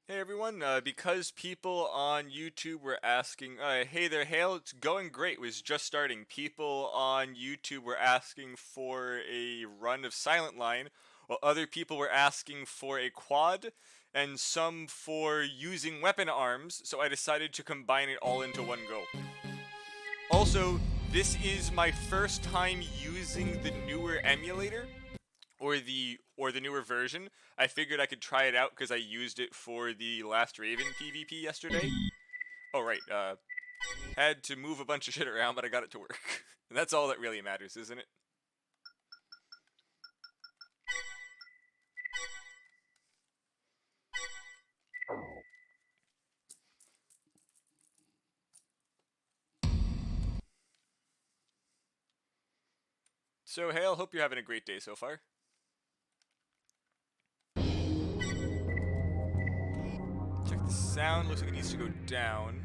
Hey everyone, because people on YouTube were asking, hey there, Hale, it's going great, was just starting. People on YouTube were asking for a run of Silent Line, while other people were asking for a quad, and some for using weapon arms, so I decided to combine it all into one go. Also, this is my first time using the newer emulator, or the newer version. I figured I could try it out because I used it for the Last Raven PvP yesterday. Oh right, had to move a bunch of shit around, but I got it to work. And that's all that really matters, isn't it? So Hale, hope you're having a great day so far. Check the sound, looks like it needs to go down.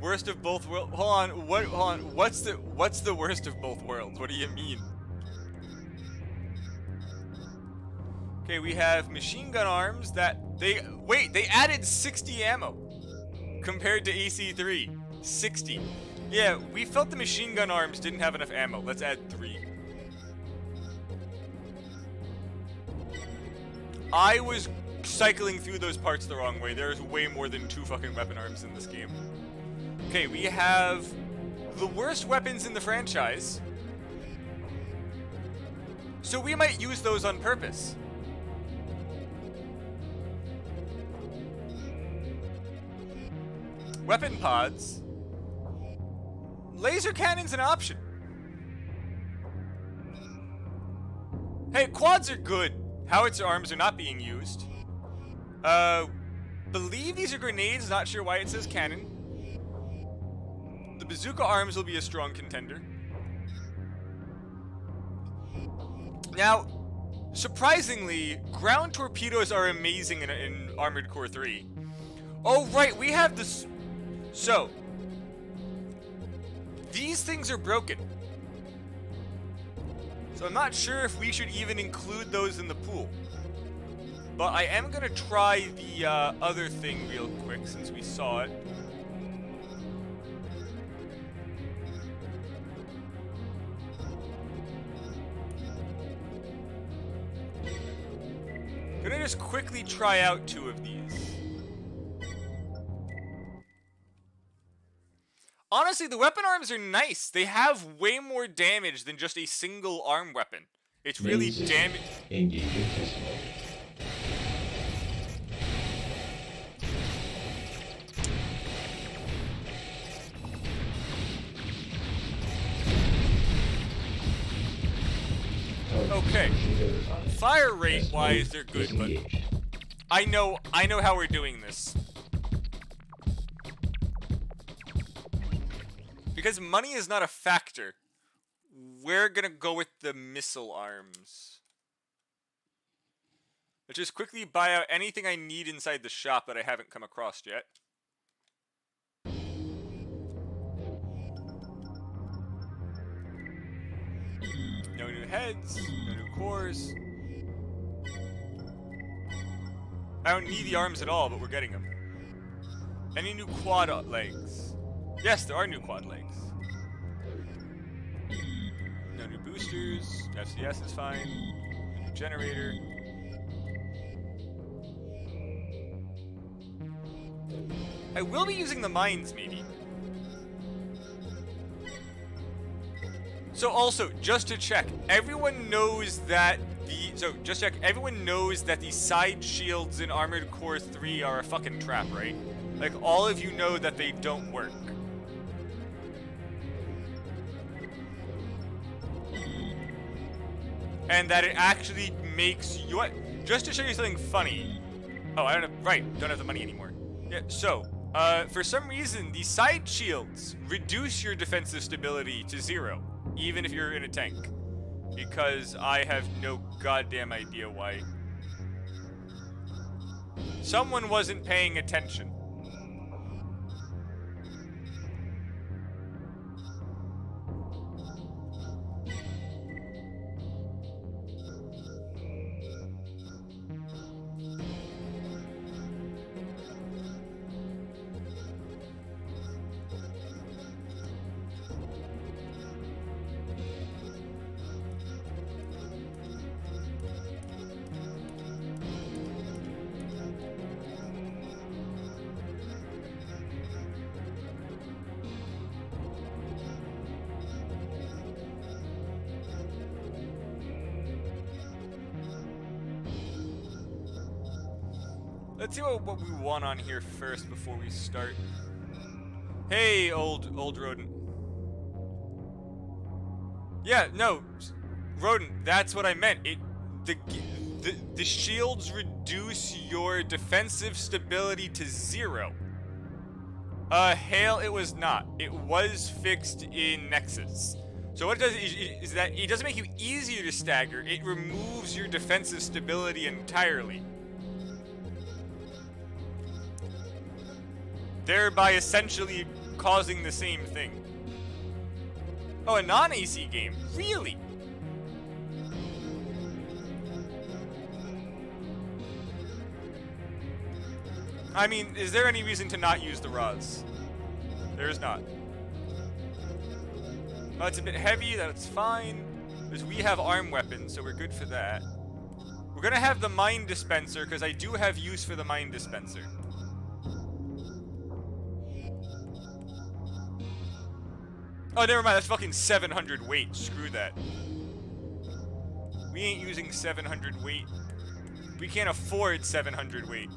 Worst of both worlds. Hold on. What? Hold on. What's the worst of both worlds? What do you mean? Okay, we have machine gun arms that they added 60 ammo compared to AC3. 60. Yeah, we felt the machine gun arms didn't have enough ammo. Let's add 3. I was cycling through those parts the wrong way. There's way more than 2 fucking weapon arms in this game. Okay, we have the worst weapons in the franchise. So we might use those on purpose. Weapon pods. Laser cannon's an option. Hey, quads are good. Howitzer arms are not being used. Believe these are grenades, not sure why it says cannon. The bazooka arms will be a strong contender. Now, surprisingly, ground torpedoes are amazing in Armored Core 3. Oh, right, we have this. So, these things are broken. So I'm not sure if we should even include those in the pool. But I am going to try the other thing real quick since we saw it. Gonna just quickly try out 2 of these. Honestly, the weapon arms are nice. They have way more damage than just a single arm weapon. It's really damage. Engaging test mode. Okay. Fire rate wise, they're good, but I know how we're doing this. Because money is not a factor, we're gonna go with the missile arms. Let's just quickly buy out anything I need inside the shop that I haven't come across yet. No new heads, no new cores. I don't need the arms at all, but we're getting them. Any new quad legs? Yes, there are new quad legs. No new boosters. FCS is fine. No new generator. I will be using the mines, maybe. So also, just to check, everyone knows that everyone knows that the side shields in Armored Core 3 are a fucking trap, right? Like, all of you know that they don't work. And that it actually makes you... Just to show you something funny. Oh, I don't have... Right, don't have the money anymore. Yeah, so, for some reason, the side shields reduce your defensive stability to 0, even if you're in a tank. Because I have no goddamn idea why. Someone wasn't paying attention. Let's see what we want on here first before we start. Hey, old rodent. Yeah, no, rodent. That's what I meant. The shields reduce your defensive stability to 0. Hail, it was not. It was fixed in Nexus. So what it does is that it doesn't make you easier to stagger. It removes your defensive stability entirely, thereby essentially causing the same thing. Oh, a non-AC game? Really? I mean, is there any reason to not use the Raz? There is not. Well, it's a bit heavy, that's fine. Because we have arm weapons, so we're good for that. We're gonna have the Mind Dispenser, because I do have use for the Mind Dispenser. Oh, never mind, that's fucking 700 weight. Screw that. We ain't using 700 weight. We can't afford 700 weight.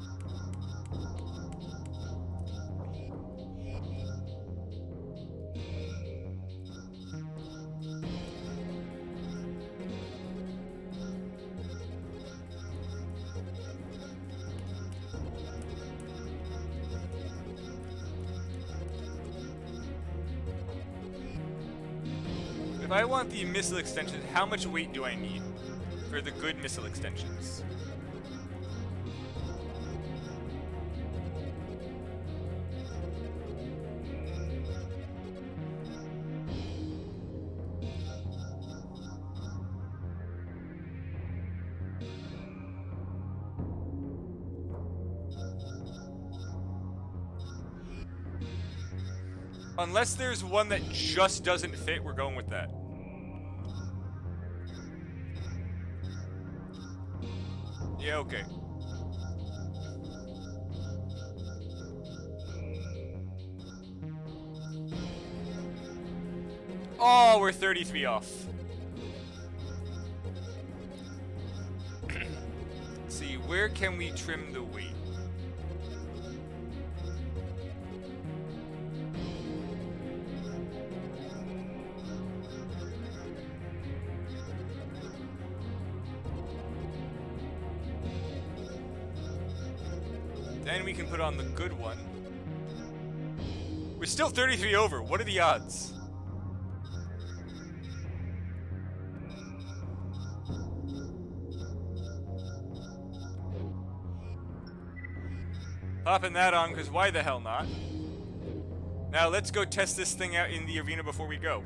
If I want the missile extensions, how much weight do I need for the good missile extensions? Unless there's one that just doesn't fit, we're going with that. Yeah, okay. Oh, we're 33 off. Let's see, where can we trim the weight? Then we can put on the good one. We're still 33 over. What are the odds? Popping that on, because why the hell not? Now let's go test this thing out in the arena before we go.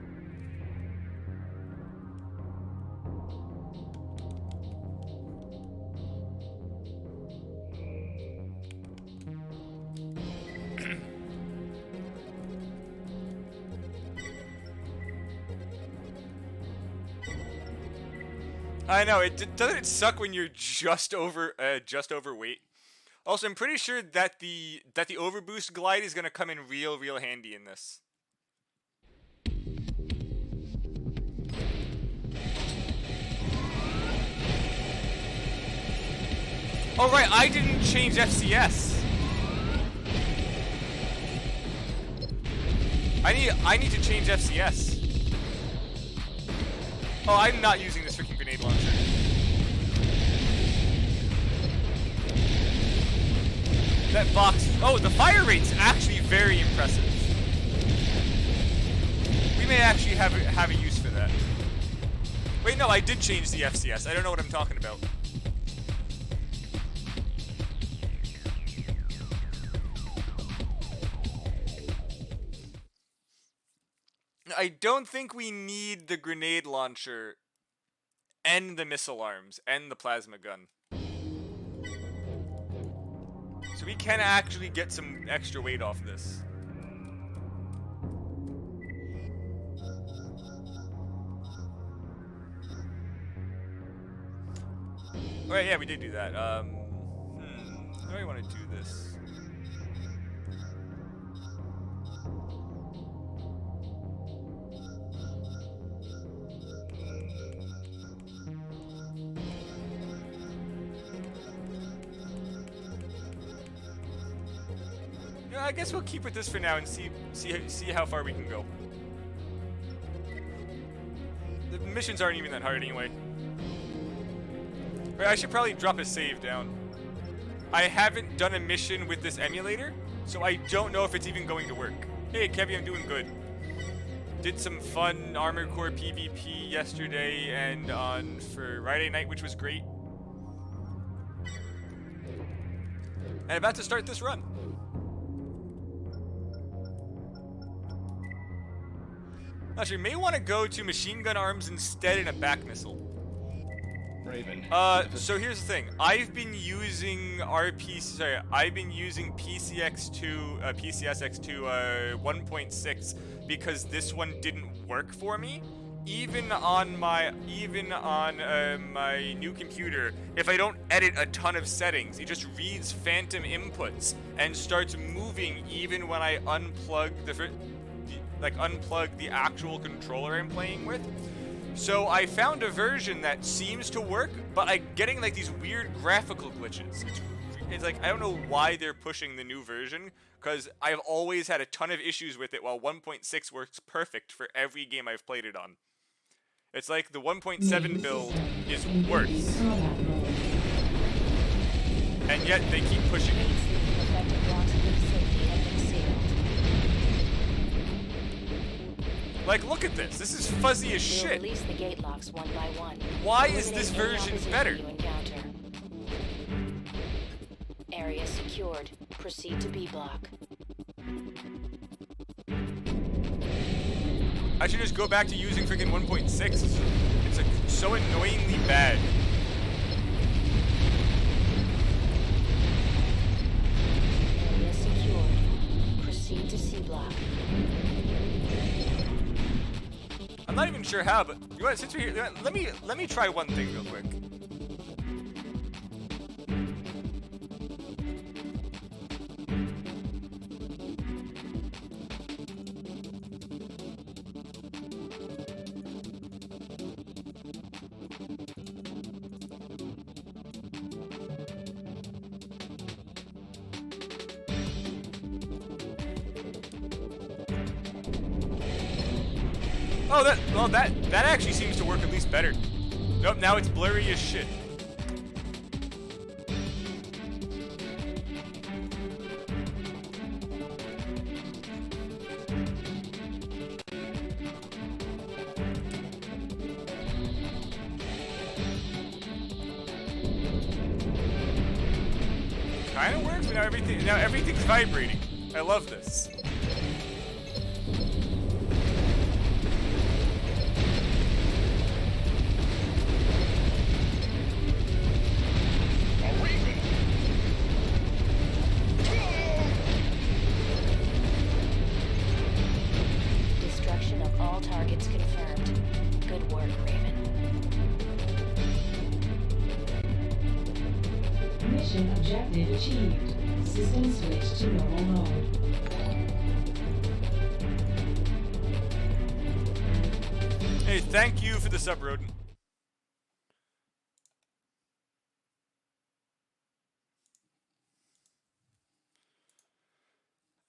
I know, doesn't it suck when you're just overweight? Also, I'm pretty sure that the overboost glide is gonna come in real handy in this. Oh right, I didn't change FCS. I need to change FCS. Oh, I'm not using this freaking grenade launcher. That box. Oh, the fire rate's actually very impressive. We may actually have a use for that. Wait, no, I did change the FCS. I don't know what I'm talking about. I don't think we need the grenade launcher and the missile arms and the plasma gun. So we can actually get some extra weight off this. Alright, yeah, we did do that. How do I want to do this? I guess we'll keep with this for now and see how far we can go. The missions aren't even that hard anyway. Right, I should probably drop a save down. I haven't done a mission with this emulator, so I don't know if it's even going to work. Hey, Kevy, I'm doing good. Did some fun Armored Core PvP yesterday and on Friday night, which was great. And about to start this run. Actually, may want to go to machine gun arms instead in a back missile. Raven. So here's the thing. I've been using PCSX2 1.6 because this one didn't work for me. Even on my new computer, if I don't edit a ton of settings, it just reads phantom inputs and starts moving even when I unplug the actual controller I'm playing with. So I found a version that seems to work, but I'm getting like these weird graphical glitches. It's like, I don't know why they're pushing the new version, because I've always had a ton of issues with it, while 1.6 works perfect for every game I've played it on. It's like the 1.7 build is worse. And yet they keep pushing it. Like, look at this. This is fuzzy as shit. Release the gate locks one by one. Why is this version better? Area secured. Proceed to B block. I should just go back to using freaking 1.6. It's like so annoyingly bad. Area secured. Proceed to C block. I'm not even sure how, but you want, since we're here, let me try one thing real quick. Oh, that actually seems to work at least better. Nope, now it's blurry as shit. Kind of works, but now everything's vibrating. I love this. Destruction of all targets confirmed. Good work, Raven. Mission objective achieved. System switch to normal mode. Hey, thank you for the sub, Rodent.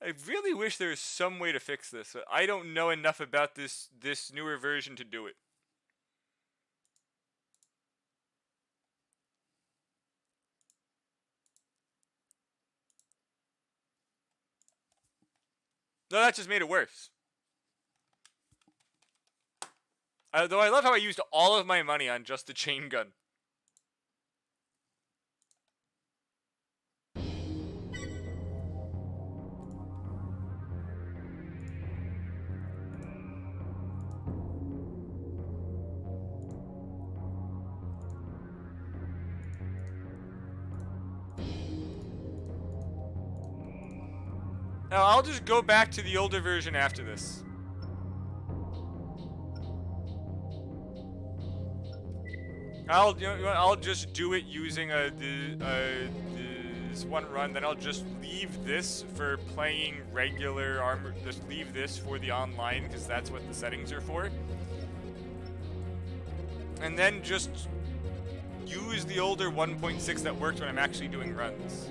I really wish there was some way to fix this. I don't know enough about this newer version to do it. No, that just made it worse. Though I love how I used all of my money on just the chain gun. Now, I'll just go back to the older version after this. I'll just do it using this one run. Then I'll just leave this for playing regular armor. Just leave this for the online because that's what the settings are for. And then just use the older 1.6 that worked when I'm actually doing runs.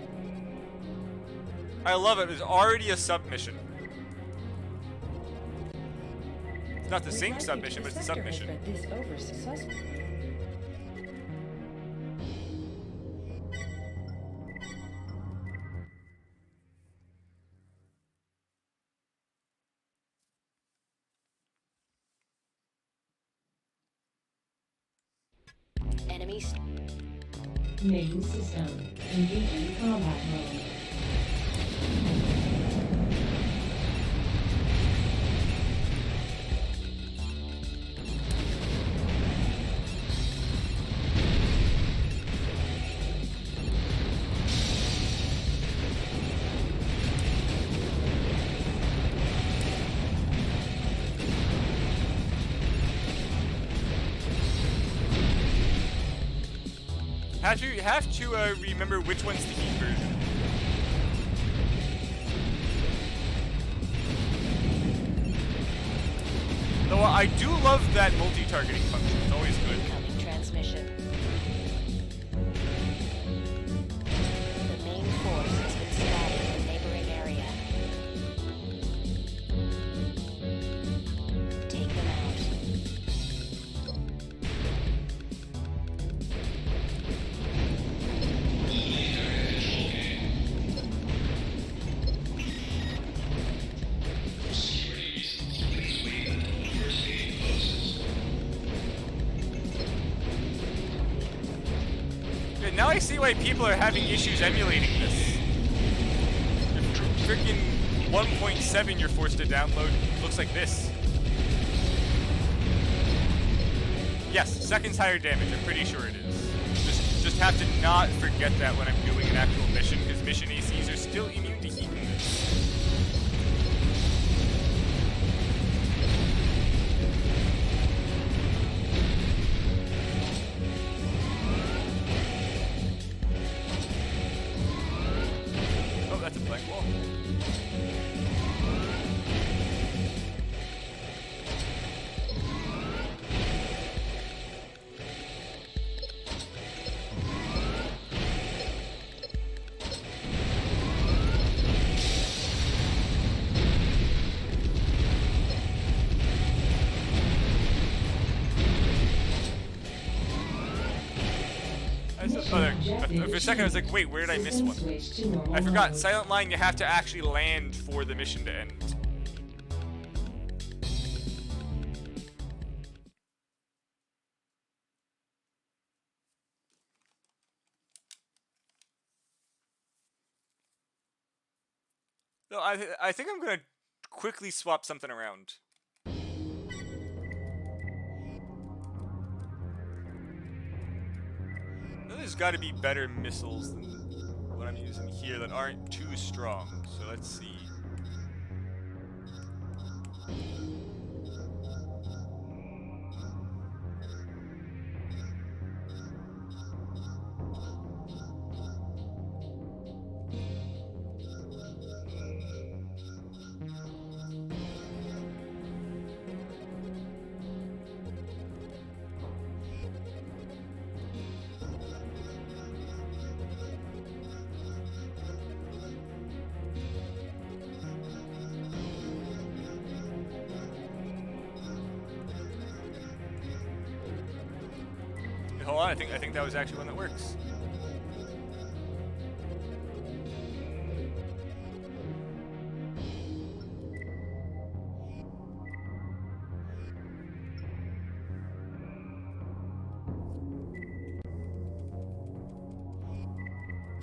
I love it. There's already a submission. It's not the same submission, but it's a submission. This over successfully. Enemies. Main system. Engaging combat mode. Have to remember which one's the heat version. Though I do love that multi-targeting function. It's always good. Incoming transmission. The main force has been spotted in the neighboring area. Take them out. Now I see why people are having issues emulating this. Freaking 1.7 you're forced to download looks like this. Yes, seconds higher damage, I'm pretty sure it is. Just have to not forget that when I'm doing an actual mission, because mission ACs are still immune to heat in this. Oh, that's a blank wall. For a second, I was like, wait, where did I miss one? I forgot. Silent Line, you have to actually land for the mission to end. No, I think I'm gonna quickly swap something around. There's got to be better missiles than what I'm using here that aren't too strong. So let's see. Hold on, I think that was actually one that works.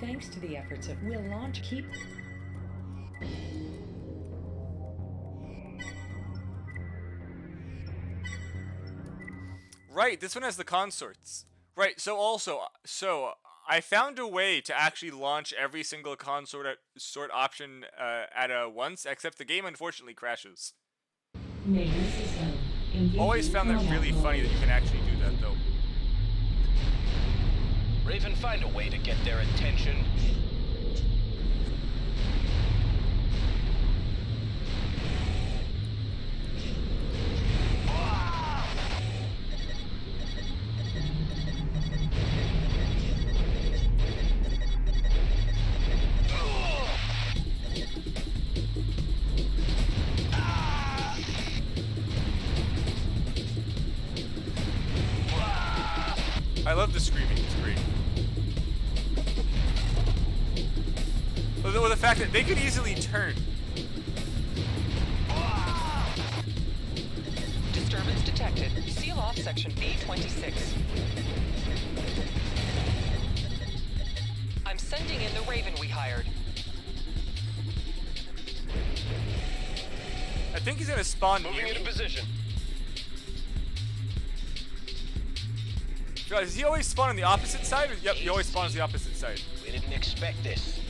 Thanks to the efforts of Will Launch, keep. Right, this one has the consorts. Right, so I found a way to actually launch every single consort sort option at once, except the game unfortunately crashes. Main system. Always found that really funny that you can actually do that, though. Raven, find a way to get their attention. I love the screaming. It's great. Well, the fact that they could easily turn. Disturbance detected. Seal off section B26. I'm sending in the Raven we hired. I think he's gonna spawn Moving near into me. position. Does he always spawn on the opposite side? Or, yep, he always spawns the opposite side. We didn't expect this.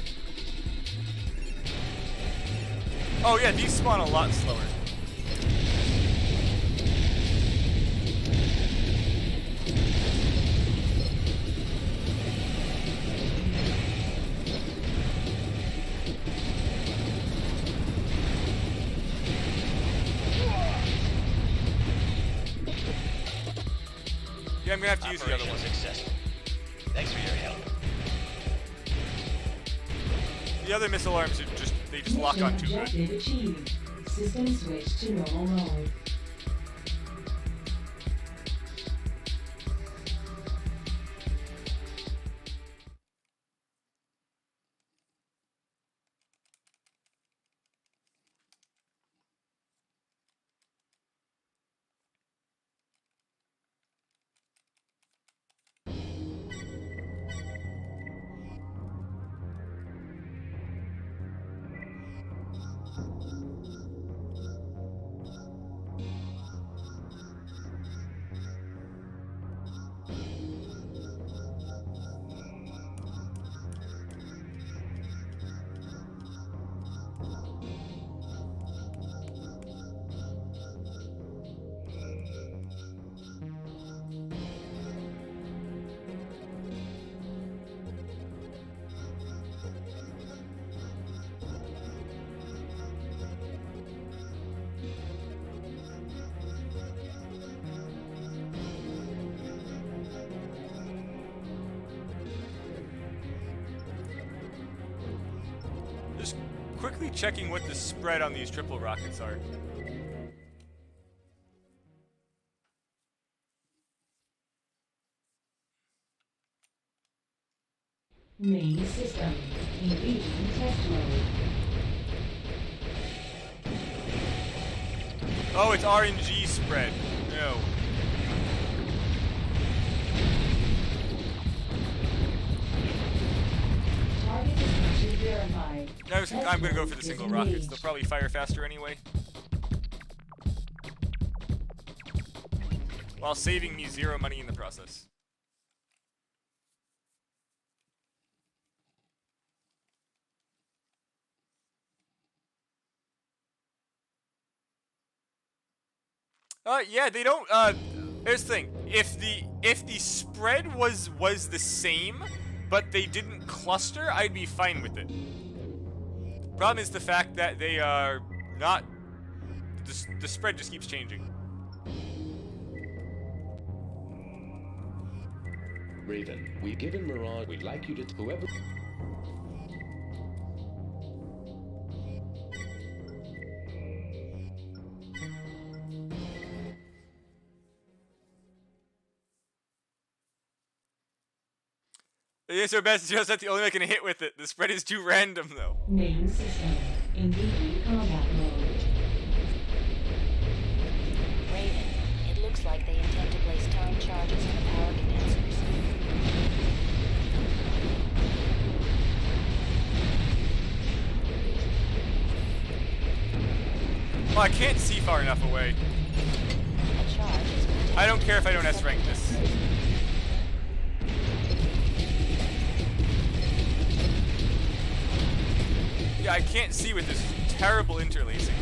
Oh yeah, these spawn a lot slower. Yeah, I'm gonna have to use the other Operation one. successful. Thanks for your help. The other missile arms are they just lock Mission on too good. objective achieved. System switch to normal mode. Just quickly checking what the spread on these triple rockets are. Main system. Engaging test mode. Oh, it's RNG spread. No. Target detection verified. I'm gonna go for the Test single mode rockets. disengaged. They'll probably fire faster anyway. While saving me 0 money in the process. Yeah, they don't. Here's the thing: if the spread was the same, but they didn't cluster, I'd be fine with it. Problem is the fact that they are not. The spread just keeps changing. Raven, we've given Mirage. We'd like you to whoever. Yes, our best just not the only making a hit with it. The spread is too random though. Main system. Engaging combat mode. Raven, it looks like they intend to place time charges on the power condensers. Well, I can't see far enough away. A charge has been detected. I don't care if I don't S-rank this. Yeah, I can't see with this terrible interlacing.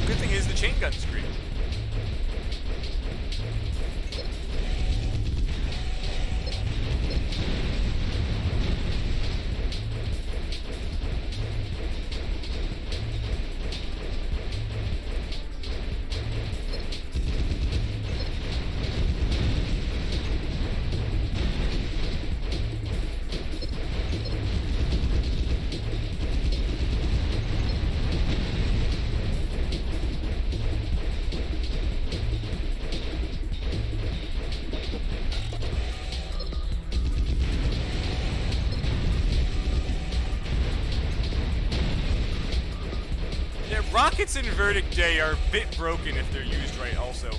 Good thing is the chain gun screen. rockets in Verdict Day are a bit broken if they're used right also.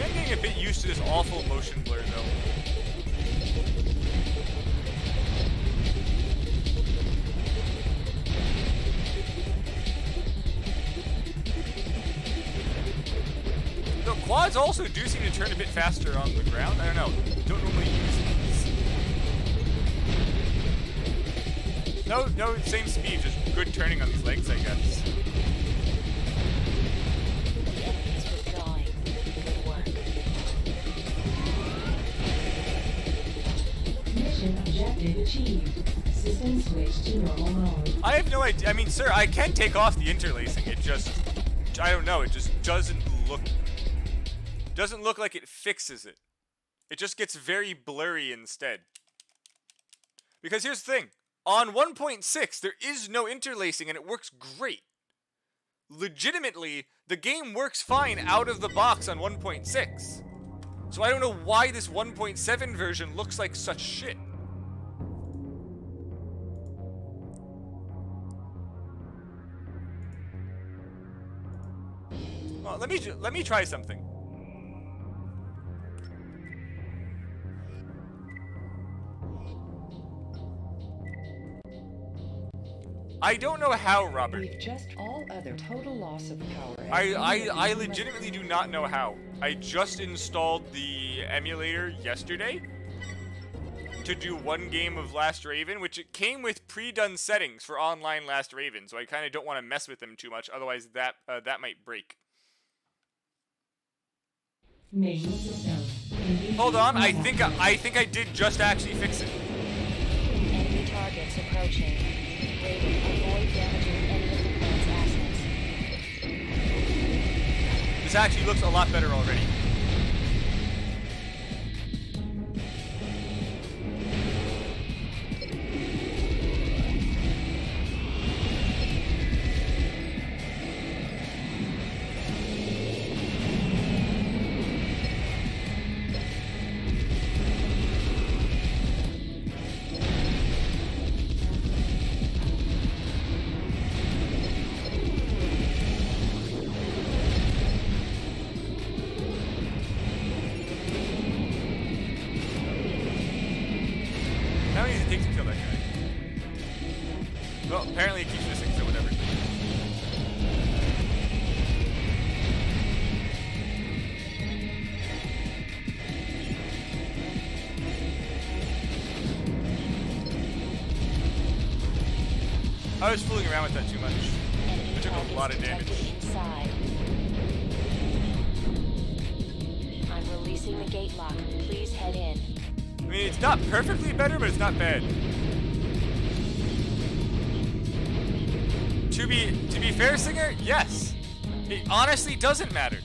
I'm getting a bit used to this awful motion blur though. The quads also do seem to turn a bit faster on the ground. I don't know. Don't normally use these. No, same speed, just good turning on these legs, I guess. The enemy is withdrawing. Good work. Mission objective achieved. System switch to normal mode. I have no idea. I mean, sir, I can take off the interlacing. It just, I don't know. It just doesn't look like it fixes it. It just gets very blurry instead. Because here's the thing. On 1.6, there is no interlacing and it works great. Legitimately, the game works fine out of the box on 1.6. So I don't know why this 1.7 version looks like such shit. Well, let me try something. I don't know how, Robert. We've just all other total loss of power. I legitimately do not know how. I just installed the emulator yesterday to do one game of Last Raven, which it came with pre-done settings for online Last Raven, so I kind of don't want to mess with them too much, otherwise that might break. Main system. Hold on, I think I did just actually fix it. Enemy targets approaching. Raven, avoid damaging any of the planet's assets. This actually looks a lot better already. How many does it take to kill that guy? Well, apparently it keeps missing, so whatever. I was fooling around with that too much. Enemy I took a lot of targets damage. detected inside. I'm releasing the gate lock. Please head in. I mean, it's not perfectly better, but it's not bad. To be fair, Singer, yes. It honestly doesn't matter.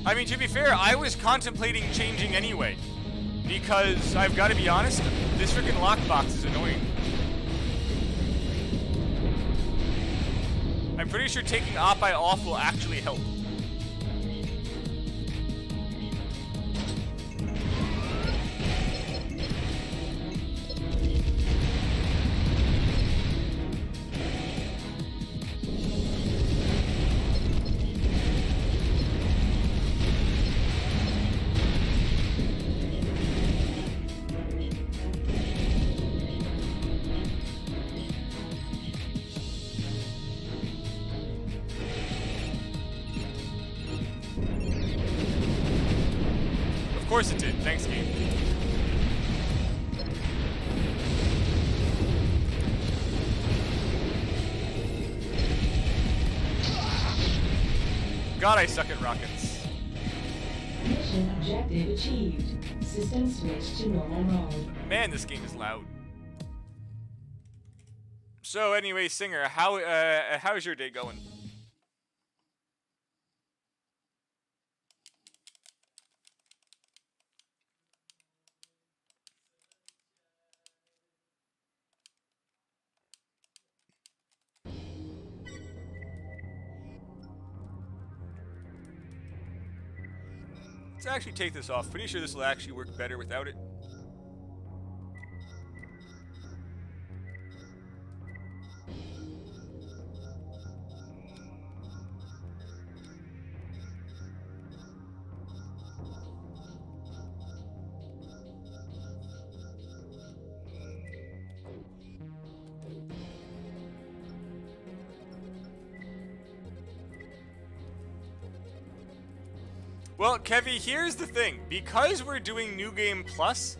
I mean, to be fair, I was contemplating changing anyway. Because, I've got to be honest, this freaking lockbox is annoying. I'm pretty sure taking Oppi off will actually help. Of course it did. Thanks, game. God, I suck at rockets. Mission objective achieved. System switch to normal mode. Man, this game is loud. So anyway, Singer, how's your day going? Let's actually take this off. Pretty sure this will actually work better without it. Well, Kevy, here's the thing. Because we're doing New Game Plus,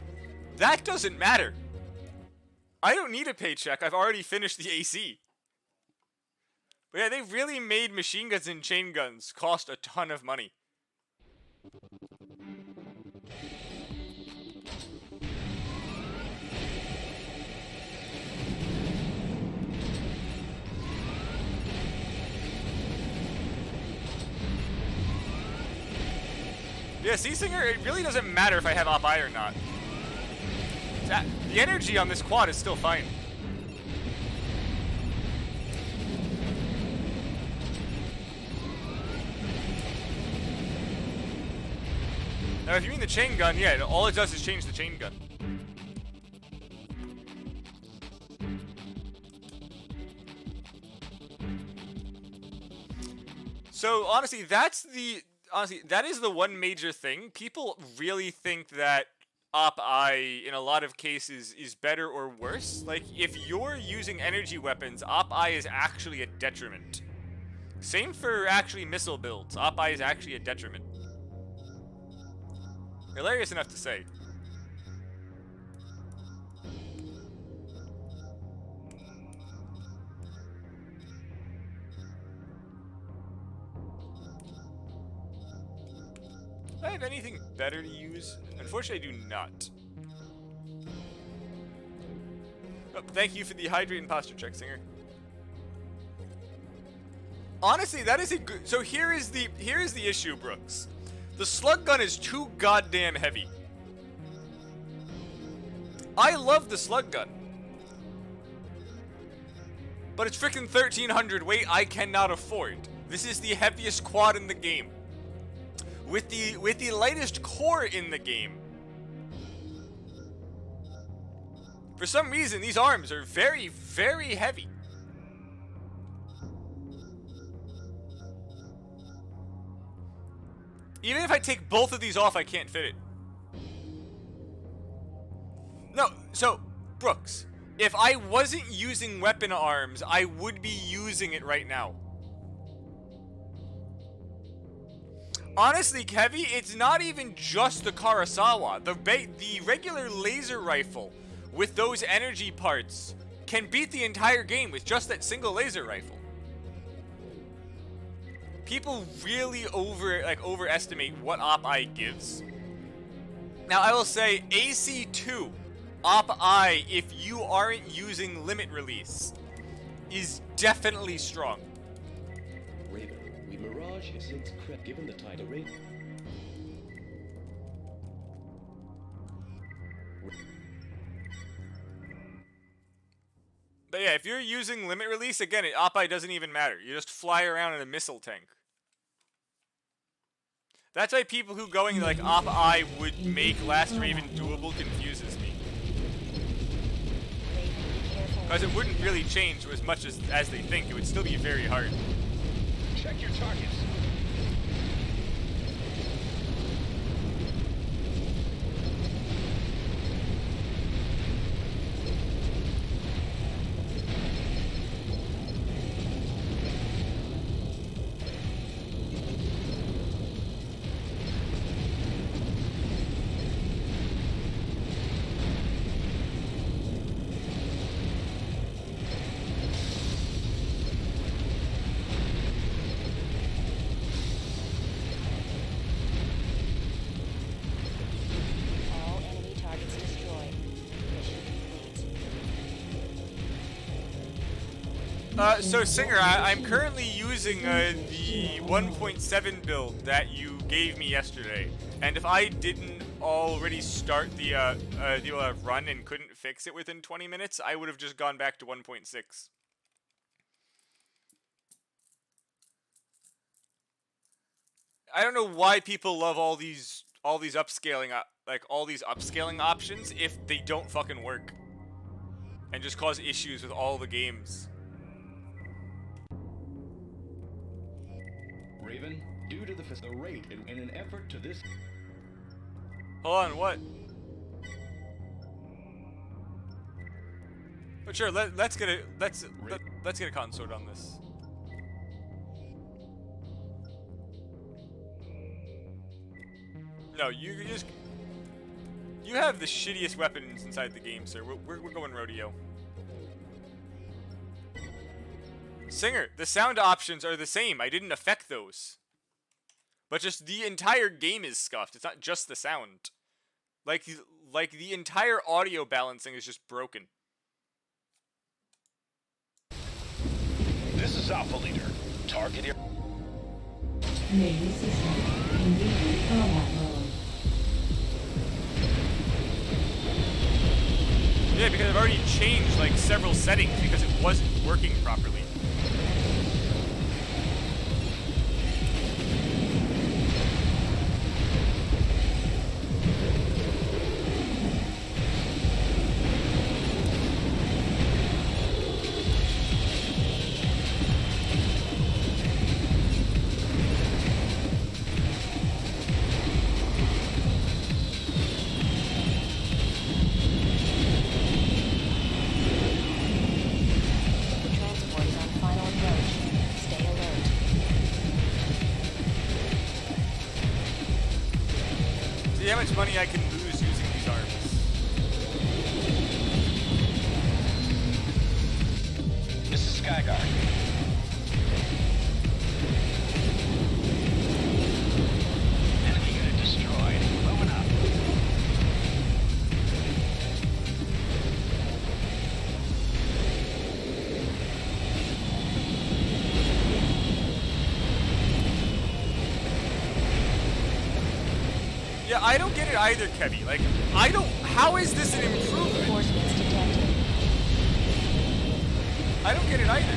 that doesn't matter. I don't need a paycheck. I've already finished the AC. But yeah, they really made machine guns and chain guns cost a ton of money. Yeah, see, Singer, it really doesn't matter if I have op-eye or not. The energy on this quad is still fine. Now, if you mean the chain gun, yeah, all it does is change the chain gun. So, honestly, that is the one major thing. People really think that op-eye, in a lot of cases, is better or worse. Like, if you're using energy weapons, op-eye is actually a detriment. Same for actually missile builds. Op-eye is actually a detriment. Hilarious enough to say. Do I have anything better to use? Unfortunately, I do not. Oh, thank you for the hydrate and posture check, Singer. Honestly, that is a good... So here is the issue, Brooks. The slug gun is too goddamn heavy. I love the slug gun. But it's freaking 1,300 weight I cannot afford. This is the heaviest quad in the game. With the lightest core in the game. For some reason, these arms are very, very heavy. Even if I take both of these off, I can't fit it. No, so, Brooks, if I wasn't using weapon arms, I would be using it right now. Honestly, Kevy, it's not even just the Karasawa. The regular laser rifle with those energy parts can beat the entire game with just that single laser rifle. People really overestimate what op-eye gives. Now, I will say AC2 op-eye, if you aren't using limit release, is definitely strong. Raven, we Mirage has since given the title Raven. But yeah, if you're using limit release, again, op-eye doesn't even matter. You just fly around in a missile tank. That's why people who going like op-eye would make Last Raven doable confuses me. Raven, be careful. Because it wouldn't really change as much as they think. It would still be very hard. Check your targets. So Singer, I'm currently using the 1.7 build that you gave me yesterday, and if I didn't already start the run and couldn't fix it within 20 minutes, I would have just gone back to 1.6. I don't know why people love all these upscaling upscaling options if they don't fucking work and just cause issues with all the games. Raven, due to the rate in an effort to this. Hold on, what? But sure, let's get a cotton sword on this. No, you have the shittiest weapons inside the game, sir. We're going rodeo. Singer, the sound options are the same. I didn't affect those. But just the entire game is scuffed. It's not just the sound. Like the entire audio balancing is just broken. This is Alpha Leader. Target here. Main system in combat mode. Yeah, because I've already changed like several settings because it wasn't working properly. See how much money I can lose using these arms. This is Skyguard. Enemy unit destroyed. Moving up. Yeah, I don't get it either, Kevy. Like, how is this an improvement? Reinforcements detected. I don't get it either.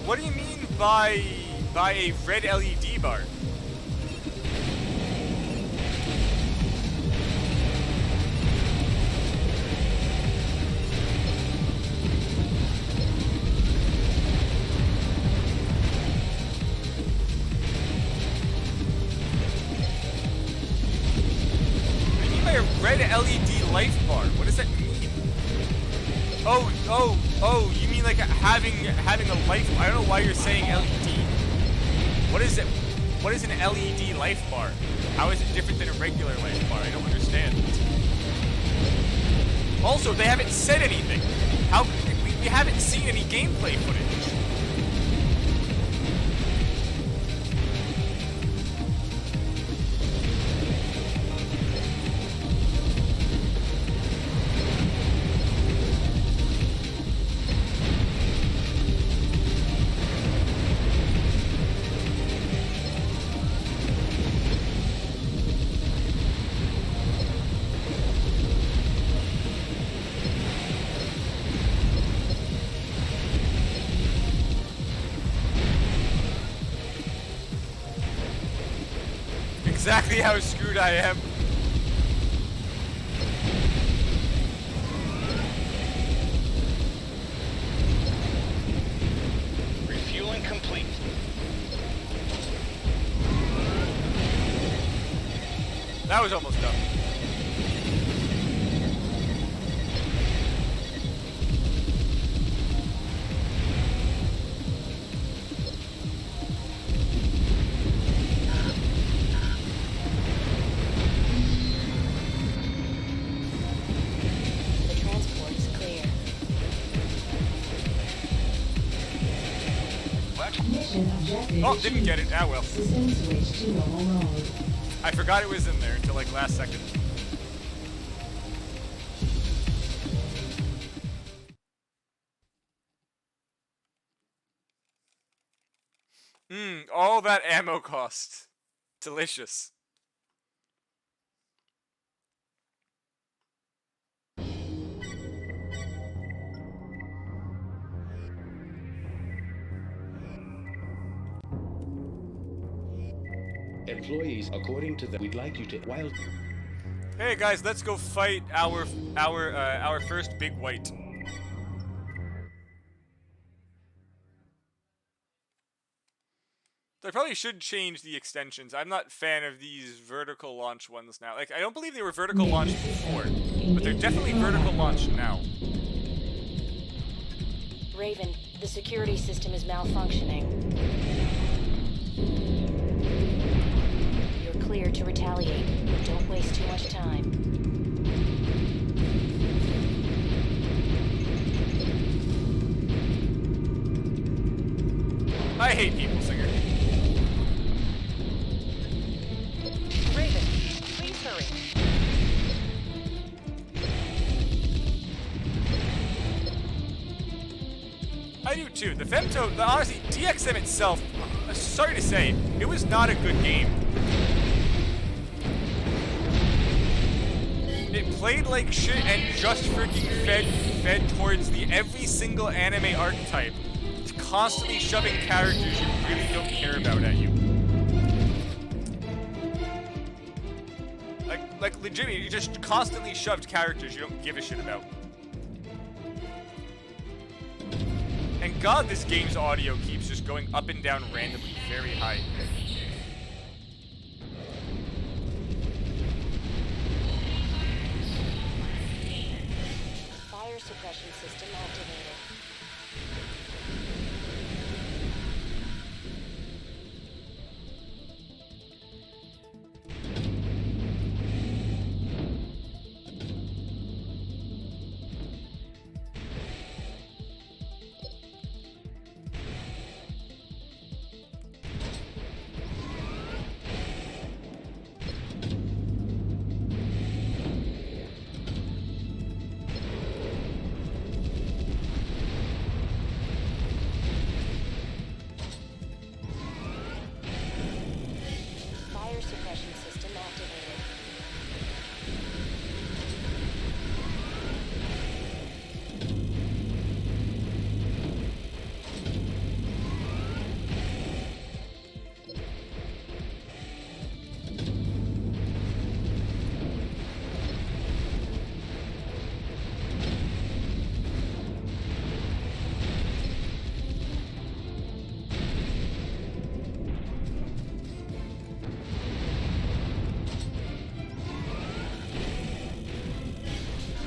What do you mean by a red LED bar? What do you mean by a red LED life bar? What does that mean? Oh, you mean like having a life? I don't know why you're saying LED. What is it? What is an LED life bar? How is it different than a regular life bar? I don't understand. Also, they haven't said anything. We haven't seen any gameplay footage. Exactly how screwed I am. Refueling complete. That was almost done. The transport is clear. Mission objective Oh, didn't get it. Ah, well. System switch to normal mode. I forgot it was in there until like last second. All that ammo cost. Delicious. Employees, according to the, we'd like you to wild. Hey guys, let's go fight our first big white. I probably should change the extensions. I'm not a fan of these vertical launch ones now. Like, I don't believe they were vertical launched before, but they're definitely vertical launched now. Raven, the security system is malfunctioning. You're clear to retaliate. Don't waste too much time. I hate people, Singer. Raven, please hurry. I do too. The Femto, honestly, DXM itself, sorry to say, it was not a good game. It played like shit and just freaking fed towards the every single anime archetype, constantly shoving characters you really don't care about at you. Like legitimately, you just constantly shoved characters you don't give a shit about. And God, this game's audio keeps just going up and down randomly, very high. Fire suppression system activated. Fire suppression system activated.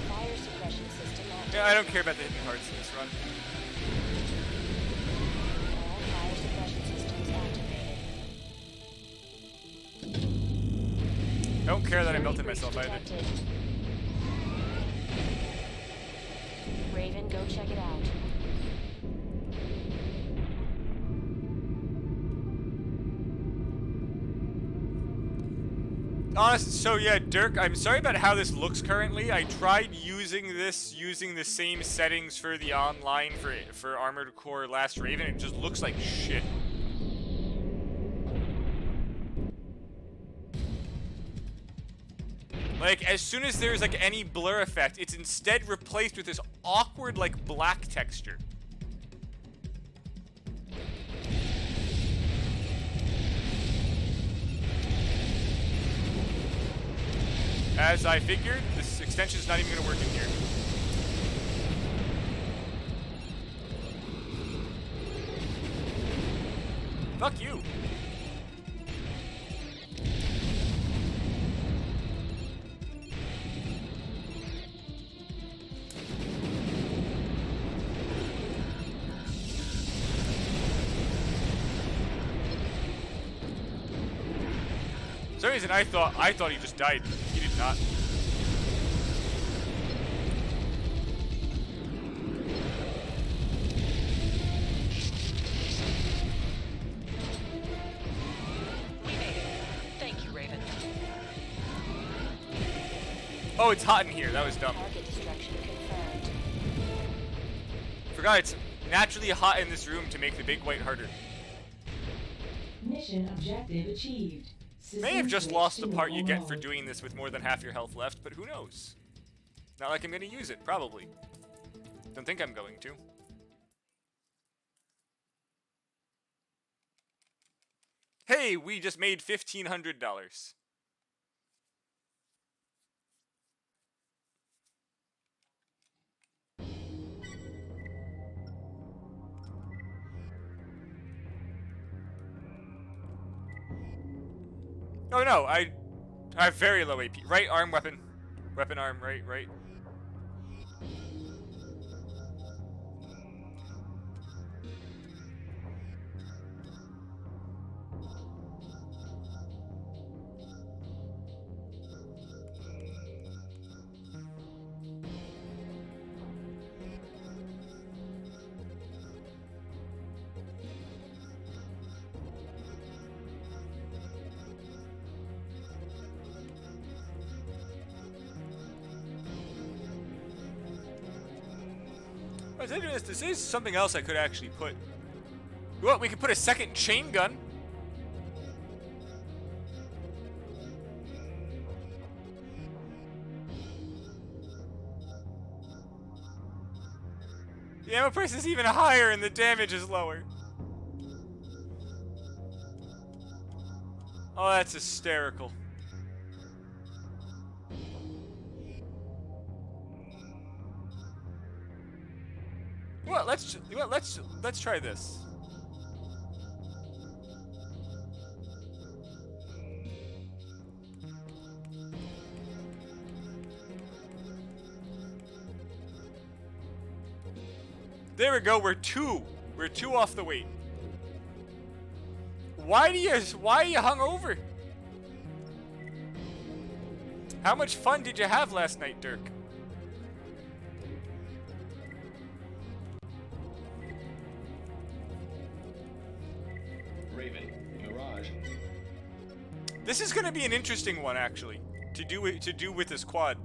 Fire suppression system activated. Yeah, I don't care about the hidden hearts in this run. All fire suppression systems activated. I don't care that I melted Security myself breach either. detected. Raven, go check it out. So yeah, Dirk, I'm sorry about how this looks currently. I tried using the same settings for the online for Armored Core Last Raven. It just looks like shit. Like, as soon as there's like any blur effect, it's instead replaced with this awkward like black texture. As I figured, this extension's not even going to work in here. Fuck you. For some reason, I thought he just died. He did not. We made it. Thank you, Raven. Oh, it's hot in here. That was dumb. Target destruction confirmed. Forgot it's naturally hot in this room to make the big white harder. Mission objective achieved. May have System just switch lost to the part you normal get for mode. doing this with more than half your health left, but who knows? Not like I'm gonna use it, probably. Don't think I'm going to. Hey, we just made $1,500. Oh no, I have very low AP. Right arm weapon. Weapon arm, right. I was thinking this is something else I could actually put. Well, we could put a second chain gun. The ammo price is even higher and the damage is lower. Oh, that's hysterical. Well, let's try this. There we go. We're two off the weight. Why are you hungover? How much fun did you have last night, Dirk? Raven, Mirage. This is gonna be an interesting one, actually, to do with this quad.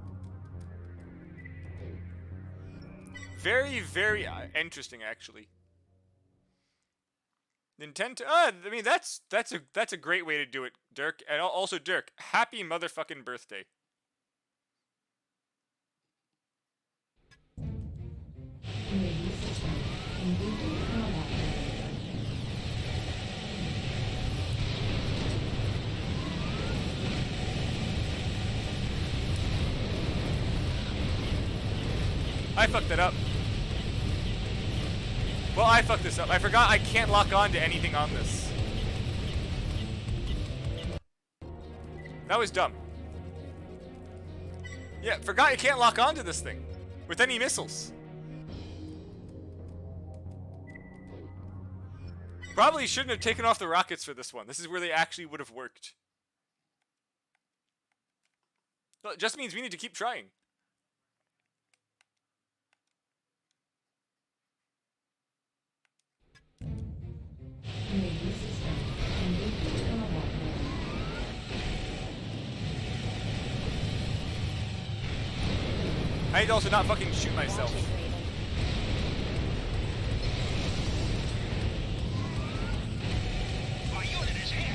Very, very interesting, actually. Nintendo. I mean, that's a great way to do it, Dirk. And also, Dirk, happy motherfucking birthday. Raven system. Engaging combat. I fucked it up. Well, I fucked this up. I forgot I can't lock on to anything on this. That was dumb. Yeah, forgot you can't lock on to this thing with any missiles. Probably shouldn't have taken off the rockets for this one. This is where they actually would have worked. Well, it just means we need to keep trying. Raven system. Engaging combat. I need to also not fucking shoot myself. Watch it, Raven. Our unit is here.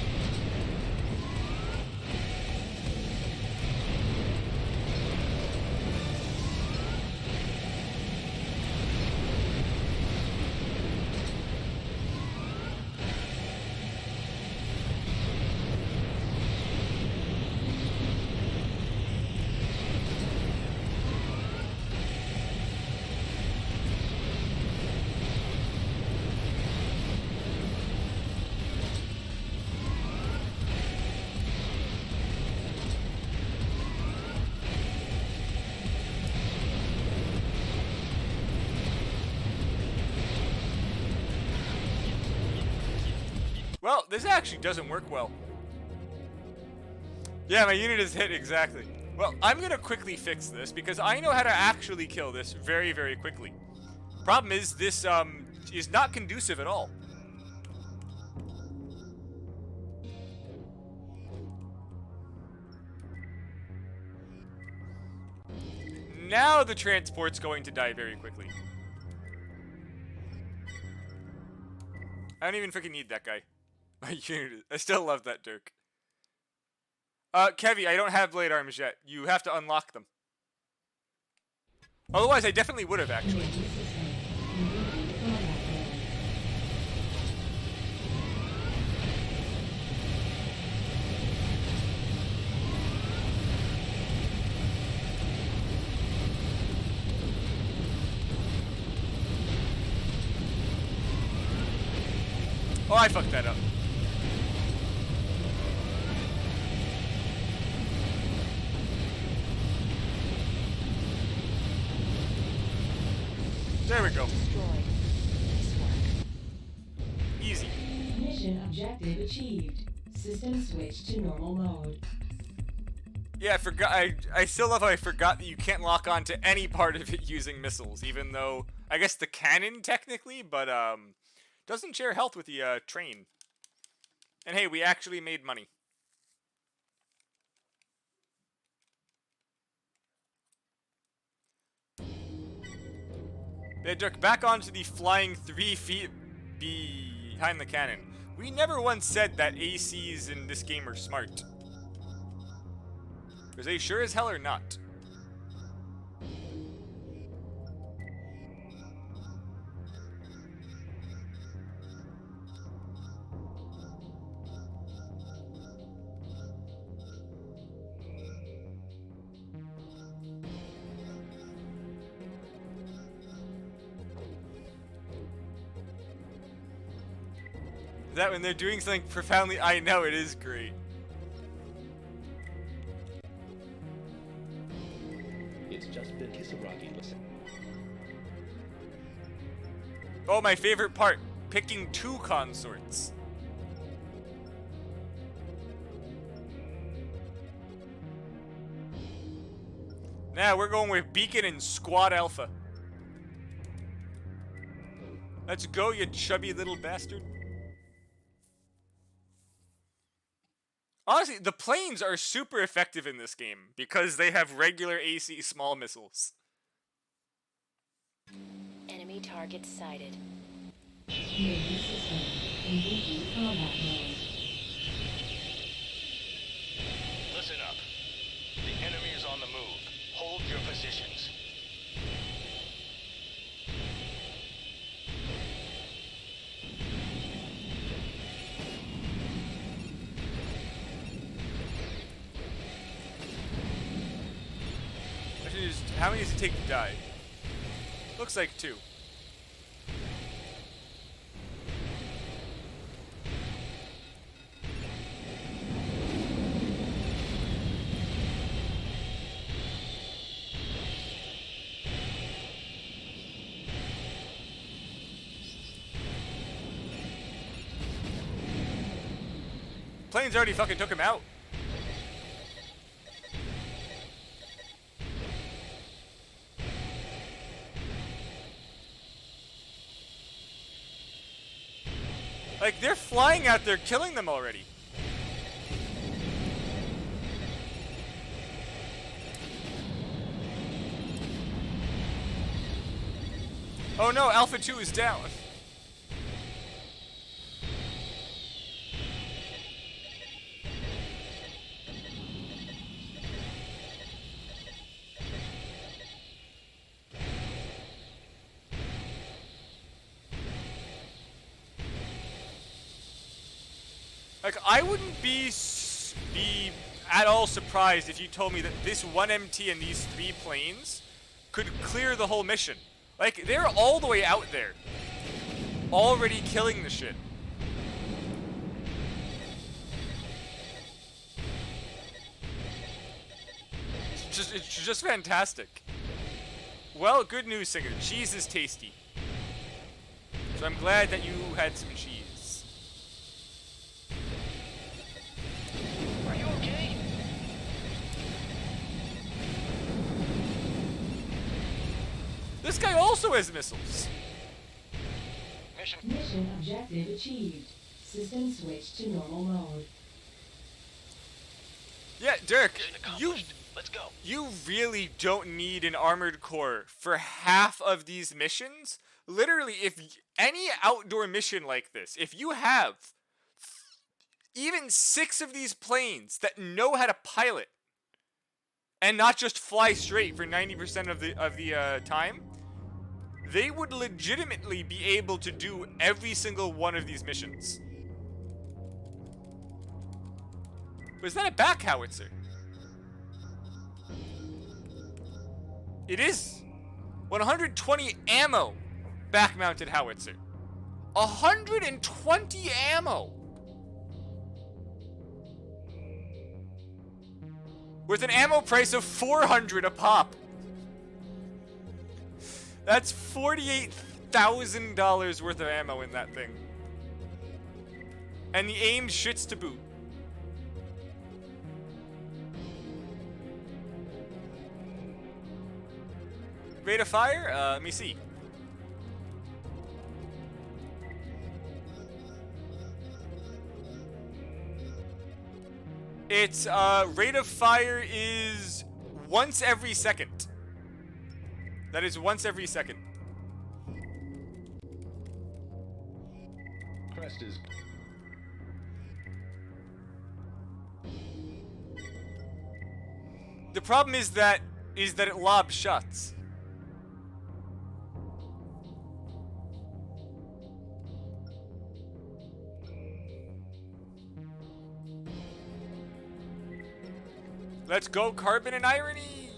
Well, this actually doesn't work well. Yeah, my unit is hit exactly. Well, I'm gonna quickly fix this because I know how to actually kill this very, very quickly. Problem is, this is not conducive at all. Now the transport's going to die very quickly. I don't even freaking need that guy. My unit. I still love that, Dirk. Kevy, I don't have blade arms yet. You have to unlock them. Otherwise, I definitely would have, actually. Commander system. Engaging combat mode. Oh, I fucked that up. There we go. Destroyed. Nice work. Easy. Mission objective achieved. System switch to normal mode. Yeah, I forgot. I still love how I forgot that you can't lock on to any part of it using missiles, even though I guess the cannon technically, but doesn't share health with the train. And hey, we actually made money. Yeah, Dirk, back onto the flying 3 feet behind the cannon. We never once said that ACs in this game are smart. Because they sure as hell are not. That when they're doing something profoundly, I know it is great. It's just been Kisaragi. Listen. Oh, my favorite part, picking 2 consorts. Now we're going with Beacon and Squad Alpha. Let's go, you chubby little bastard. Honestly, the planes are super effective in this game because they have regular AC small missiles. Enemy target sighted. Commander system. Engaging combat mode. Listen up. The enemy is on the move. Hold your positions. Actually, how many does it take to die? Looks like 2. Planes already fucking took him out. Like, they're flying out there killing them already. Oh no, Alpha 2 is down. Like, I wouldn't be at all surprised if you told me that this 1 MT and these 3 planes could clear the whole mission. Like, they're all the way out there, already killing the shit. It's just fantastic. Well, good news, Singer. Cheese is tasty. So I'm glad that you had some cheese. Are you okay? This guy also has missiles. Mission. Mission objective achieved. System switch to normal mode. Yeah, Dirk, Mission you accomplished. Let's go. you really don't need an armored core for half of these missions. Literally, if any outdoor mission like this, if you have even 6 of these planes that know how to pilot and not just fly straight for 90% of the time, they would legitimately be able to do every single one of these missions. But is that a back howitzer? It is. 120 ammo back-mounted howitzer. 120 ammo! With an ammo price of $400 a pop. That's $48,000 worth of ammo in that thing. And the aim shits to boot. Rate of fire? Let me see. Its rate of fire is once every second. That is once every second. Crest is. The problem is that it lobs shots. Let's go, Carbon and Irony!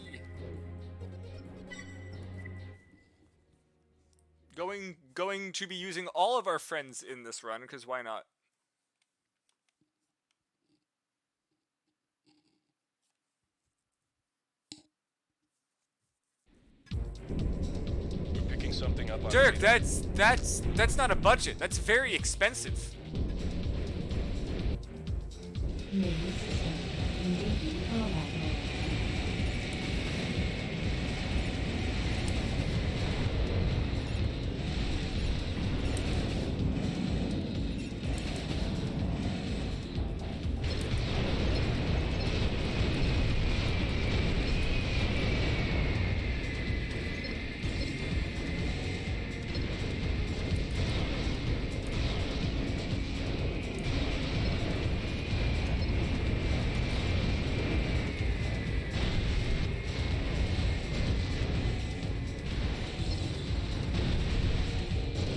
Going to be using all of our friends in this run, because why not? We're picking something up on Dirk, radar. that's not a budget. That's very expensive. Main system. Engaging combat mode.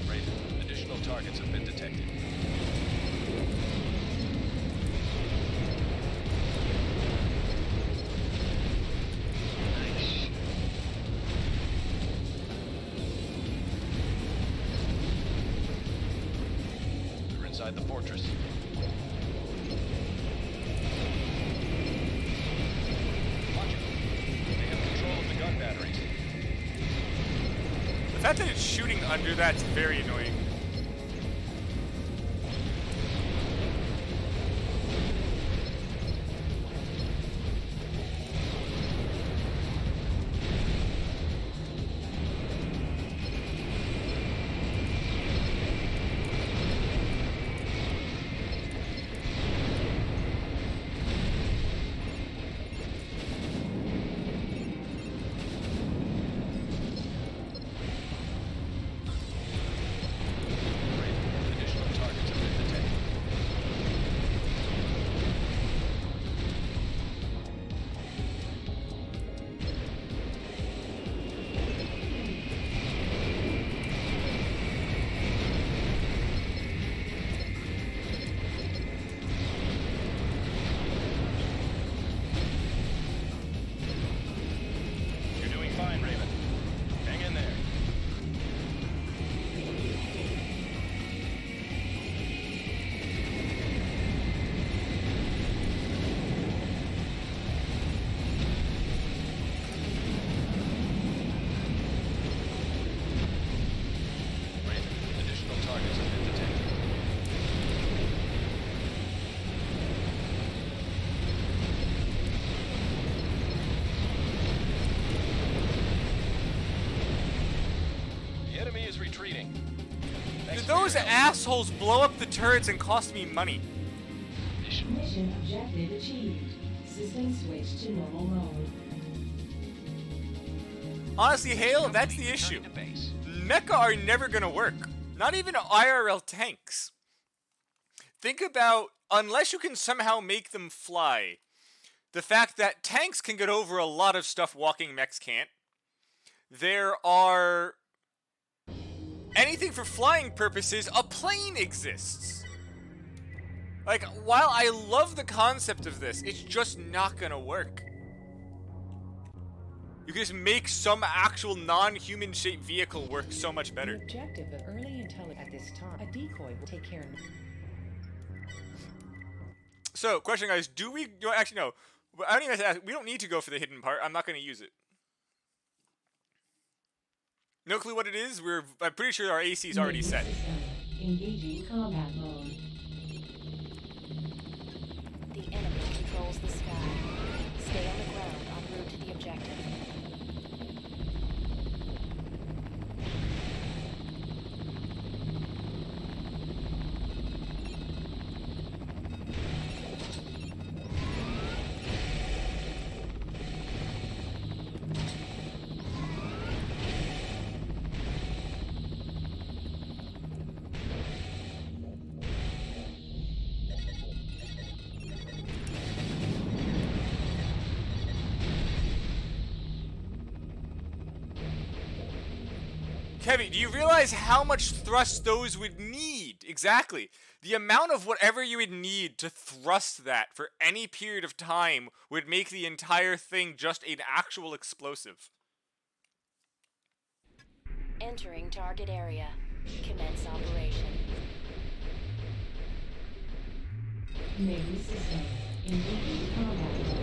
Raven, additional targets have been detected. We're inside the fortress. Watch it. They have control of the gun batteries. The fact that it's shooting under that's very annoying. Raven, additional targets have been detected. You're doing fine, Raven. Hang in there. Raven, additional targets have been detected. The enemy is retreating. Thanks Did for your those help. assholes blow up the turrets and cost me money? Mission objective achieved. System switch to normal mode. Honestly, Hale, that's the issue. Returning to base. Mecha are never gonna work. Not even IRL tanks. Think about unless you can somehow make them fly, the fact that tanks can get over a lot of stuff walking mechs can't. There are... anything for flying purposes, a plane exists. Like, while I love the concept of this, it's just not gonna work. You can just make some actual non-human shaped vehicle work so much better. The objective of early intelligence at this time, a decoy will take care of. So, question, guys, do we... actually, no. I don't even have to ask. We don't need to go for the hidden part. I'm not going to use it. No clue what it is. I'm pretty sure our AC is already set. Engaging combat mode. The enemy controls the sky. Stay on the ground en route to the objective. Kevin, do you realize how much thrust those would need? Exactly. The amount of whatever you would need to thrust that for any period of time would make the entire thing just an actual explosive. Entering target area. Commence operation. Main system. Engaging combat mode.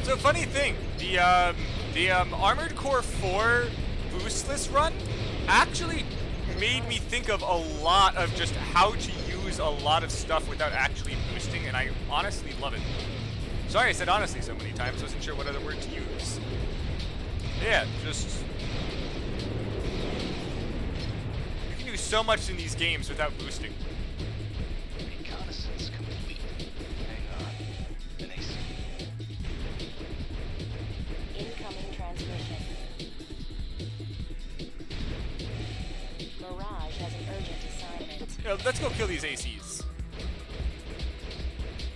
So funny thing, the Armored Core 4 boostless run actually made me think of a lot of just how to use a lot of stuff without actually boosting, and I honestly love it. Sorry I said honestly so many times, wasn't sure what other word to use. Yeah, just... you can do so much in these games without boosting. Reconnaissance complete. Hang on. An AC. Incoming transmission. Mirage has an urgent assignment. Let's go kill these ACs.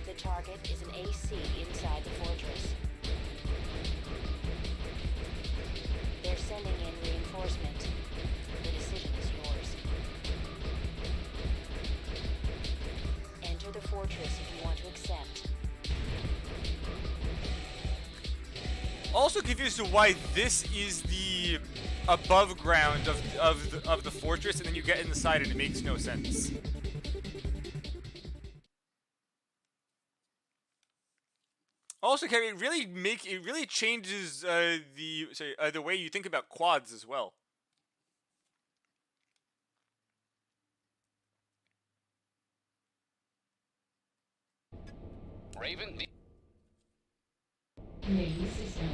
The target is an AC inside the fortress. They're sending in reinforcement. The decision is yours. Enter the fortress if you want to accept. Also confused to why this is the above ground of the fortress, and then you get inside and it makes no sense. Also, Kevin, it really changes the way you think about quads as well. Raven, the Main system.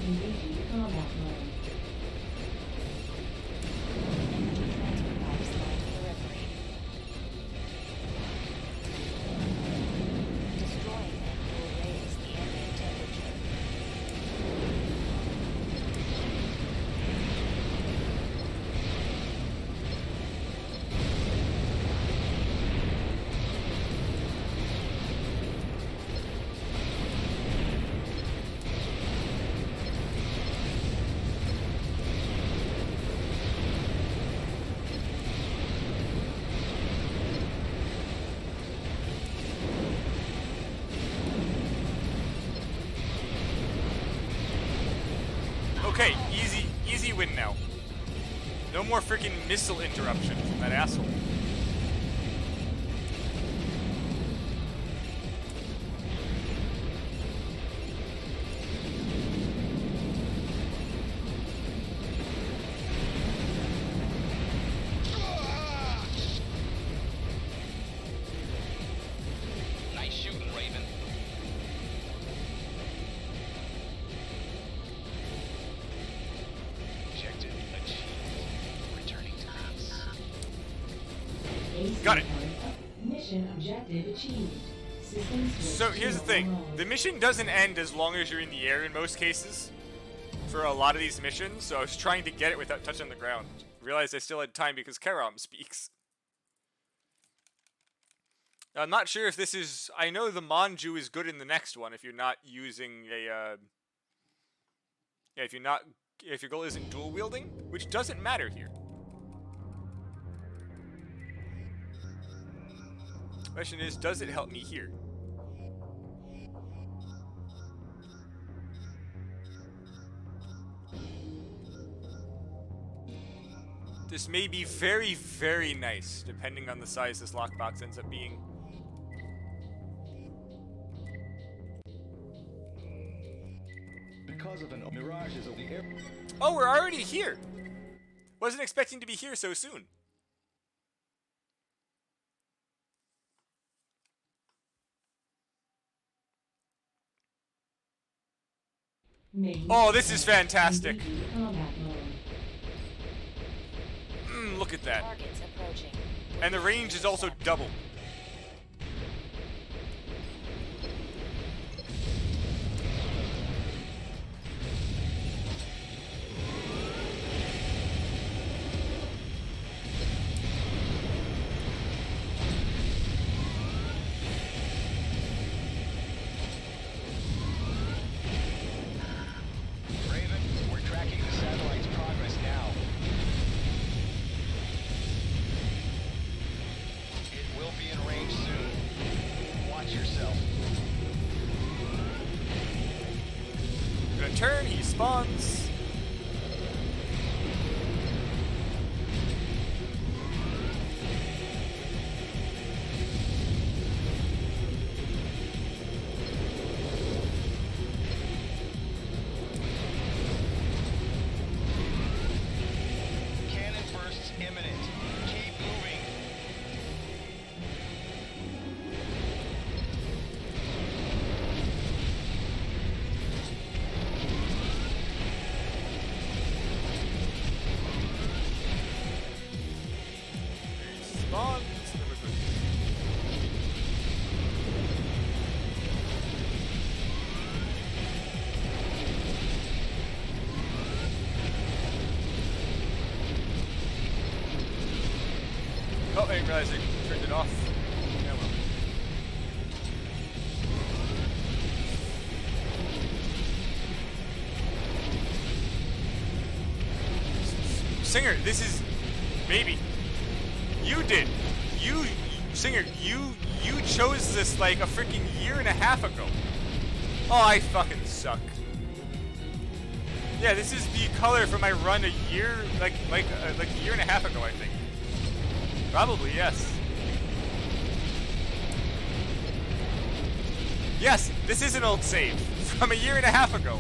Engaging combat mode. Energy transfer pipes line to periphery. Destroying them will raise the ambient temperature. Okay, easy win now. No more freaking missile interruption from that asshole. Got it. Mission objective achieved. System switch So to here's the normal thing. mode. The mission doesn't end as long as you're in the air in most cases. For a lot of these missions, so I was trying to get it without touching the ground. Realized I still had time because Karam speaks. I'm not sure if this is... I know the Manju is good in the next one if you're not using a... Yeah, if you're not... If your goal isn't dual wielding, which doesn't matter here. Question is, does it help me here? This may be very, very nice, depending on the size this lockbox ends up being. Because of an mirages of the air. Oh, we're already here! Wasn't expecting to be here so soon. Main Oh, this is system fantastic. into combat mode. Look at that. Targets approaching. And the range is also double. Raven, we're tracking the satellite's progress now. It will be in range soon. Watch yourself. Gonna turn, he spawns. Cannon bursts imminent. Keep moving. He spawns. Then we're good. Oh, I didn't realize I turned it off. Yeah, well. Singer, this is... Maybe. You did. Singer, you chose this like a freaking year and a half ago. Oh, I fucking suck. Yeah, this is the color for my run a year, like a year and a half ago, I think. Probably, yes. Yes, this is an old save from a year and a half ago.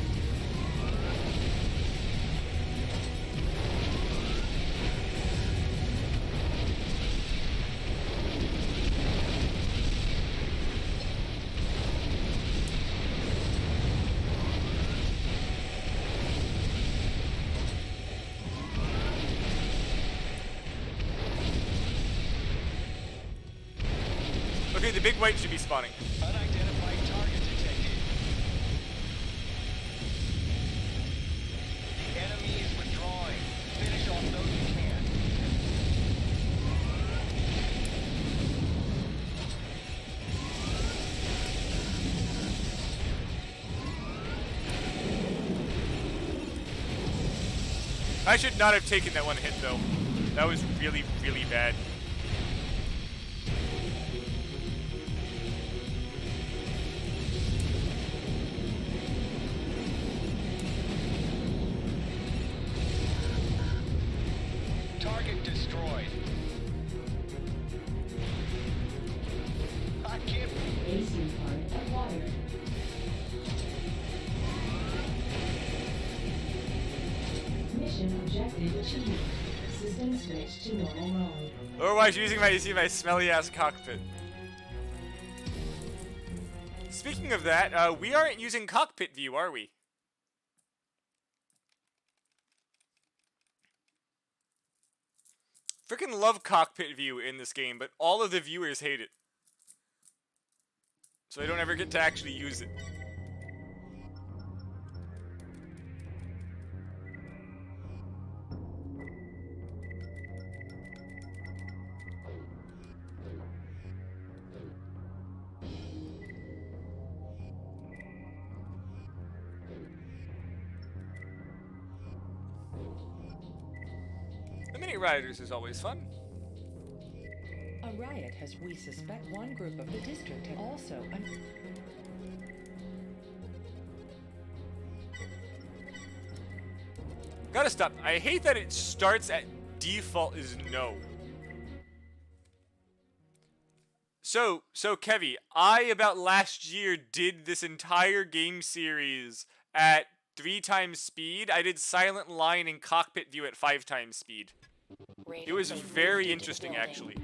Okay, the big white should be spawning. Unidentified target detected. The enemy is withdrawing. Finish off those you can. I should not have taken that one hit, though. That was really, really bad. Target destroyed. I can't. AC card acquired. Mission objective achieved. System switch to normal mode. Otherwise, you're using my smelly ass cockpit. Speaking of that, we aren't using cockpit view, are we? Freaking love cockpit view in this game, but all of the viewers hate it. So I don't ever get to actually use it. The Mini Riders is always fun. A riot has, we suspect one group of the district have also. Gotta stop. I hate that it starts at default is no. So Kevy, I about last year did this entire game series at 3 times speed. I did Silent Line and Cockpit View at 5 times speed. It was very interesting, actually.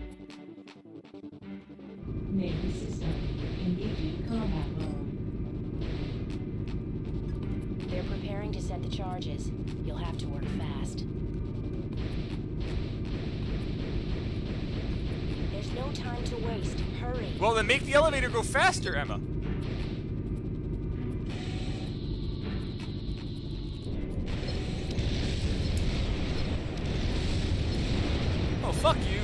Navy system. Engaging combat mode. They're preparing to set the charges. You'll have to work fast. There's no time to waste. Hurry. Well, then make the elevator go faster, Emma. Oh, fuck you.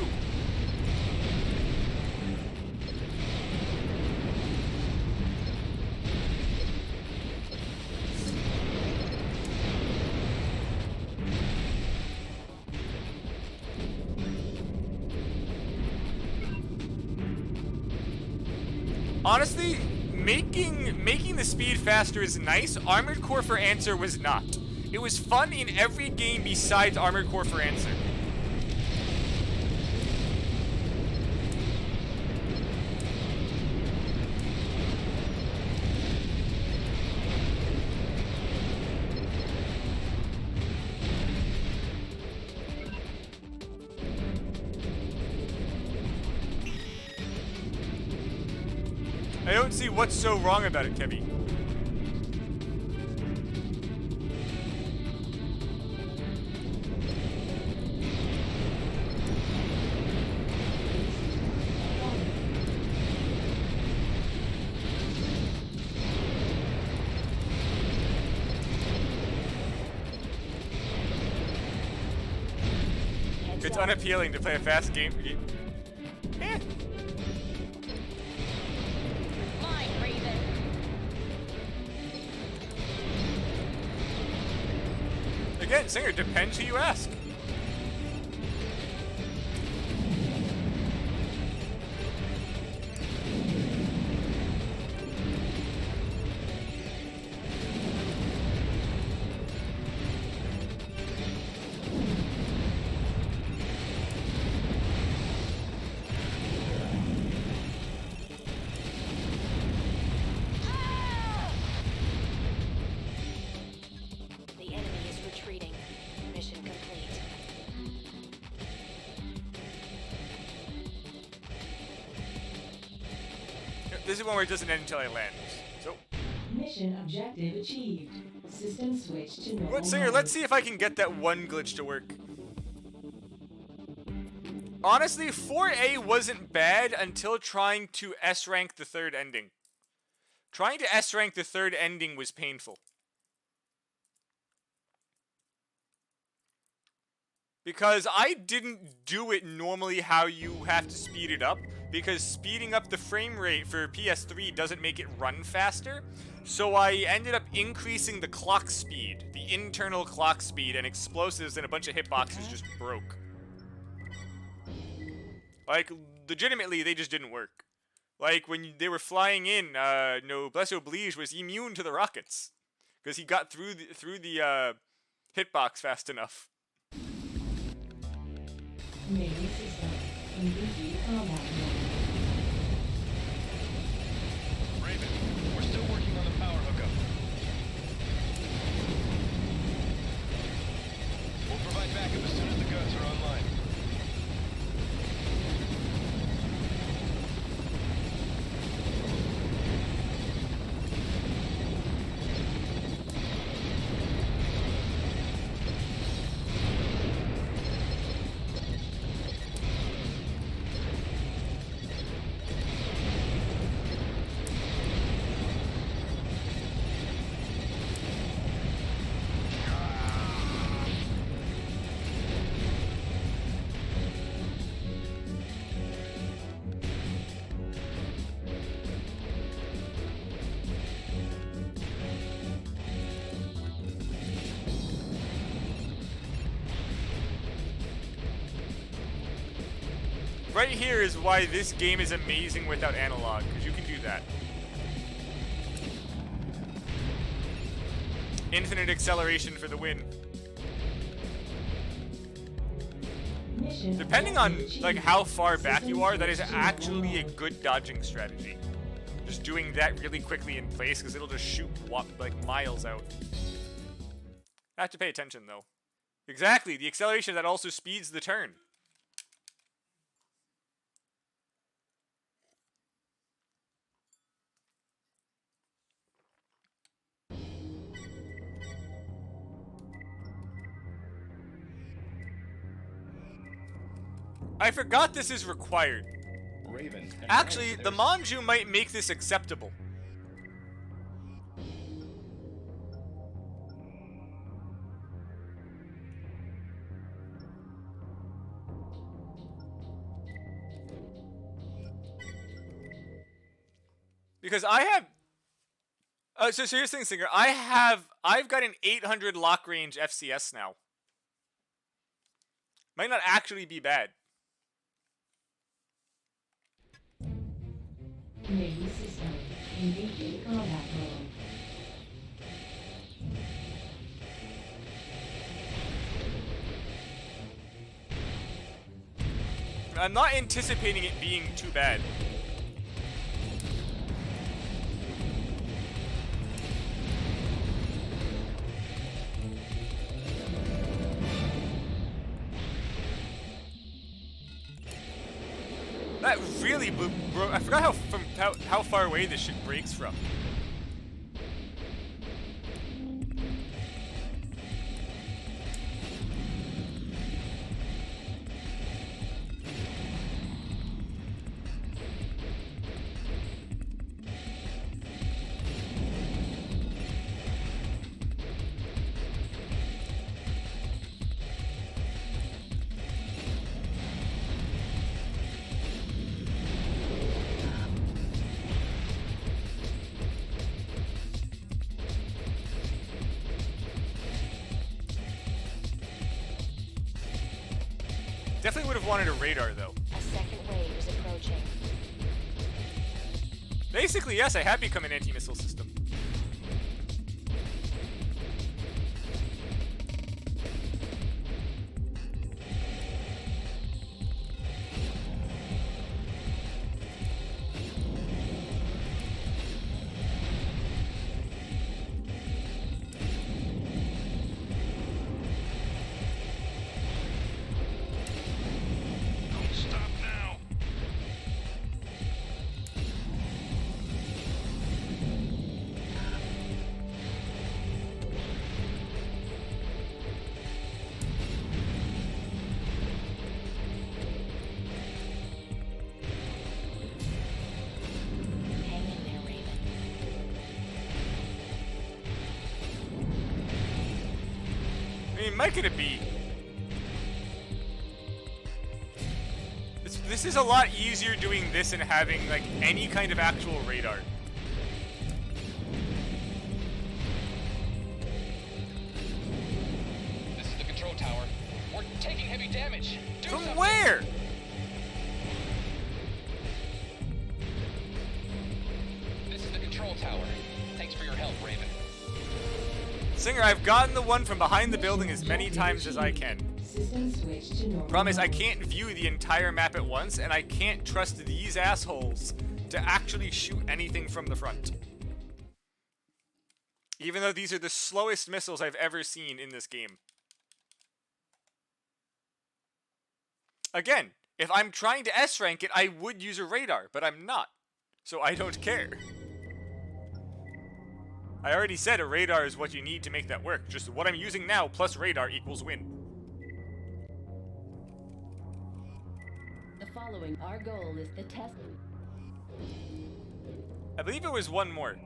Honestly, making the speed faster is nice. Armored Core for Answer was not. It was fun in every game besides Armored Core for Answer. I don't see what's so wrong about it, Kevy. It's unappealing to play a fast game. Eh. Fine, Raven. Again, Singer, depends who you ask. The enemy is retreating. Mission complete. This is one where it doesn't end until I land. So, Mission objective achieved. System switch to normal what, Singer, mode. let's see if I can get that one glitch to work. Honestly, 4A wasn't bad until trying to S-rank the third ending. Trying to S-rank the third ending was painful. Because I didn't do it normally how you have to speed it up, because speeding up the frame rate for PS3 doesn't make it run faster. So I ended up increasing the clock speed, the internal clock speed, and explosives and a bunch of hitboxes just broke. Like, legitimately, they just didn't work. Like, when they were flying in, Noblesse Oblige was immune to the rockets. Because he got through the hitbox fast enough. Navy system. Engaging combat mode. Raven, we're still working on the power hookup. We'll provide backup as soon as the guns are online. Right here is why this game is amazing without analog, because you can do that. Infinite acceleration for the win. Mission Depending on objective like achieved. how far back you are, that is System switch to actually a normal good dodging strategy. Just doing that really quickly in place, because it'll just shoot like miles out. I have to pay attention though. Exactly, the acceleration that also speeds the turn. I forgot this is required. Raven. Actually, the Manju might make this acceptable. Because I have... so here's the thing, Singer. I've got an 800 lock range FCS now. Might not actually be bad. Navy system. Engaging combat mode. I'm not anticipating it being too bad. That really blew, bro. I forgot how far away this shit breaks from. Definitely would have wanted a radar though. A second wave is approaching. Basically, yes, I have become an anti-missile system. Don't stop now. Hang in there, Raven. I mean, might get a B. This is a lot easier doing this and having like any kind of actual radar. This is the control tower. We're taking heavy damage. Do From something. where? This is the control tower. Thanks for your help, Raven. Singer, I've gotten the one from behind the building as many times as I can. System switch to normal Problem is, I mode. can't view the entire map at once, and I can't trust these assholes to actually shoot anything from the front. Even though these are the slowest missiles I've ever seen in this game. Again, if I'm trying to S-rank it, I would use a radar, but I'm not. So I don't care. I already said a radar is what you need to make that work. Just what I'm using now plus radar equals win. The following, our goal is the test. I believe it was one more.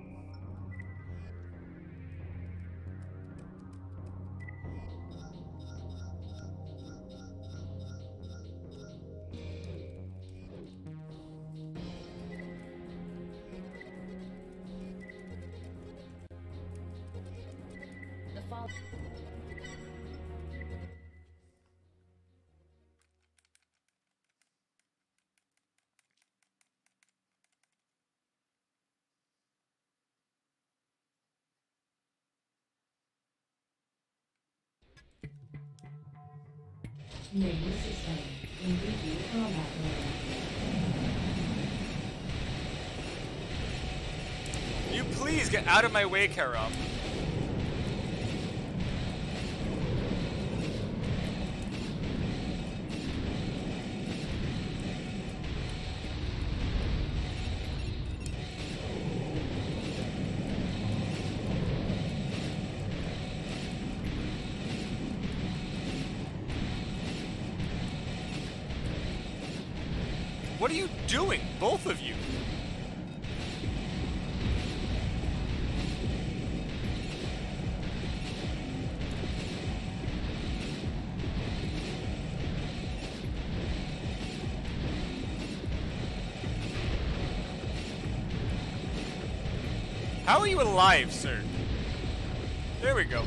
The fall. Main system in review combat mode. You please get out of my way, Karam. What are you doing, both of you? How are you alive, sir? There we go.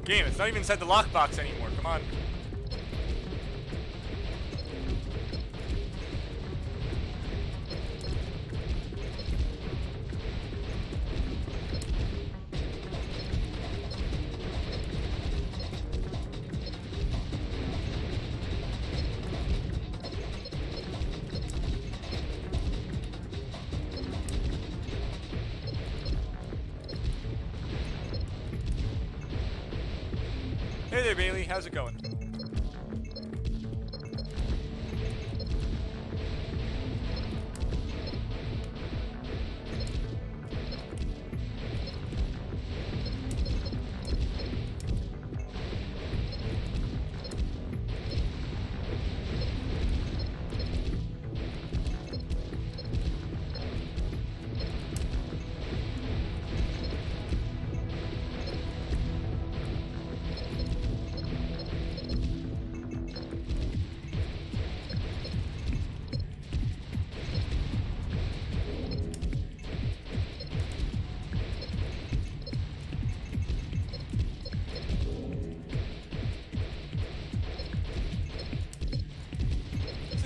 Game, it's not even inside the lockbox anymore. Come on. Hey there, Bailey. How's it going?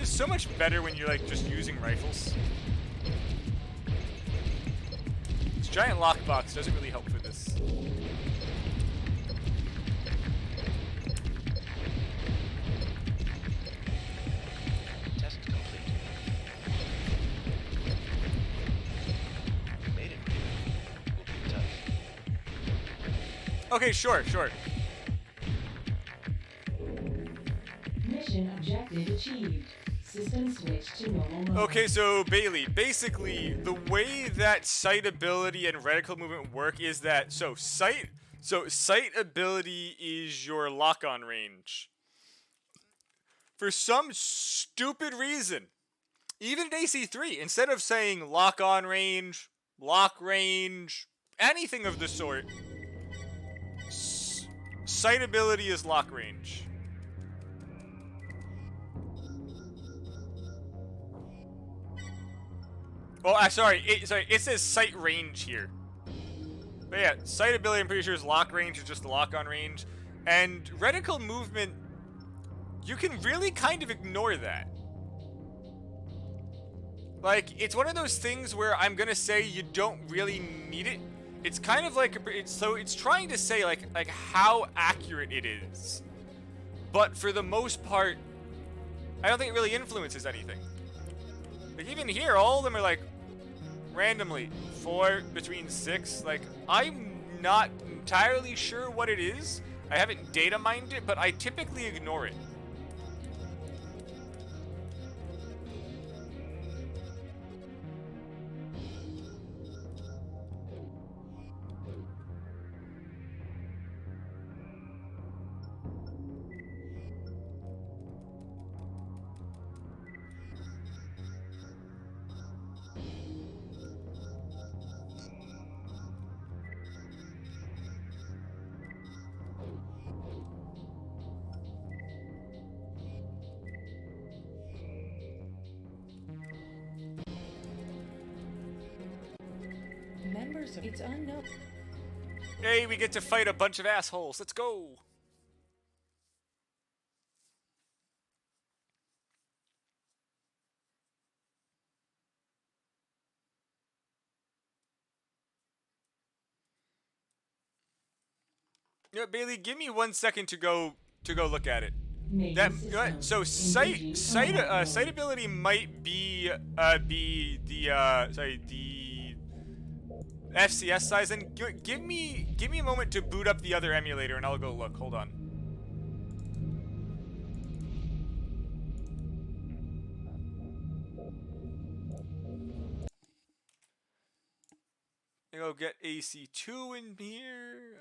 So much better when you're like just using rifles. This giant lockbox doesn't really help for this. Test complete. Made it. We'll be in touch. Okay, sure. Mission objective achieved. System switch to normal mode. Okay, so Bailey, basically the way that sight ability and reticle movement work is that sight ability is your lock-on range. For some stupid reason, even in AC3, instead of saying lock-on range, lock range, anything of the sort, sight ability is lock range. Oh, sorry, it says sight range here. But yeah, sight ability I'm pretty sure is lock range, is just the lock-on range. And reticle movement, you can really kind of ignore that. Like, it's one of those things where I'm gonna say you don't really need it. It's kind of like, it's trying to say like how accurate it is. But for the most part, I don't think it really influences anything. Like even here, all of them are like, randomly 4 between 6. Like I'm not entirely sure what it is. I haven't data mined it, but I typically ignore it. Members of it's unknown. Hey, we get to fight a bunch of assholes. Let's go. You know, Bailey, give me 1 second to go look at it. Main That system so engaging sight ability might be the FCS size. And give me a moment to boot up the other emulator, and I'll go look. Hold on. I'll get AC2 in here.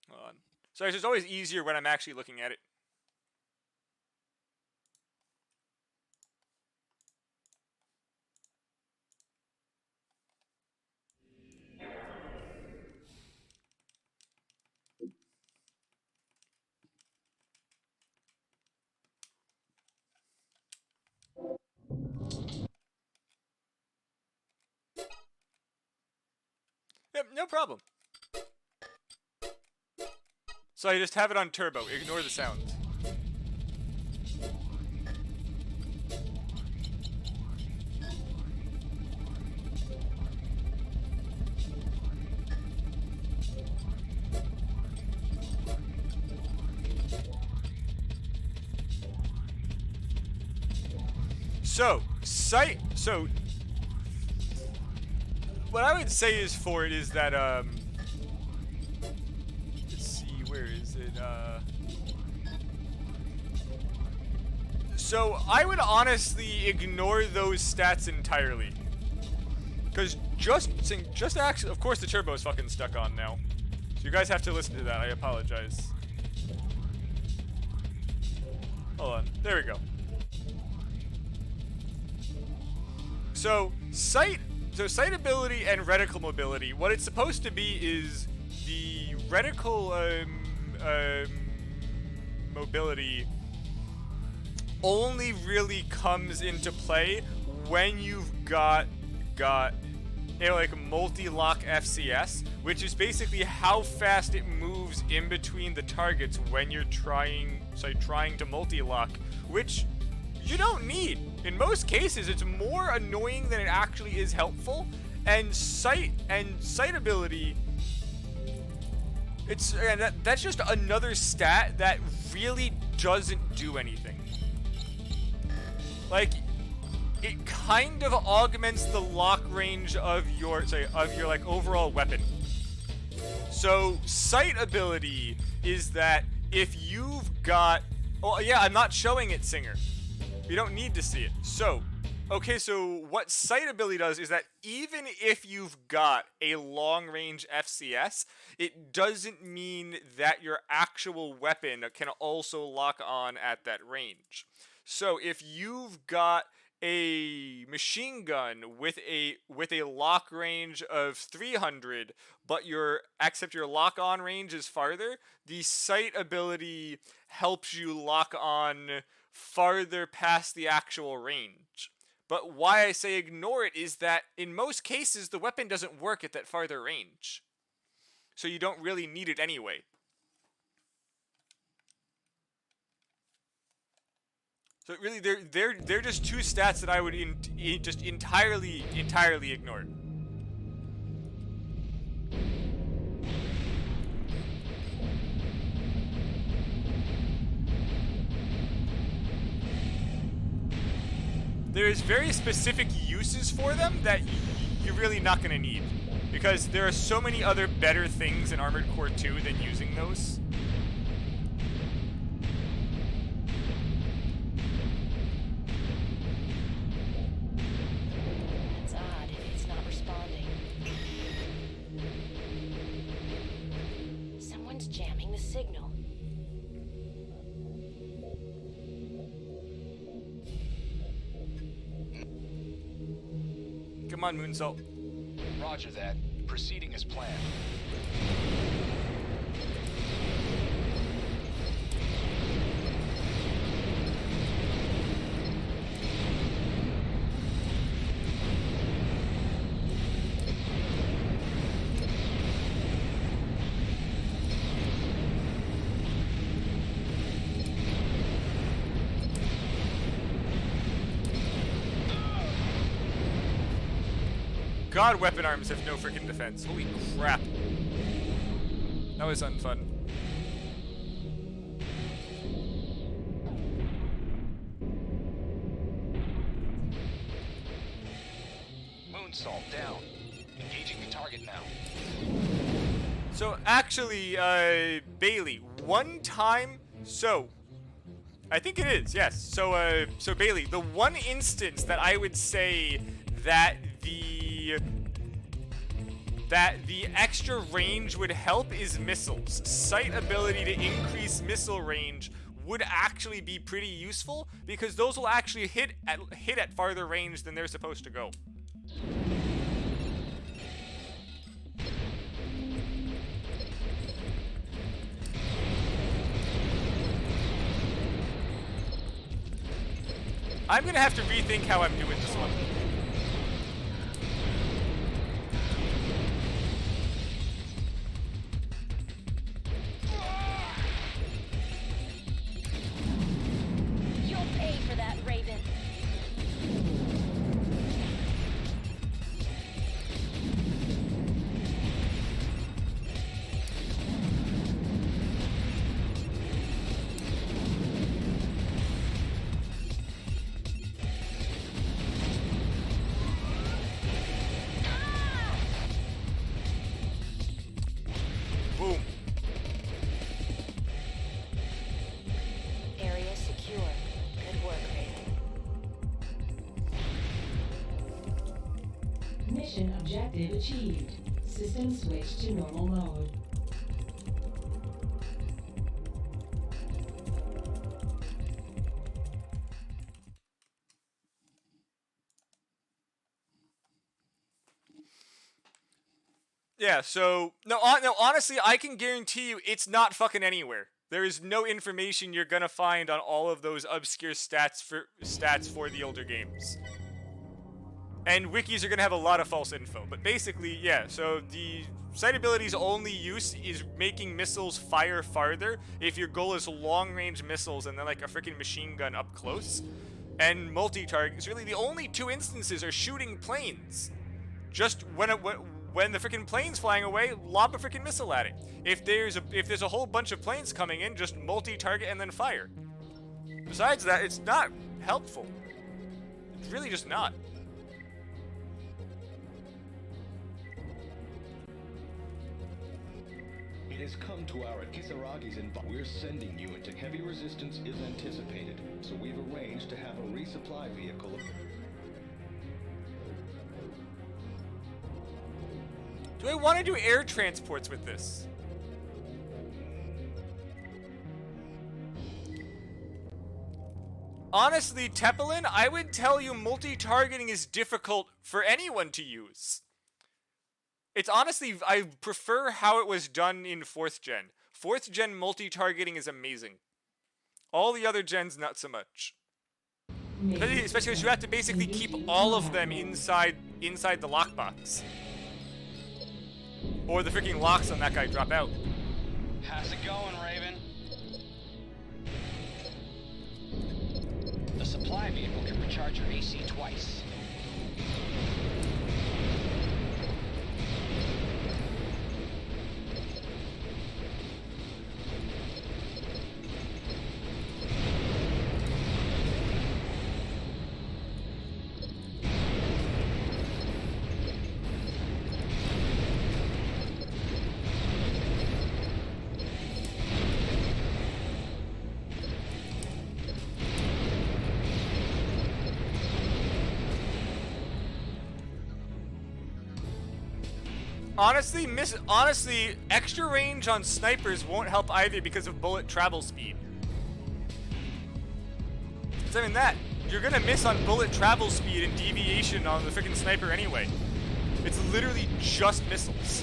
Hold on. So it's just always easier when I'm actually looking at it. Yep, no problem. So I just have it on turbo. Ignore the sound. So what I would say is for it is that let's see, where is it? So I would honestly ignore those stats entirely, because just actually, of course, the turbo is fucking stuck on now, so you guys have to listen to that. I apologize. Hold on, there we go. So sight ability and reticle mobility, what it's supposed to be is the reticle mobility only really comes into play when you've got a like multi-lock FCS, which is basically how fast it moves in between the targets when you're trying to multi-lock, which you don't need. In most cases, it's more annoying than it actually is helpful. And sight ability, that's just another stat that really doesn't do anything. Like, it kind of augments the lock range of your like overall weapon. So sight ability is that if you've got, oh yeah, I'm not showing it, Singer. You don't need to see it. So, okay, so what sight ability does is that even if you've got a long-range FCS, it doesn't mean that your actual weapon can also lock on at that range. So if you've got a machine gun with a lock range of 300, but your lock-on range is farther, the sight ability helps you lock on farther past the actual range. But why I say ignore it is that in most cases the weapon doesn't work at that farther range, so you don't really need it anyway. So really, they're just two stats that I would just entirely ignore. There's very specific uses for them that you're really not going to need, because there are so many other better things in Armored Core 2 than using those. That's odd. It's not responding. Someone's jamming the signal. Come on, Moonsault. Roger that. Proceeding as planned. God, weapon arms have no freaking defense. Holy crap. That was unfun. Moonsault down. Engaging the target now. So actually, Bailey, one time, so I think it is, yes. So Bailey, the one instance that I would say that the extra range would help is missiles. Sight ability to increase missile range would actually be pretty useful because those will actually hit at farther range than they're supposed to go. I'm gonna have to rethink how I'm doing this one. You'll pay for that, Raven. Boom. Area secure. Good work, Raven. Mission objective achieved. System switch to normal mode. Yeah, so no, honestly, I can guarantee you it's not fucking anywhere. There is no information you're gonna find on all of those obscure stats for the older games. And wikis are gonna have a lot of false info. But basically, yeah, so the sight ability's only use is making missiles fire farther if your goal is long-range missiles and then like a freaking machine gun up close. And multi-targets, really the only two instances are shooting planes. Just when the freaking plane's flying away, lob a freaking missile at it. If there's a whole bunch of planes coming in, just multi-target and then fire. Besides that, it's not helpful. It's really just not. It has come to our Kisaragi's we're sending you into heavy resistance is anticipated, so we've arranged to have a resupply vehicle. Do I want to do air transports with this? Honestly, Tepelin, I would tell you multi-targeting is difficult for anyone to use. It's honestly, I prefer how it was done in 4th gen. 4th gen multi-targeting is amazing. All the other gens, not so much. Especially because you have to basically keep all of them inside the lockbox. Or the freaking locks on that guy drop out. How's it going, Raven? The supply vehicle can recharge your AC twice. Honestly, extra range on snipers won't help either because of bullet travel speed. I mean you're gonna miss on bullet travel speed and deviation on the freaking sniper anyway. It's literally just missiles.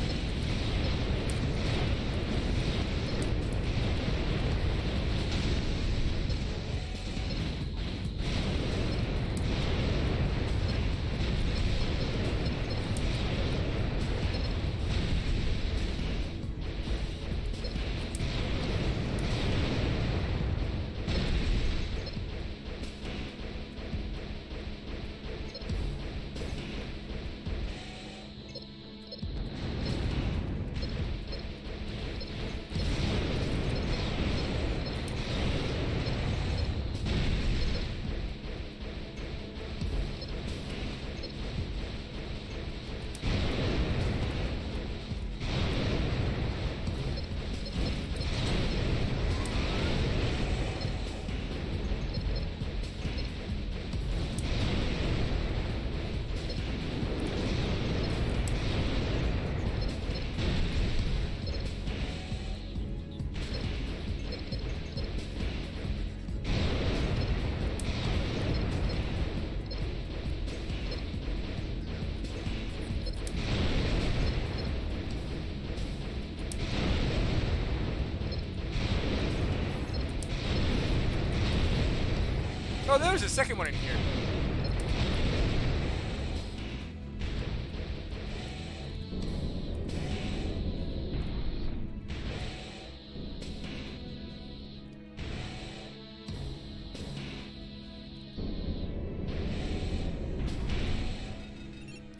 Oh, there was a second one in here.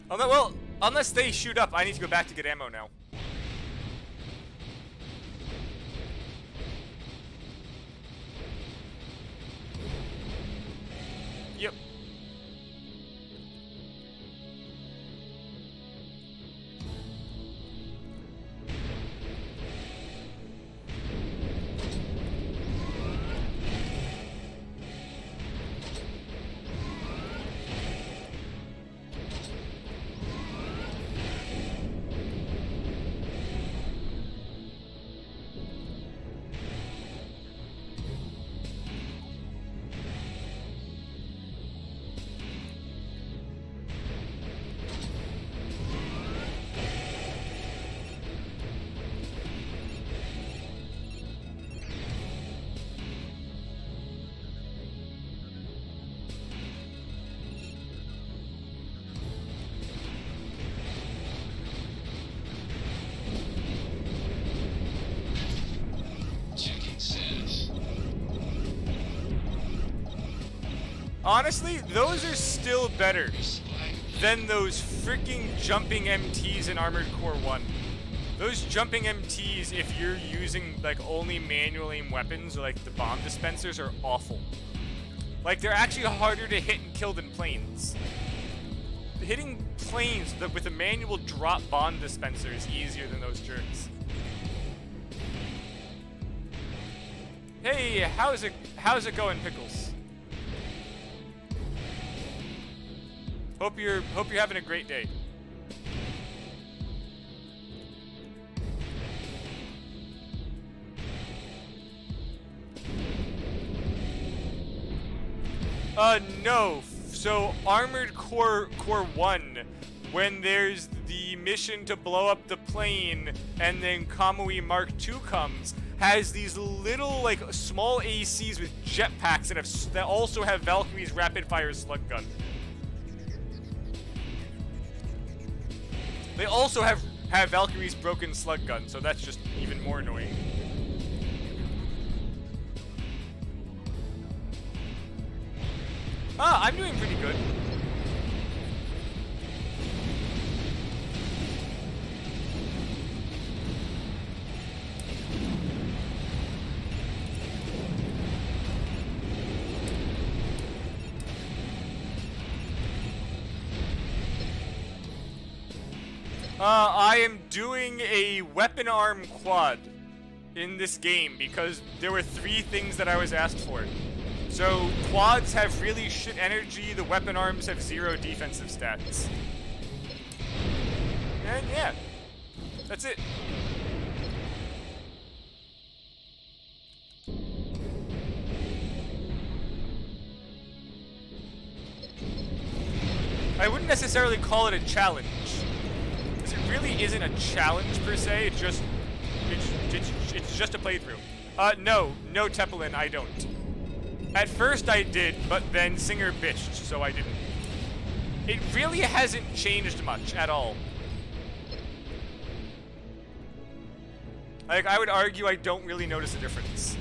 Oh, no, well, unless they shoot up, I need to go back to get ammo now. Yep. Honestly, those are still better than those freaking jumping MTs in Armored Core 1. Those jumping MTs, if you're using like only manual aim weapons or like the bomb dispensers, are awful. Like, they're actually harder to hit and kill than planes. Hitting planes with a manual drop bomb dispenser is easier than those jerks. Hey, how's it going, Pickles? Hope you're having a great day. No. So Armored Core 1, when there's the mission to blow up the plane and then Kamui Mark II comes, has these little like small ACs with jetpacks that also have Valkyrie's rapid fire slug gun. They also have Valkyrie's broken slug gun, so that's just even more annoying. Ah, I'm doing pretty good. I am doing a weapon arm quad in this game because there were 3 things that I was asked for. So, quads have really shit energy, the weapon arms have 0 defensive stats. And yeah, that's it. I wouldn't necessarily call it a challenge. Because it really isn't a challenge per se, it's just a playthrough. No, Tepelin, I don't. At first I did, but then Singer bitched, so I didn't. It really hasn't changed much at all. Like, I would argue I don't really notice a difference.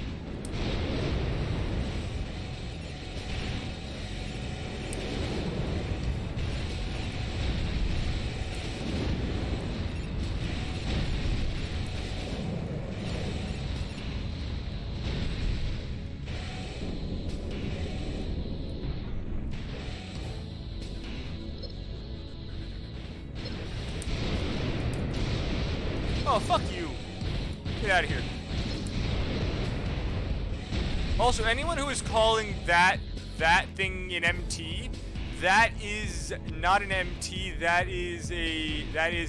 Oh, fuck you. Get out of here. Also, anyone who is calling that thing an MT, that is not an MT, that is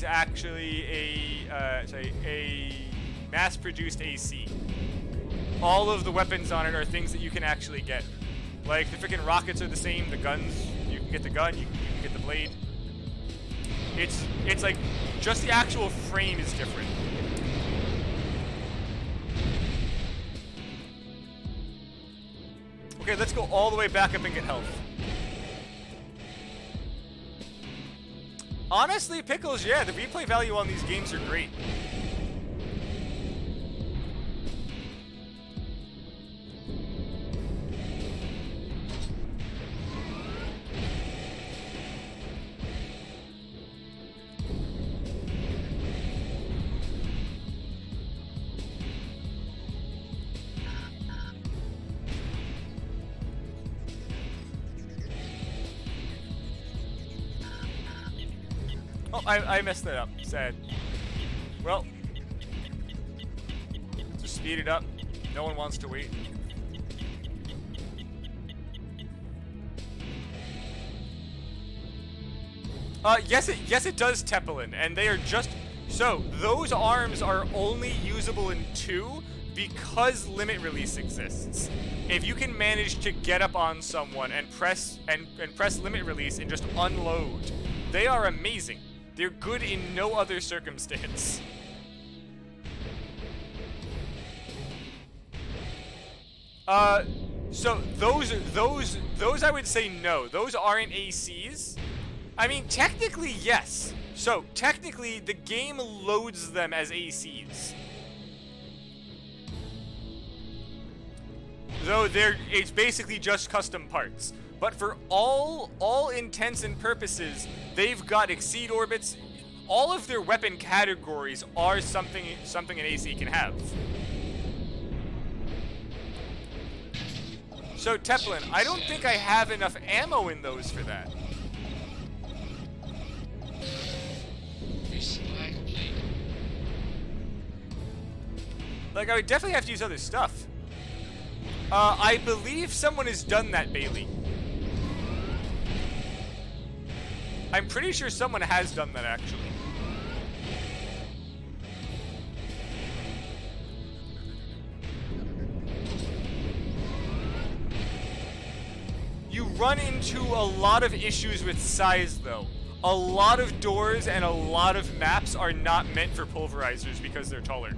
actually a mass-produced AC. All of the weapons on it are things that you can actually get. Like, the freaking rockets are the same, the guns, you can get the gun, you can get the blade. It's like, just the actual frame is different. Okay, let's go all the way back up and get health. Honestly, Pickles, yeah, the replay value on these games are great. Oh, I messed that up. Sad. Well, just speed it up. No one wants to wait. Yes it does Tepelin, and they are just so those arms are only usable in 2 because limit release exists. If you can manage to get up on someone and press limit release and just unload, they are amazing. They're good in no other circumstance. So those I would say no. Those aren't ACs. I mean, technically yes. So technically the game loads them as ACs. Though it's basically just custom parts. But for all intents and purposes, they've got exceed orbits. All of their weapon categories are something an AC can have. So Tepelin, I don't think I have enough ammo in those for that. Like, I would definitely have to use other stuff. I believe someone has done that, Bailey. I'm pretty sure someone has done that, actually. You run into a lot of issues with size, though. A lot of doors and a lot of maps are not meant for pulverizers because they're taller.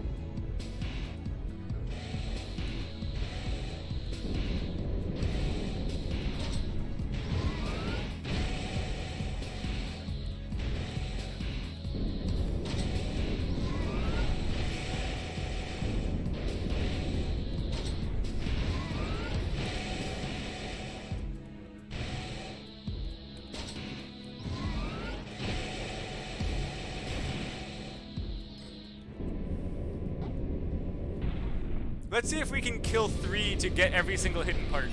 Let's see if we can kill 3 to get every single hidden part.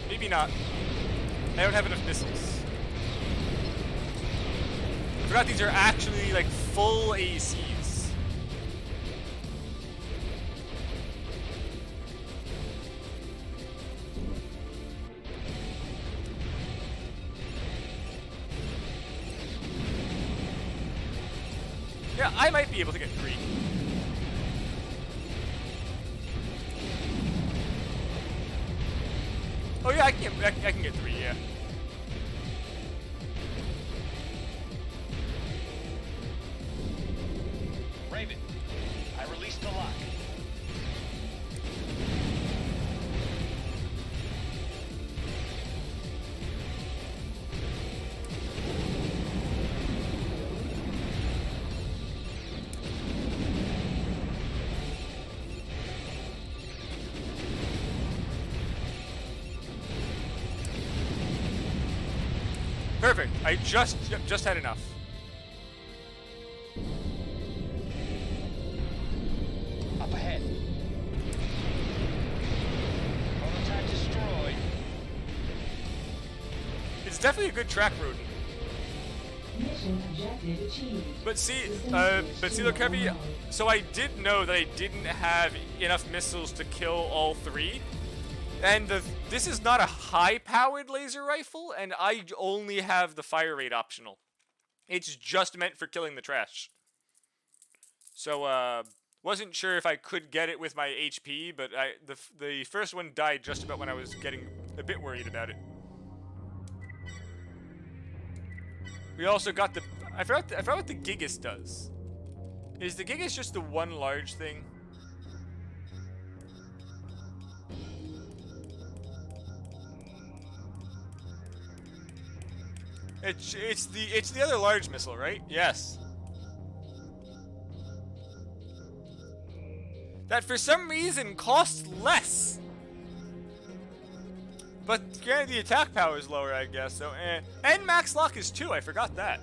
Maybe not. I don't have enough missiles. I forgot these are actually like full ACs. Yeah, I might be able to get 3. Oh yeah, I can get 3, yeah. Raven, I released the lock. Perfect. I just had enough. Up ahead. Prototype destroyed. It's definitely a good track road. Mission objective achieved. But see, Systems switch look, to Heavy. normal mode. So I did know that I didn't have enough missiles to kill all 3, and this is not a high-powered laser rifle, and I only have the fire rate optional. It's just meant for killing the trash. So Wasn't sure if I could get it with my HP, but the first one died just about when I was getting a bit worried about it. We also got the... I forgot what the Gigas does. Is the Gigas just the one large thing? It's the other large missile, right? Yes. That for some reason costs less. But granted, the attack power is lower, I guess. So, and max lock is 2. I forgot that.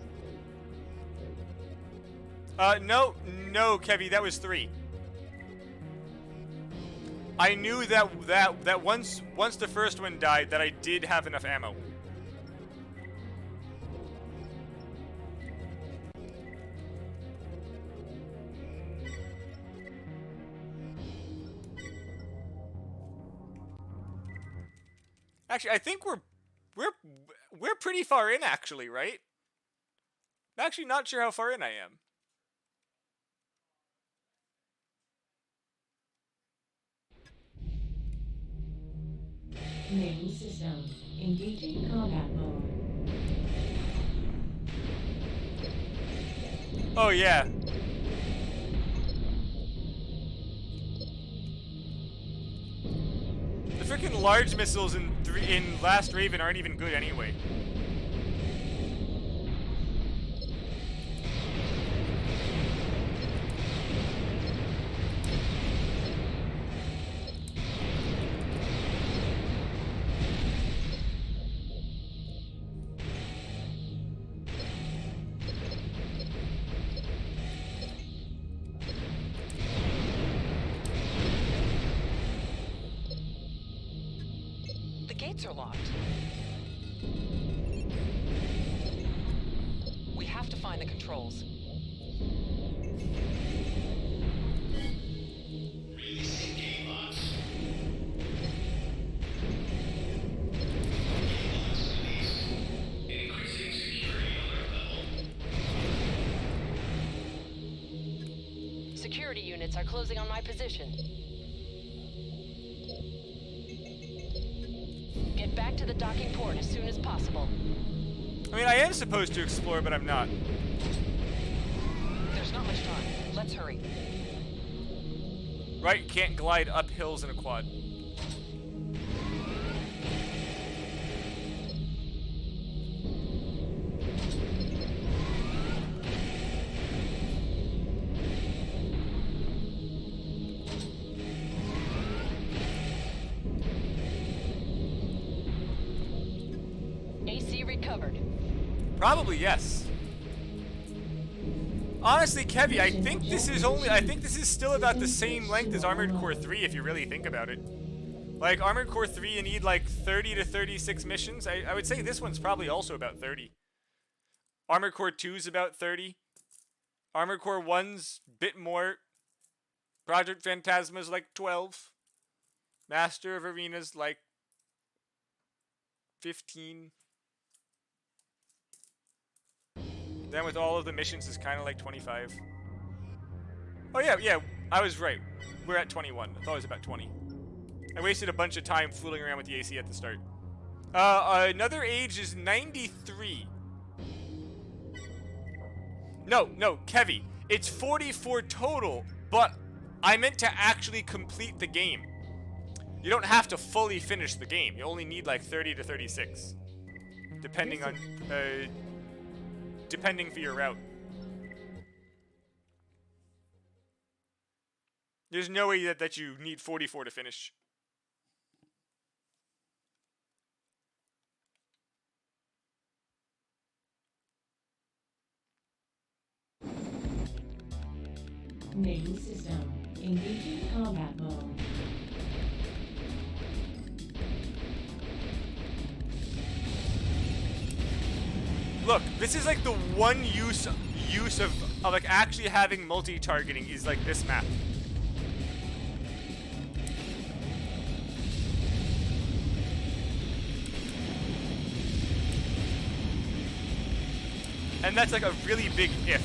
No, Kevy, that was 3. I knew that once the first one died, that I did have enough ammo. Actually, I think we're pretty far in, actually, right? I'm actually not sure how far in I am. Main system. Engaging combat mode. Oh yeah. The freaking large missiles in Last Raven aren't even good anyway. Are locked. We have to find the controls. Releasing gate locks. Increasing security alert level. Security units are closing on my position. Get back to the docking port as soon as possible. I mean, I am supposed to explore, but I'm not. There's not much time. Let's hurry. Right, can't glide up hills in a quad. AC recovered. Probably yes. Honestly, Kevy, I think this is still about the same length as Armored Core 3 if you really think about it. Like, Armored Core 3, you need like 30 to 36 missions. I would say this one's probably also about 30. Armored Core 2's about 30. Armored Core 1's a bit more. Project Phantasma's like 12. Master of Arena's like 15. Then with all of the missions is kind of like 25. Oh yeah, I was right. We're at 21. I thought it was about 20. I wasted a bunch of time fooling around with the AC at the start. Another age is 93. No, Kevy. It's 44 total, but I meant to actually complete the game. You don't have to fully finish the game. You only need like 30 to 36. Depending on, depending for your route. There's no way that you need 44 to finish. Main system. Engaging combat mode. Look, this is like the one use of like actually having multi-targeting is like this map. And that's like a really big if.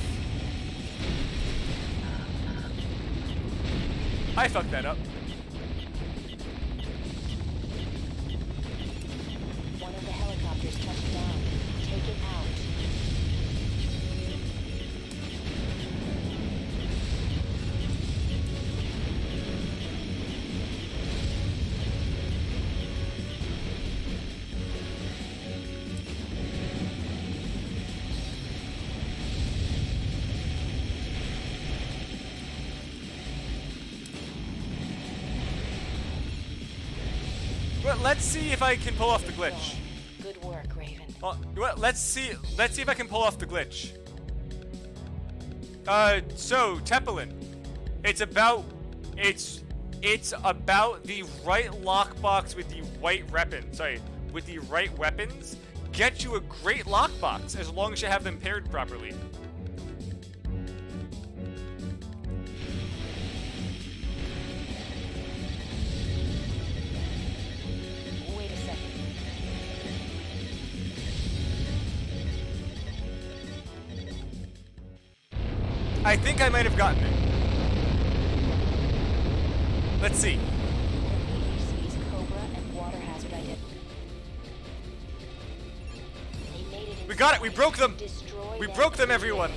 I fucked that up. One of the helicopters touched down. Take it out. Well, let's see if I can pull off the glitch. Good work, Raven. Well, let's see if I can pull off the glitch. So Tepelin, it's about the right lockbox with the right weapons. Get you a great lockbox as long as you have them paired properly. Wait a second. I think I might have gotten it. Let's see. AC's Cobra and water hazard identity. They made it We got it. We inside. broke them. Destroy We broke them, everyone.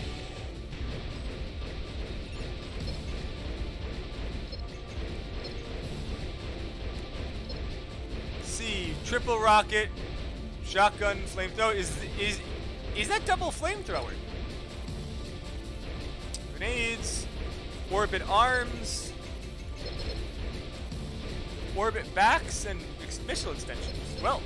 See, triple rocket, shotgun, flamethrower. Is that double flamethrower? Grenades, orbit arms, orbit backs, and missile extensions. Well.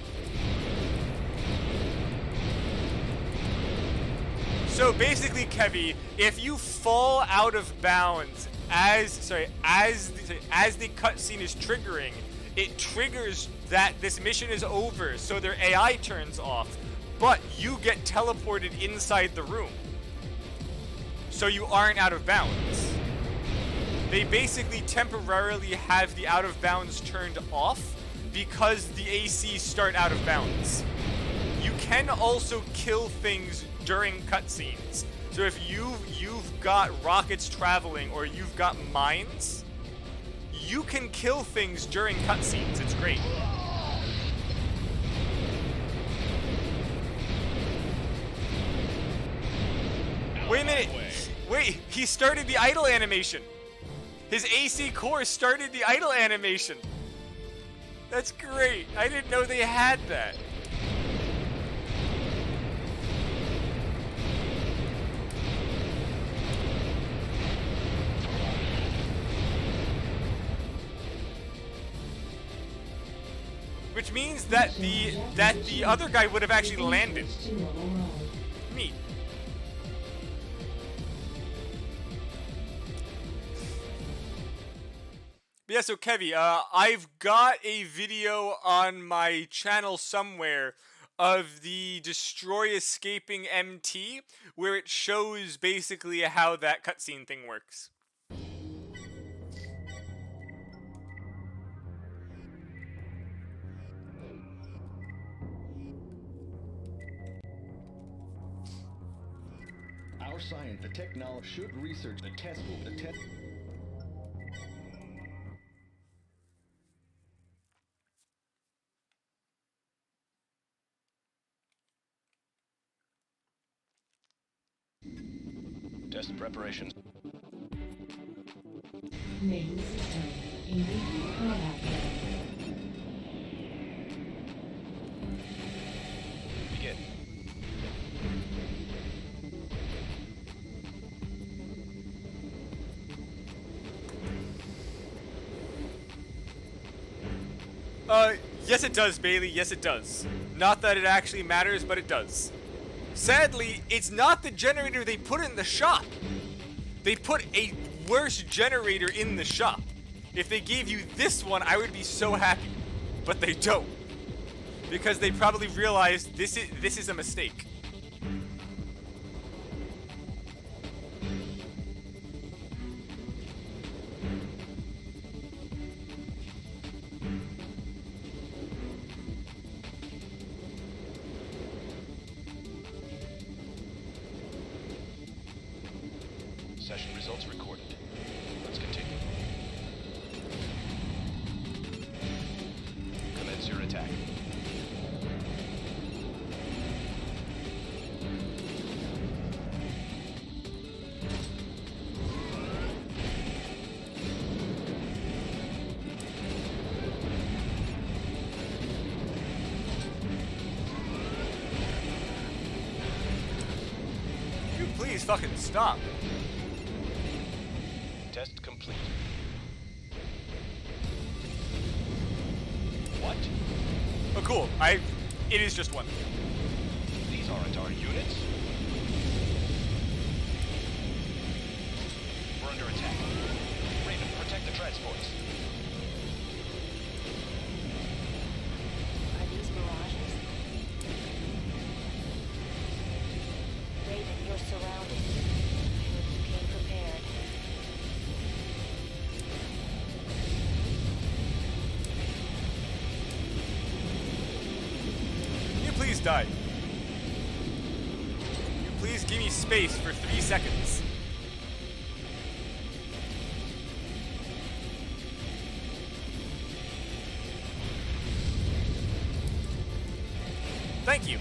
So basically, Kevy, if you fall out of bounds as the cutscene is triggering, it triggers that this mission is over, so their AI turns off, but you get teleported inside the room. So you aren't out of bounds. They basically temporarily have the out of bounds turned off because the ACs start out of bounds. You can also kill things during cutscenes. So if you've got rockets traveling or you've got mines, you can kill things during cutscenes. It's great. Wait a minute. Wait, he started the idle animation. His AC core started the idle animation. That's great. I didn't know they had that. Which means that the other guy would have actually landed. To normal mode. Neat. But yeah, so Kevy, I've got a video on my channel somewhere of the Destroy Escaping MT, where it shows basically how that cutscene thing works. Our science, the technology should research the test. Test preparations. Main system. Engaging combat mode. Begin. Yes it does, Bailey, yes it does. Not that it actually matters, but it does. Sadly, it's not the generator they put in the shop. They put a worse generator in the shop. If they gave you this one, I would be so happy. But they don't. Because they probably realized this is a mistake. Session results recorded. Let's continue. Please fucking stop. Test complete. What? Oh, cool. It is just one. These aren't our units. We're under attack. Raven, protect the transports. Are these mirages? Raven, you're surrounded. I hope you came prepared. Can you please die? Can you please give me space for 3 seconds? Thank you.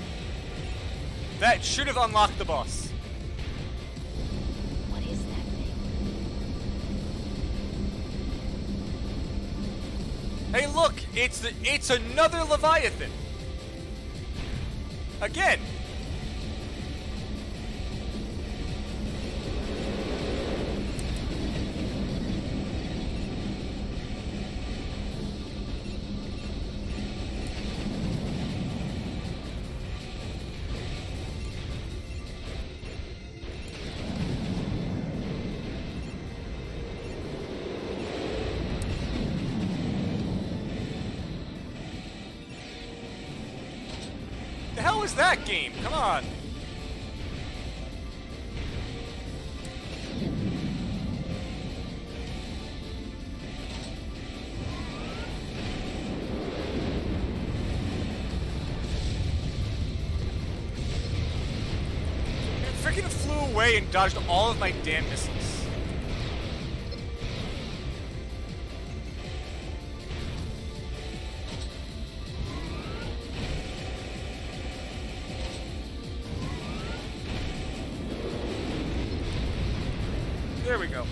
That should have unlocked the boss. What is that thing? Hey, look! It's another Leviathan! Again! The hell is that game? Come on! It freaking flew away and dodged all of my damn missiles. There we go.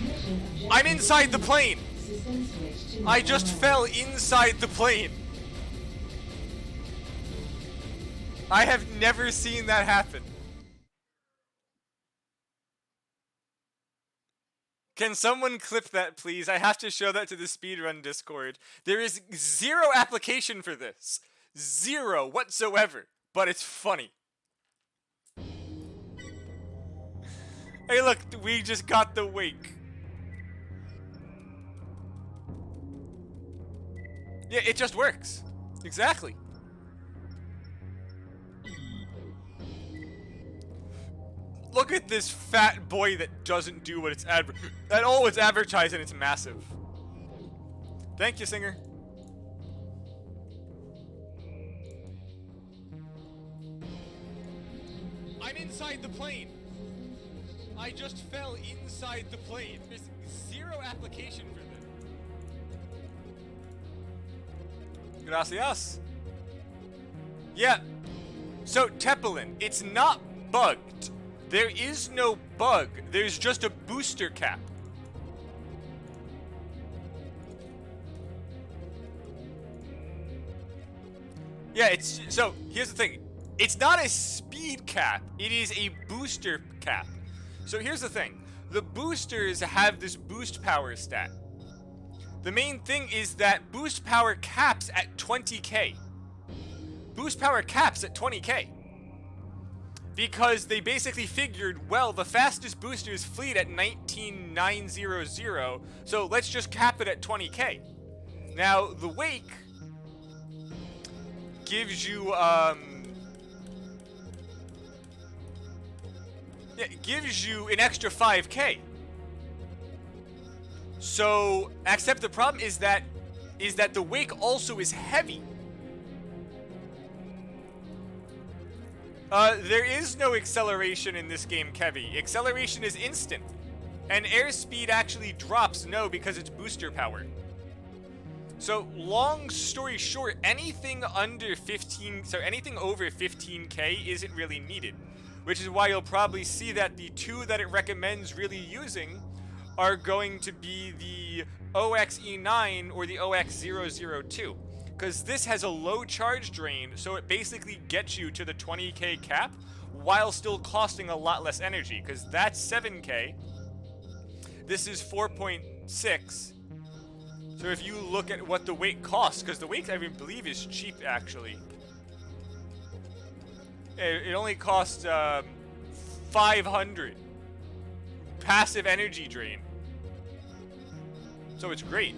Mission objective I'm inside the plane! System switch to I just normal fell inside the plane! I have never seen that happen. Can someone clip that, please? I have to show that to the speedrun Discord. There is zero application for this. Zero whatsoever. But it's funny. Hey look, we just got the wake. Yeah, it just works. Exactly. Look at this fat boy that doesn't do what it's it's advertised, and it's massive. Thank you, Singer. I'm inside the plane. I just fell inside the plane. There's zero application for this. Gracias. Yeah. So, Tepelin, it's not bugged. There is no bug. There's just a booster cap. Yeah, it's... So, here's the thing. It's not a speed cap. It is a booster cap. So here's the thing. The boosters have this boost power stat. The main thing is that boost power caps at 20k. Boost power caps at 20k. Because they basically figured, well, the fastest boosters fleet at 19,900, so let's just cap it at 20k. Now, the Wake gives you, it gives you an extra 5k. So, except the problem is that the Wake also is heavy. There is no acceleration in this game, Kevy. Acceleration is instant. And airspeed actually drops, no, because it's booster power. So, long story short, anything over 15k isn't really needed. Which is why you'll probably see that the two that it recommends really using are going to be the OXE9 or the OX002. because this has a low charge drain, so it basically gets you to the 20k cap while still costing a lot less energy, because that's 7k. This is 4.6. So if you look at what the wake costs, because the wake I believe is cheap actually. It only costs 500 passive energy drain. So it's great.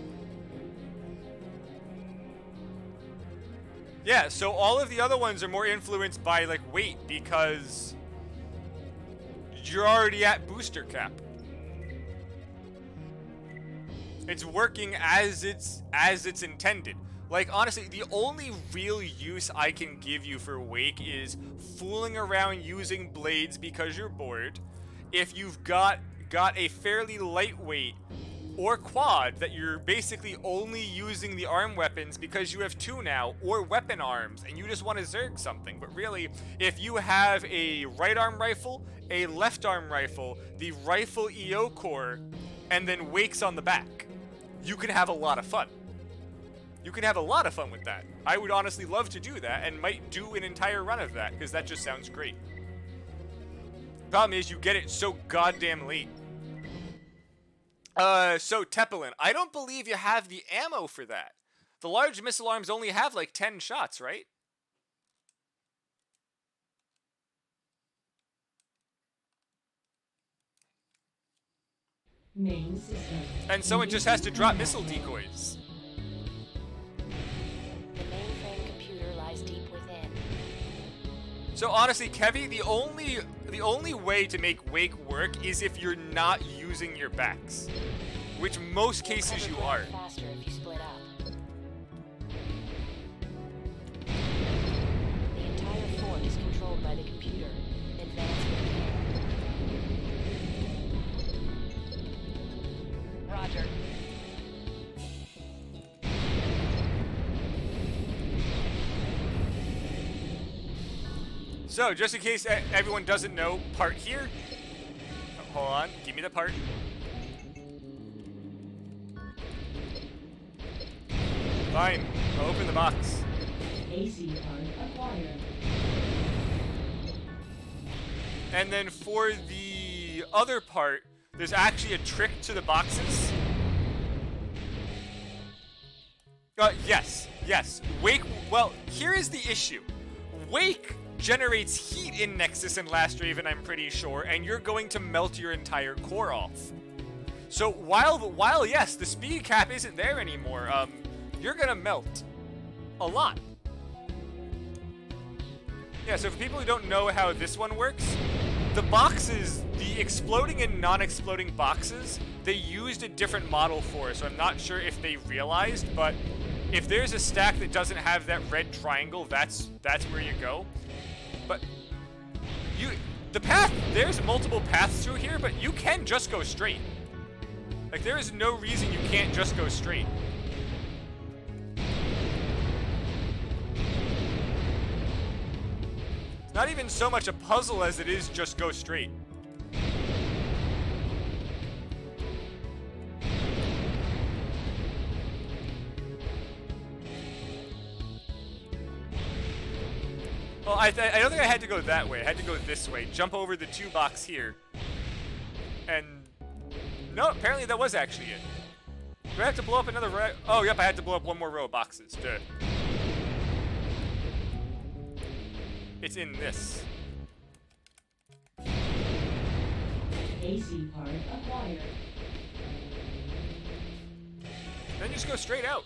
Yeah, so all of the other ones are more influenced by like weight because you're already at booster cap. It's working as it's intended. Like honestly, the only real use I can give you for Wake is fooling around using blades because you're bored. If you've got a fairly lightweight or quad that you're basically only using the arm weapons because you have 2 now, or weapon arms, and you just want to zerg something. But really, if you have a right arm rifle, a left arm rifle, the rifle EO core, and then Wakes on the back, you can have a lot of fun. You can have a lot of fun with that. I would honestly love to do that and might do an entire run of that because that just sounds great. Problem is you get it so goddamn late. So Tepelin, I don't believe you have the ammo for that. The large missile arms only have like 10 shots, right? Main system. And someone just has to drop missile decoys. The mainframe computer lies deep within. So honestly, Kevy, the only way to make Wake work is if you're not using your backs, which most cases you are. Faster if you split up. The entire fort is controlled by the computer. Advance with care. Roger. So, just in case everyone doesn't know, part here. Oh, hold on, give me the part. Fine, I'll open the box. AC part acquired. And then for the other part, there's actually a trick to the boxes. Yes. Wake, well, here is the issue. Wake generates heat in Nexus and Last Raven, I'm pretty sure, and you're going to melt your entire core off. So while yes, the speed cap isn't there anymore, you're gonna melt a lot. Yeah, so for people who don't know how this one works, the boxes, the exploding and non-exploding boxes, they used a different model for, so I'm not sure if they realized, but if there's a stack that doesn't have that red triangle, that's where you go. But the path, there's multiple paths through here, but you can just go straight. Like, there is no reason you can't just go straight. It's not even so much a puzzle as it is just go straight. Well, I don't think I had to go that way. I had to go this way. Jump over the 2 box here. And no, apparently that was actually it. Do I have to blow up another row? Oh, yep, I had to blow up one more row of boxes. Duh. It's in this. AC part acquired. Then just go straight out.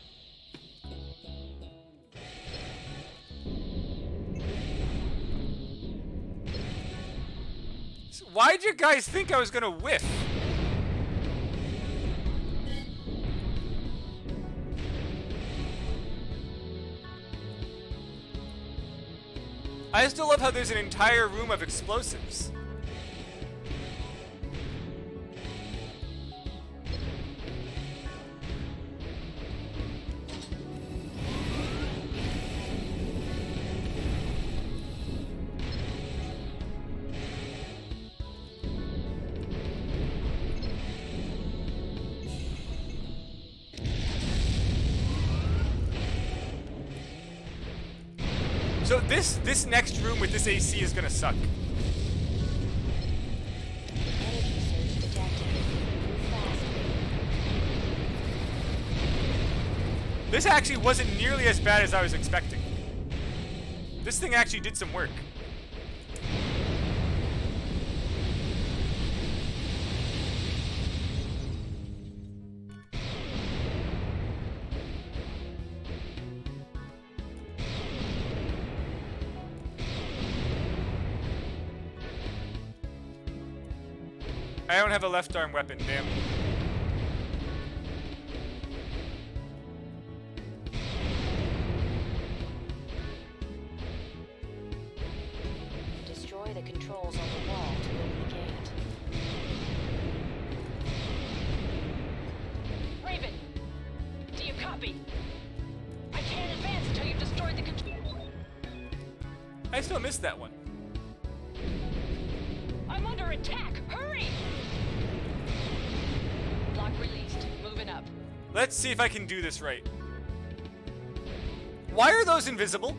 So why'd you guys think I was gonna whiff? I still love how there's an entire room of explosives. So this next room with this AC is gonna suck. Energy surge detected. Move fast. This actually wasn't nearly as bad as I was expecting. This thing actually did some work. I don't have a left arm weapon, damn. Destroy the controls on the wall to open the gate. Raven, do you copy? I can't advance until you've destroyed the control. I still missed that one. I'm under attack. Hurry! Block released. Moving up. Let's see if I can do this right. Why are those invisible?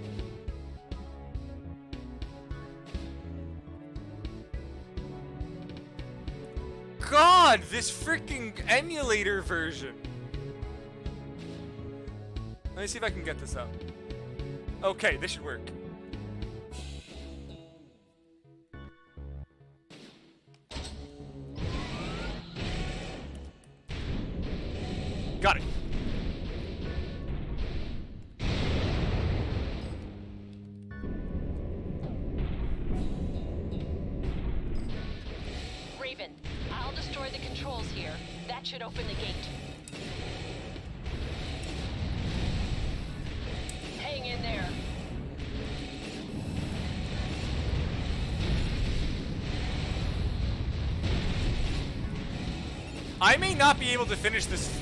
God, this freaking emulator version. Let me see if I can get this up. Okay, this should work. Got it. Raven, I'll destroy the controls here. That should open the gate. Hang in there. I may not be able to finish this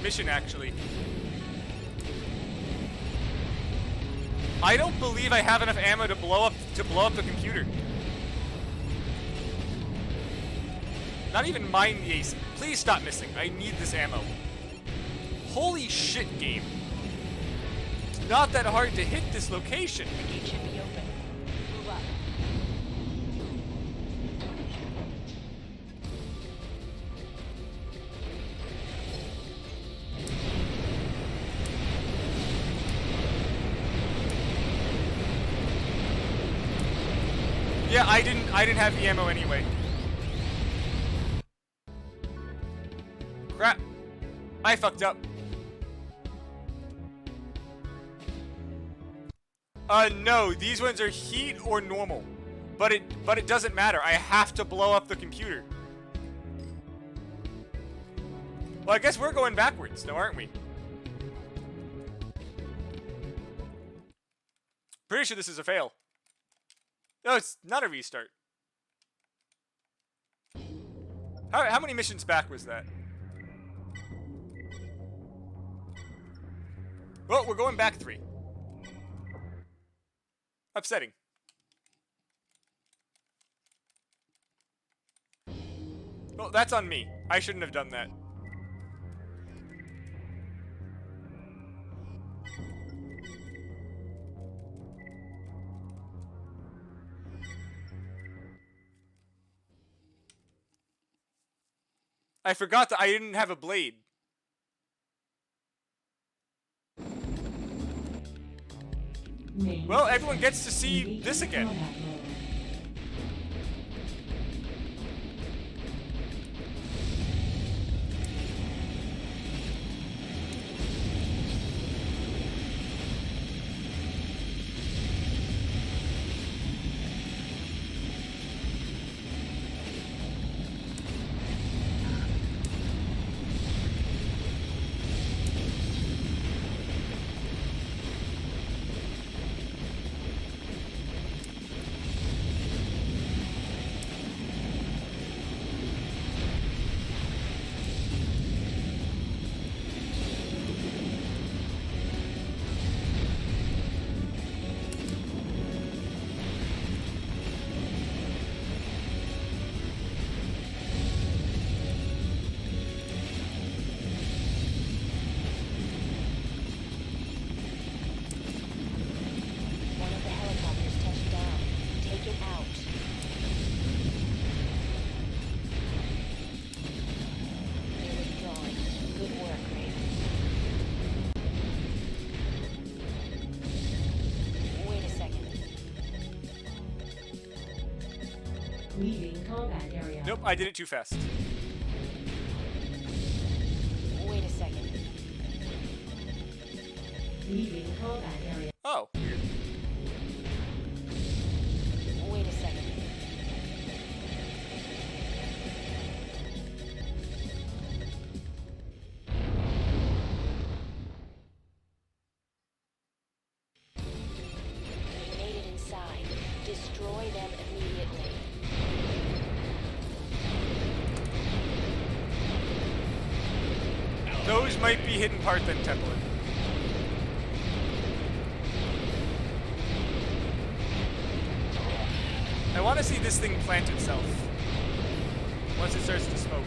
mission actually. I don't believe I have enough ammo to blow up the computer. Not even mind the ace. Please stop missing. I need this ammo. Holy shit, game. It's not that hard to hit this location. The gate should be open. Move up. Yeah, I didn't have the ammo anyway. Crap. I fucked up. No, these ones are heat or normal. But it doesn't matter. I have to blow up the computer. Well, I guess we're going backwards, now aren't we? Pretty sure this is a fail. No, it's not a restart. How many missions back was that? Well, we're going back 3. Upsetting. Well, that's on me. I shouldn't have done that. I forgot that I didn't have a blade. Well, everyone gets to see this again. Leaving combat area. Nope, I did it too fast. Wait a second. Leaving combat area. Oh, weird. Wait a second. We made it inside. Destroy them immediately. Those might be hidden part then, Templin. I want to see this thing plant itself. Once it starts to smoke.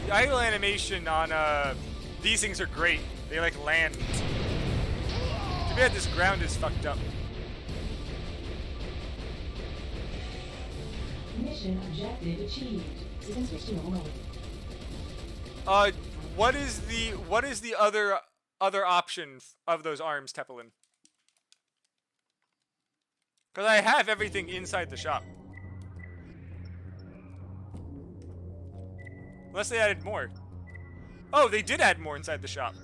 The idle animation on these things are great. They like land. Too bad this ground is fucked up. Mission objective achieved. System switch to normal mode. What is the other option of those arms, Tepelin? Because I have everything inside the shop. Unless they added more. Oh, they did add more inside the shop.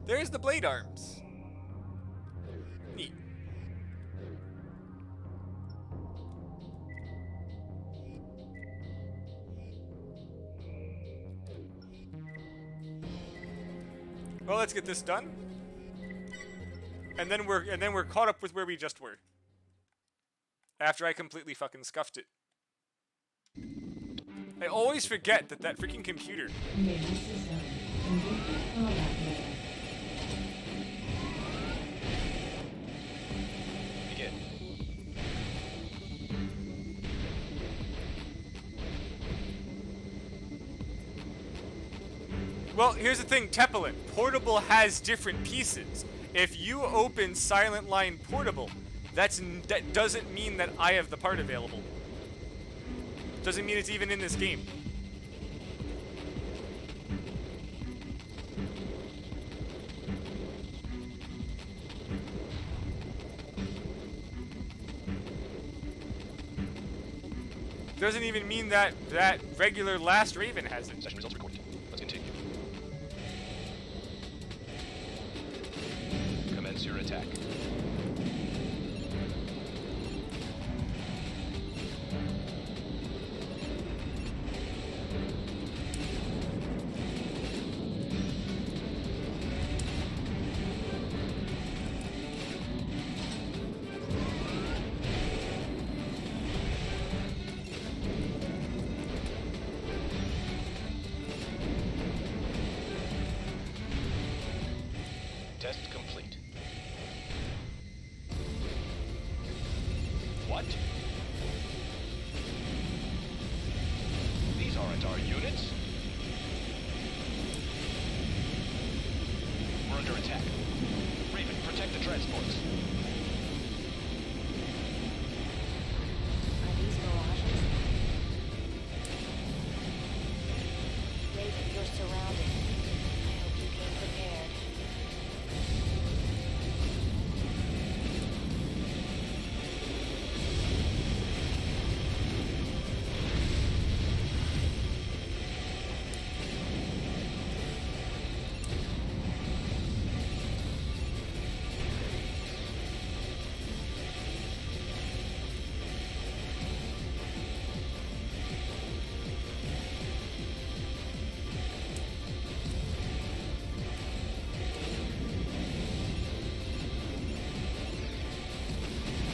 There's the blade arms. Neat. Well, let's get this done. And then we're caught up with where we just were. After I completely fucking scuffed it. I always forget that freaking computer. Main system. Engaging combat mode. Begin. Well, here's the thing, Tepelin. Portable has different pieces. If you open Silent Line Portable, that doesn't mean that I have the part available. Doesn't mean it's even in this game. Doesn't even mean that regular Last Raven has it. Session results recorded. Let's continue. Commence your attack. Test complete. What? These aren't our units. We're under attack. Raven, protect the transports. Are these mirages? Raven, you're surrounded. I hope you came prepared.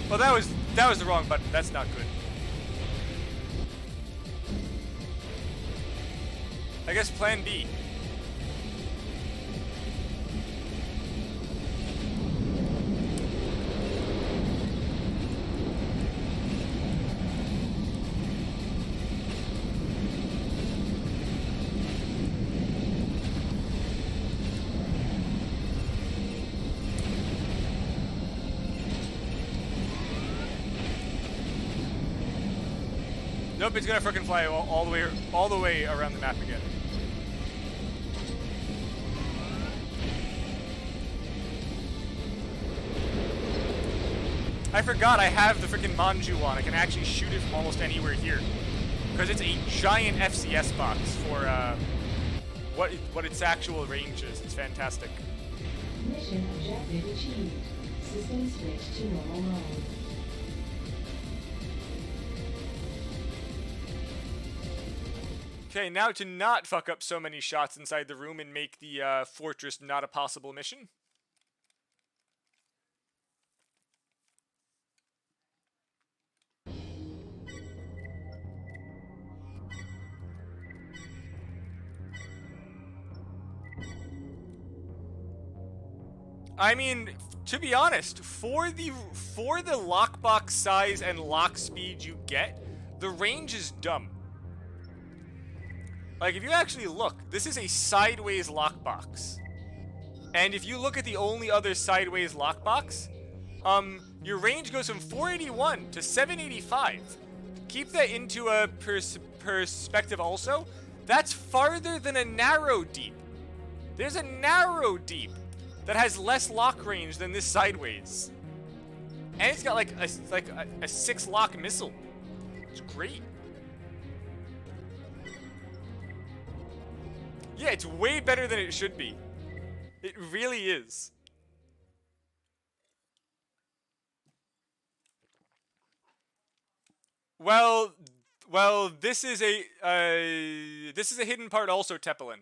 Well, that was the wrong button. That's not good. I guess Plan B. Nope, it's gonna frickin' fly all the way around the map again. I forgot I have the freaking Manju on. I can actually shoot it from almost anywhere here. Because it's a giant FCS box for what its actual range is. It's fantastic. Mission objective achieved. System switch to normal mode. Okay, now to not fuck up so many shots inside the room and make the fortress not a possible mission. I mean, to be honest, for the lockbox size and lock speed you get, the range is dumb. Like, if you actually look, this is a sideways lockbox. And if you look at the only other sideways lockbox, your range goes from 481 to 785. Keep that into a perspective also. That's farther than a narrow deep. There's a narrow deep that has less lock range than this sideways. And it's got like a 6-lock missile. It's great. Yeah, it's way better than it should be. It really is. Well, this is a hidden part also, Tepelin.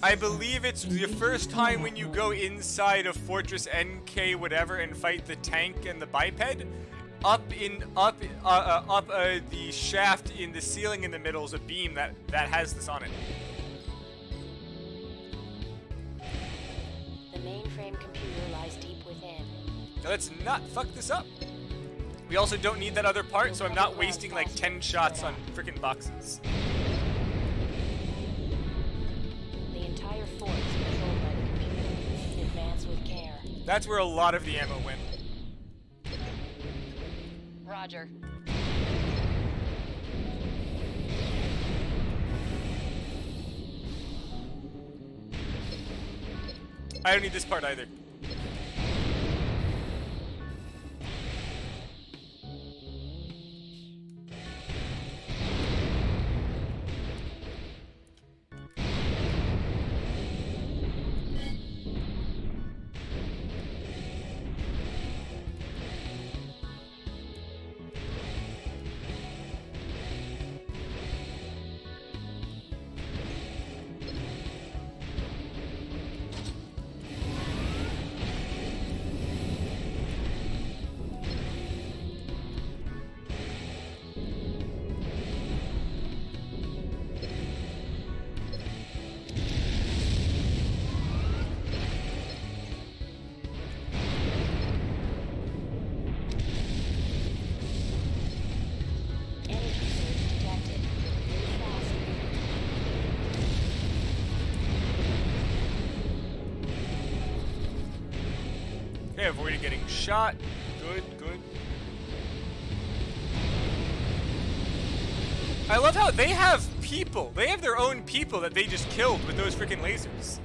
I believe it's the first time when you go inside of Fortress NK whatever and fight the tank and the biped. Up the shaft in the ceiling in the middle is a beam that has this on it. The mainframe computer lies deep within. Now let's not fuck this up. We also don't need that other part, so I'm not wasting like 10 shots on freaking boxes. The entire fort is controlled by the computer. Advance with care. That's where a lot of the ammo went. Roger. I don't need this part either. Okay, avoided getting shot. Good, good. I love how they have people. They have their own people that they just killed with those freaking lasers.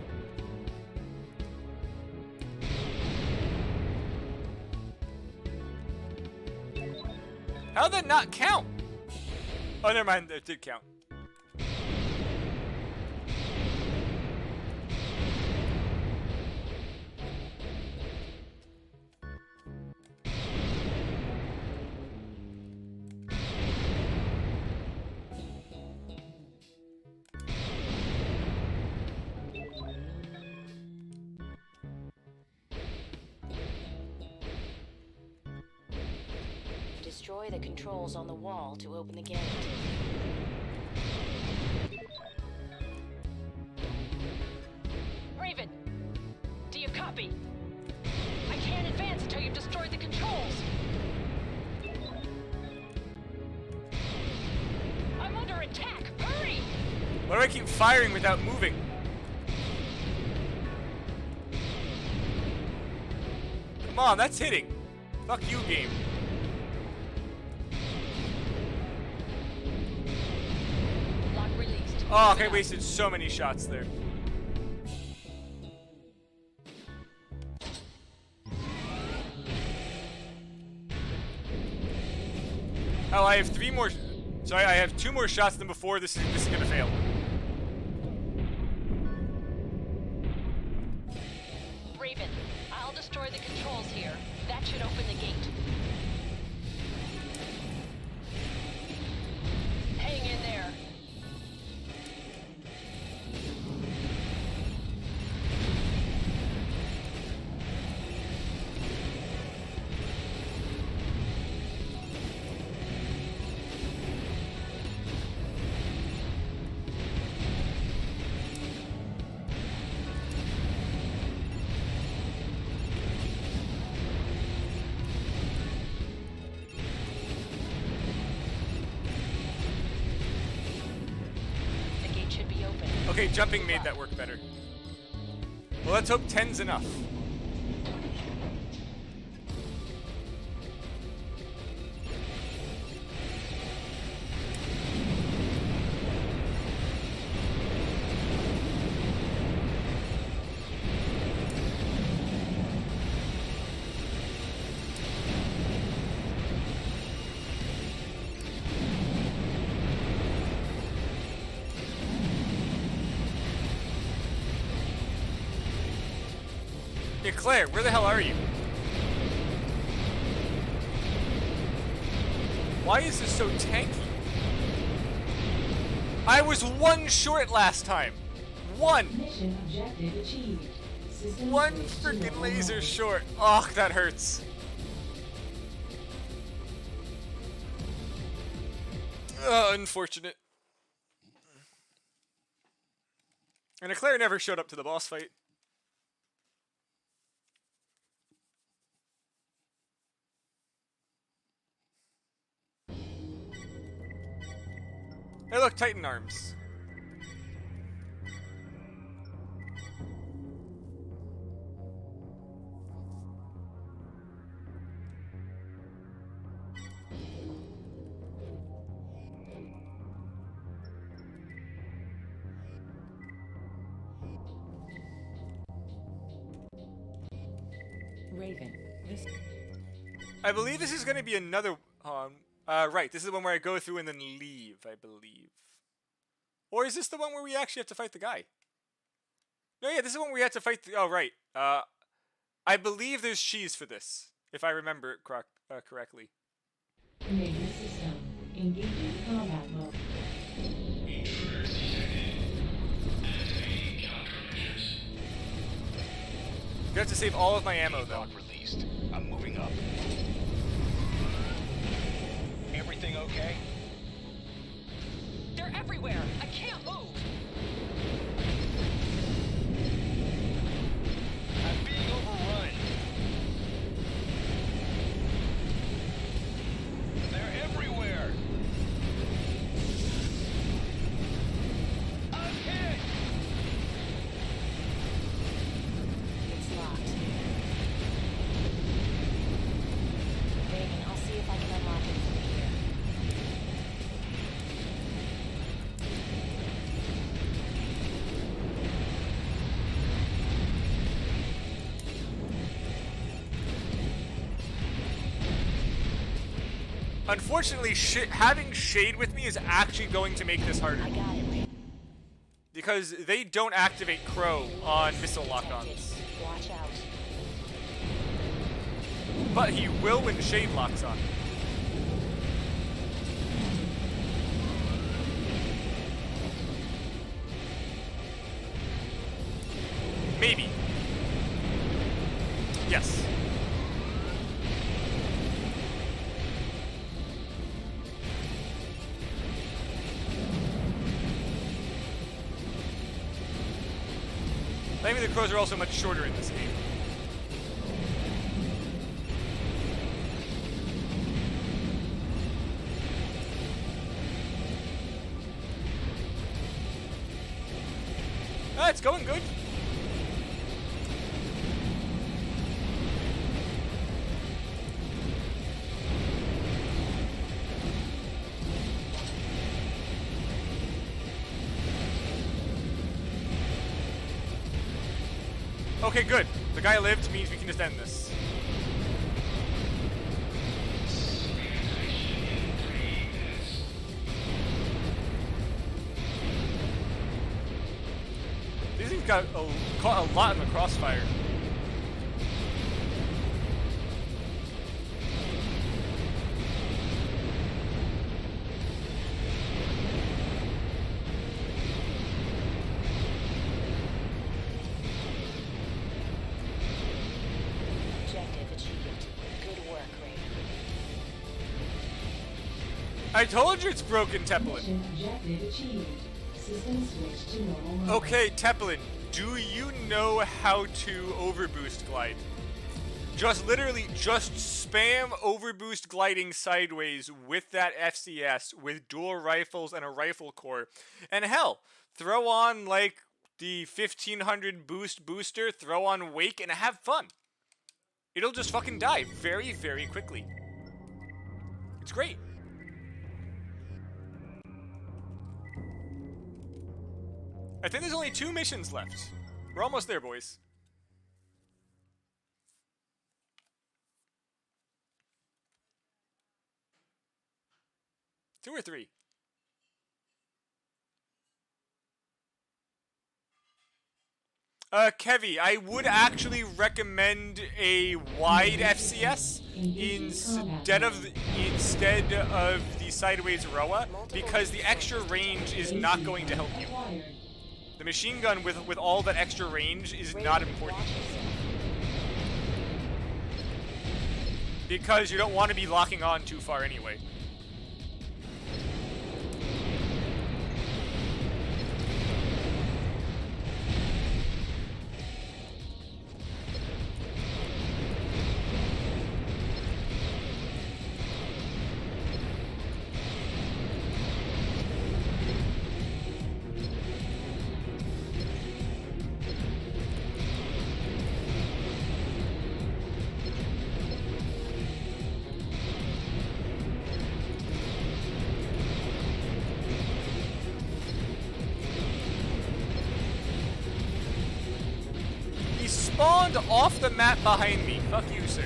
How'd that not count? Oh, never mind. It did count. Destroy the controls on the wall to open the gate. Raven, do you copy? I can't advance until you've destroyed the controls. I'm under attack. Hurry! Why do I keep firing without moving? Come on, that's hitting. Fuck you, game. Lock released. Oh, I wasted so many shots there. Oh, I have 3 more. Sorry, I have 2 more shots than before. This is gonna fail. Raven, I'll destroy the controls here. That should open the gate. Hang in there. The gate should be open. Okay, jumping made that work better. Well, let's hope 10's enough. Hey, Claire, where the hell are you? Why is this so tanky? I was 1 short last time. 1! Mission objective achieved. System 1 switch to freaking normal laser mode. short. Oh, that hurts. Unfortunate. And Claire never showed up to the boss fight. Hey, look, Titan arms. Raven, this I believe this is going to be another. Right, this is the one where I go through and then leave, I believe. Or is this the one where we actually have to fight the guy? No, yeah, this is the one where we have to fight the. Oh, right. I believe there's cheese for this, if I remember it correctly. Enabling system. Engaging combat mode. You have to save all of my ammo, though. Lock released. I'm moving up. Everything okay? They're everywhere. I can't move. I'm being overrun. They're everywhere. I'm hit. It's locked. Raven, I'll see if I can unlock it from here. Unfortunately, having Shade with me is actually going to make this harder. I got it, Raven. Because they don't activate Crow on missile lock-ons. Watch out. But he will when Shade locks on. Maybe. Yes. Maybe the crows are also much shorter in this game. Ah, it's going good. Okay, good. The guy lived means we can just end this. got caught a lot in the crossfire. Objective achieved. Good work, Raider. I told you it's broken, Teplin. Mission objective achieved. System switch to normal mode. Okay, Teplin, do you know how to overboost glide? Just literally just spam overboost gliding sideways with that FCS with dual rifles and a rifle core. And hell, throw on like the 1500 booster, throw on Wake and have fun. It'll just fucking die very, very quickly. It's great. I think there's only 2 missions left. We're almost there, boys. Two or 3. Kevy, I would actually recommend a wide FCS instead of the sideways Roa, because the extra range is not going to help you. The machine gun with all that extra range is not important. Because you don't want to be locking on too far anyway. Spawned off the map behind me. Fuck you, sir.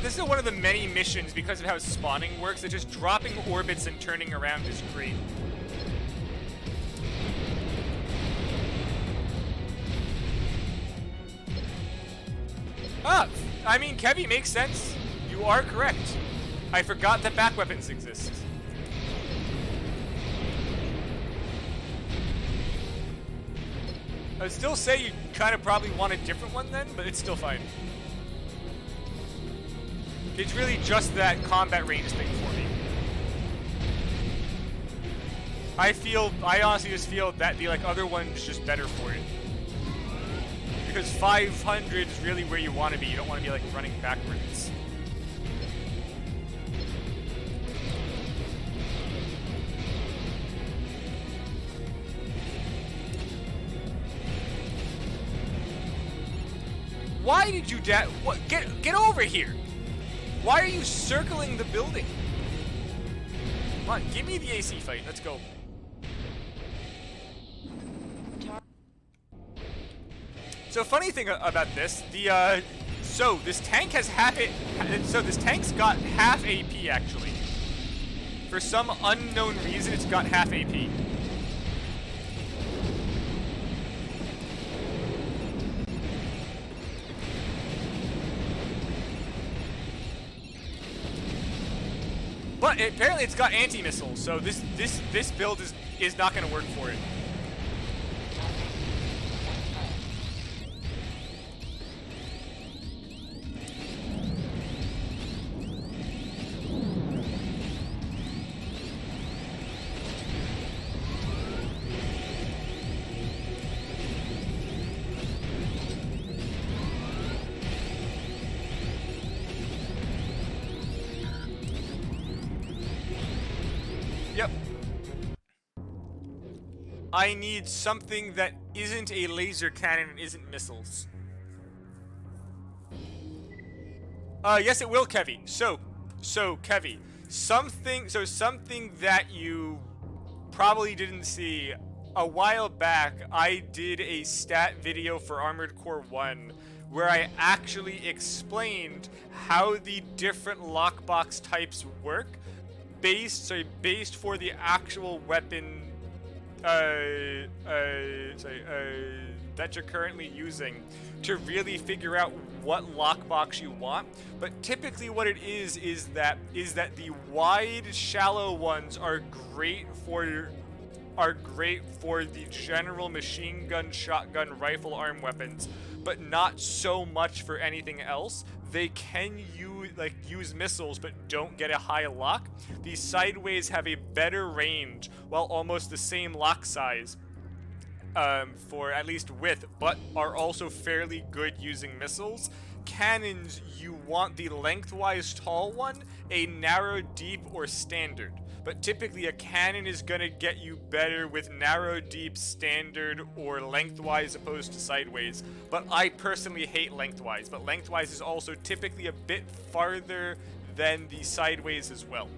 This is one of the many missions because of how spawning works. That just dropping orbits and turning around is great. Ah, I mean, Kevy, makes sense. You are correct. I forgot that back weapons exist. I'd still say you kind of probably want a different one then, but it's still fine. It's really just that combat range thing for me. I honestly just feel that the other one's just better for it. Because 500 is really where you want to be. You don't want to be running backwards. Why did you what? Get over here! Why are you circling the building? Come on, give me the AC fight. Let's go. So funny thing about this, so this tank has this tank's got half AP actually. For some unknown reason, it's got half AP. But apparently it's got anti-missiles, so this build is not going to work for it. Yep. I need something that isn't a laser cannon and isn't missiles. Yes, it will, Kevy. So Kevy, something that you probably didn't see. a while back, I did a stat video for Armored Core 1 where I actually explained how the different lockbox types work based for the actual weapon that you're currently using to really figure out what lockbox you want. But typically what it is that the wide, shallow ones are great for the general machine gun, shotgun, rifle arm weapons, but not so much for anything else. They can use missiles, but don't get a high lock. These sideways have a better range, while almost the same lock size, for at least width, but are also fairly good using missiles. Cannons, you want the lengthwise tall one, a narrow deep, or standard. But typically a cannon is gonna get you better with narrow deep, standard, or lengthwise opposed to sideways. But I personally hate lengthwise, but lengthwise is also typically a bit farther than the sideways as well.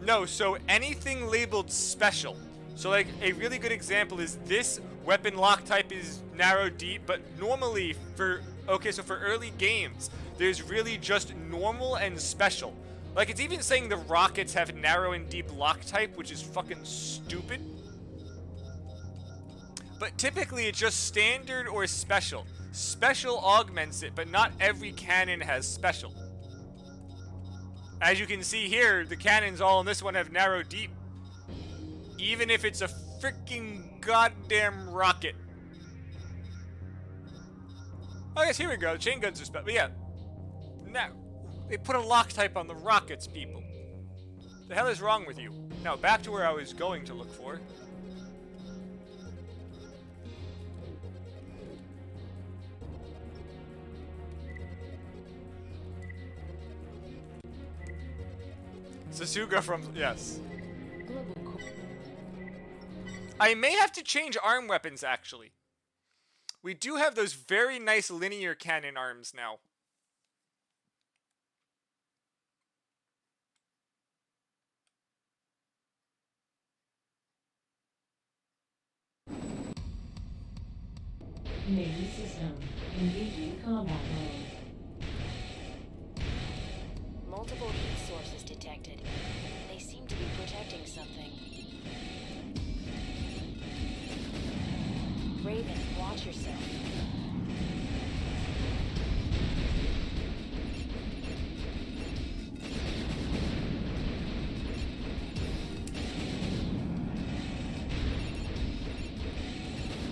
No, so anything labeled special. So like a really good example is this weapon lock type is narrow deep, but normally for early games, there's really just normal and special. Like, it's even saying the rockets have narrow and deep lock type, which is fucking stupid. But typically it's just standard or special. Special augments it, but not every cannon has special. As you can see here, the cannons all in this one have narrow deep. Even if it's a freaking goddamn rocket. I guess here we go. Chain guns are special. But yeah. Now, they put a lock type on the rockets, people. The hell is wrong with you? Now, back to where I was going to look for. Sasuga from... yes. I may have to change arm weapons, actually. We do have those very nice linear cannon arms now. Main system. Engaging combat mode. Multiple heat sources detected. They seem to be protecting something. Raven, watch yourself.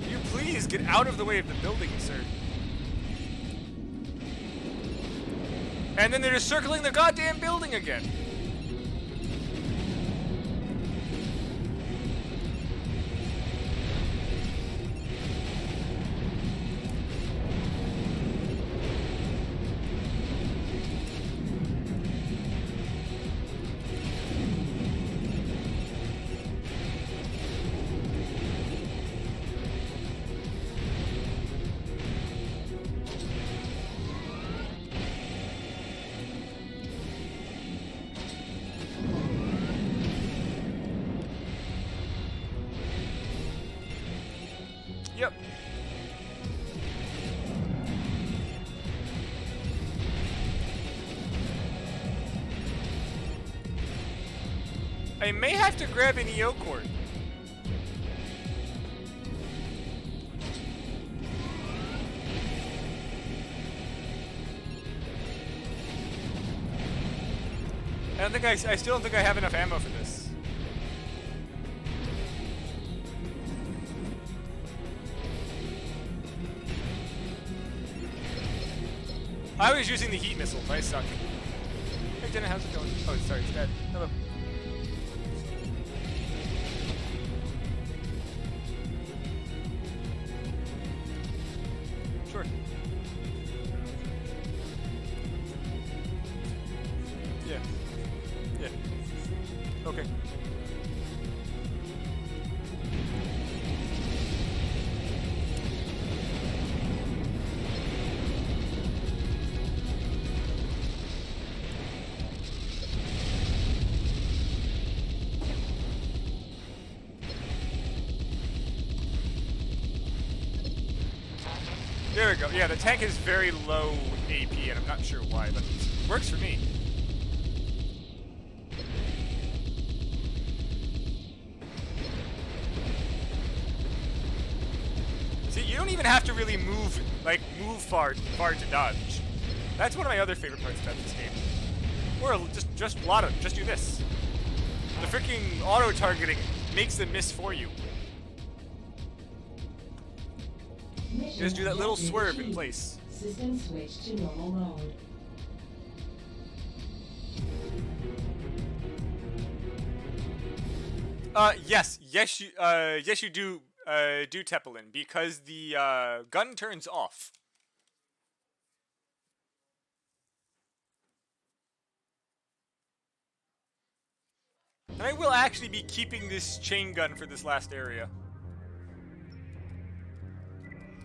Will you please get out of the way of the building, sir? And then they're just circling the goddamn building again. Yep. I may have to grab an EO cord. I still don't think I have enough ammo for this. I was using the heat missiles. I suck. Hey, Jenna, how's it going? Oh, sorry, it's dead. Hello. Sure. Yeah. Yeah. Okay. There we go. Yeah, the tank is very low AP, and I'm not sure why, but it works for me. See, you don't even have to really move far to dodge. That's one of my other favorite parts about this game. Or just Lotto, just do this. The freaking auto-targeting makes them miss for you. Just do that little swerve in place. System switch to normal mode. Yes, you do Tepelin, because the gun turns off. And I will actually be keeping this chain gun for this last area.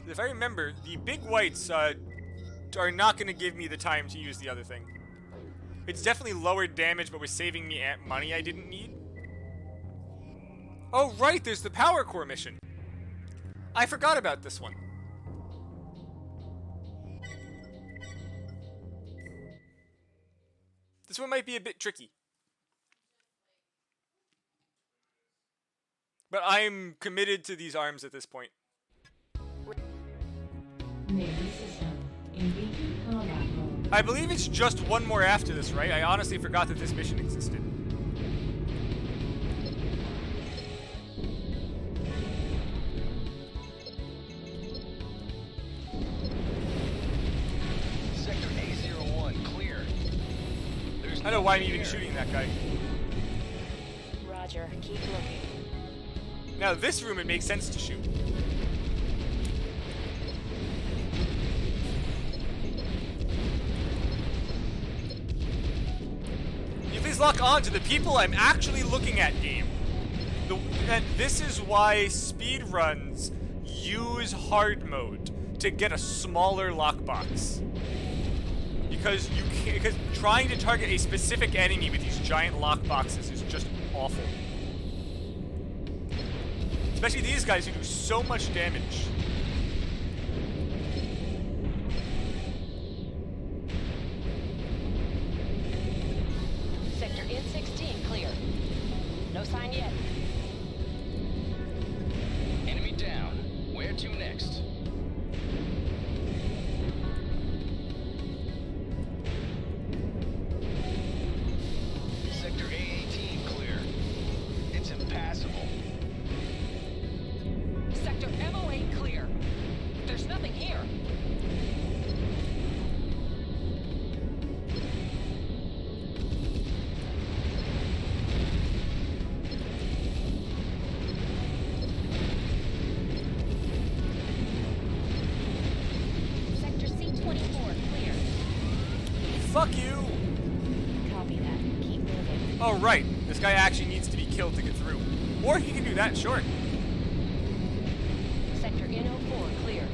If I remember, the big whites are not going to give me the time to use the other thing. It's definitely lowered damage, but was saving me money I didn't need. Oh, right, there's the Power Core mission. I forgot about this one. This one might be a bit tricky. But I'm committed to these arms at this point. Navy system. NVQ combat mode. I believe it's just one more after this, right? I honestly forgot that this mission existed. Sector A01 clear. There's I don't know why I'm nothing even here. shooting that guy. Roger. Keep looking. Now this room, it makes sense to shoot. You please lock on to the people I'm actually looking at, game. And this is why speedruns use hard mode to get a smaller lockbox. Because because trying to target a specific enemy with these giant lockboxes is just awful. Especially these guys who do so much damage. Sector N16 clear. No sign yet. Enemy down. Where to next? Sector A18 clear. It's impassable. Sector MO8 clear. There's nothing here. Sector C24 clear. Fuck you! Copy that. Keep moving. Oh, right. This guy actually needs to be killed to get through. Or he can do that, sure. Sector N04 clear.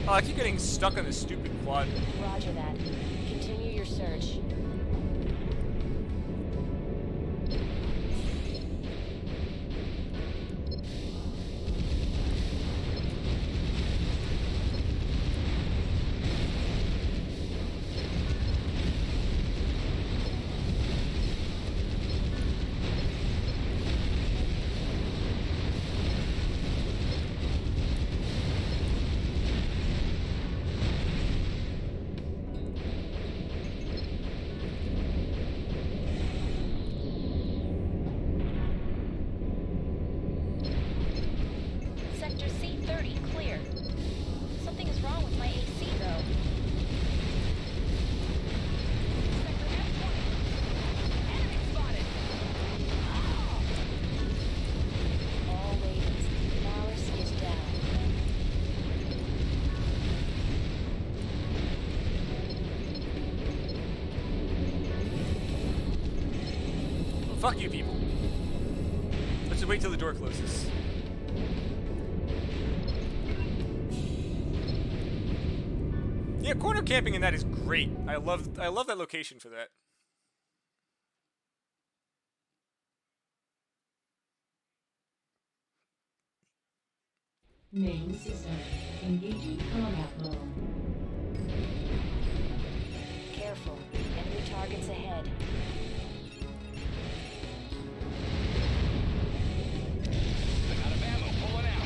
Oh, I keep getting stuck on this stupid quad. Roger that. Continue your search. Sector C30 clear. Something is wrong with my AC though. Sector F20. Enemy spotted. All ladies. Malice is down. Well, fuck you people. Let's just wait till the door closes. Yeah, corner camping in that is great. I love that location for that. Main system. Engaging combat mode. Careful. Enemy targets ahead. I'm out of ammo. Pulling out.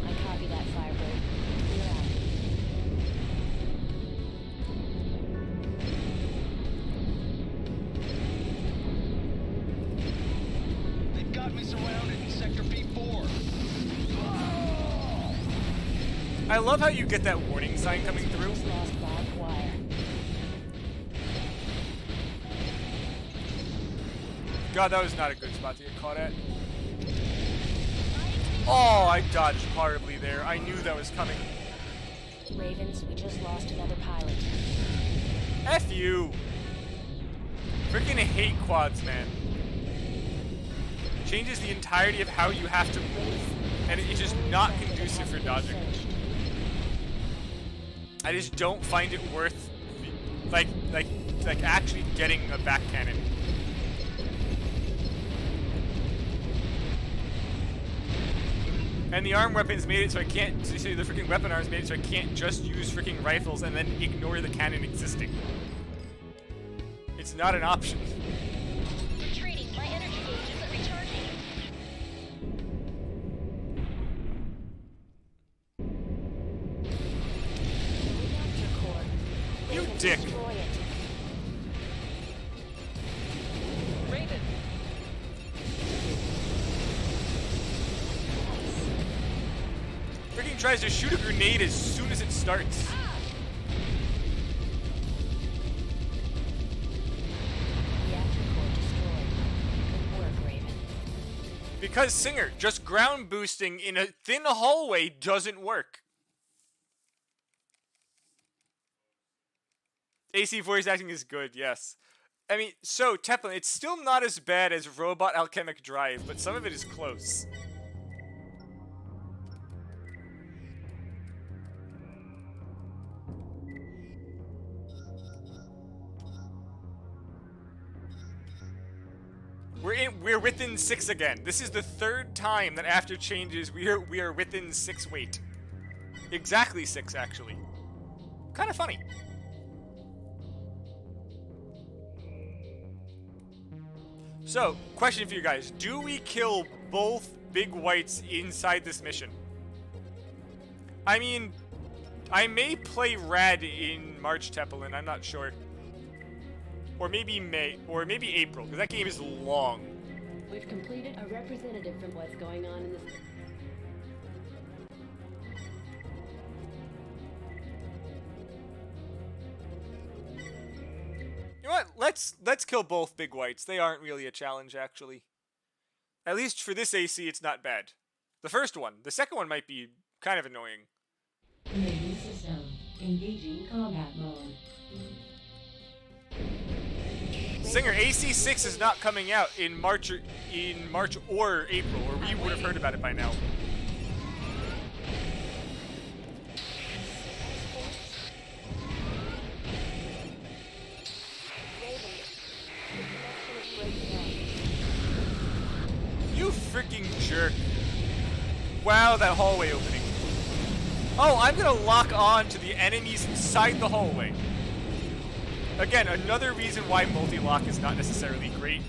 I copy that, Firebird. Clear out. They've got me surrounded in Sector P4. I love how you get that warning sign coming through. Just lost barbed wire. God, that was not a good spot to get caught at. Oh, I dodged horribly there. I knew that was coming. Ravens, we just lost another pilot. F you. Freaking hate quads, man. Changes the entirety of how you have to move, and it's just not conducive for dodging. I just don't find it worth, like actually getting a back cannon. And the arm weapons made it so I can't, the freaking weapon arms made it so I can't just use freaking rifles and then ignore the cannon existing. It's not an option. Retreating. My energy gauge isn't recharging. Reactor core. You Ravens, dick. destroy it. Raven. Freaking tries to shoot a grenade as soon as it starts. Reactor core destroyed. Good work, Raven. Because Singer, just ground boosting in a thin hallway doesn't work. AC voice acting is good, yes. I mean, so, Teplin, it's still not as bad as Robot Alchemic Drive, but some of it is close. We're within 6 again. This is the third time that after changes we are within 6 weight. Exactly 6, actually. Kind of funny. So, question for you guys. Do we kill both big whites inside this mission? I mean, I may play Rad in March, Teppelin, I'm not sure. Or maybe May, or maybe April, because that game is long. We've completed a representative from what's going on in this. You know what? Let's kill both big whites. They aren't really a challenge, actually. At least for this AC, it's not bad. The first one. The second one might be kind of annoying. Main system. Engaging combat mode. Singer, AC6 is not coming out in March or April, or we would have heard about it by now. You freaking jerk. Wow, that hallway opening. Oh, I'm gonna lock on to the enemies inside the hallway. Again, another reason why multi-lock is not necessarily great.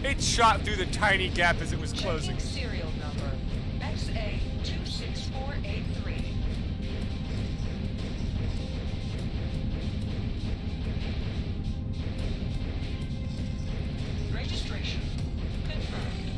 It shot through the tiny gap as it was closing. Serial number XA26483. Registration confirmed.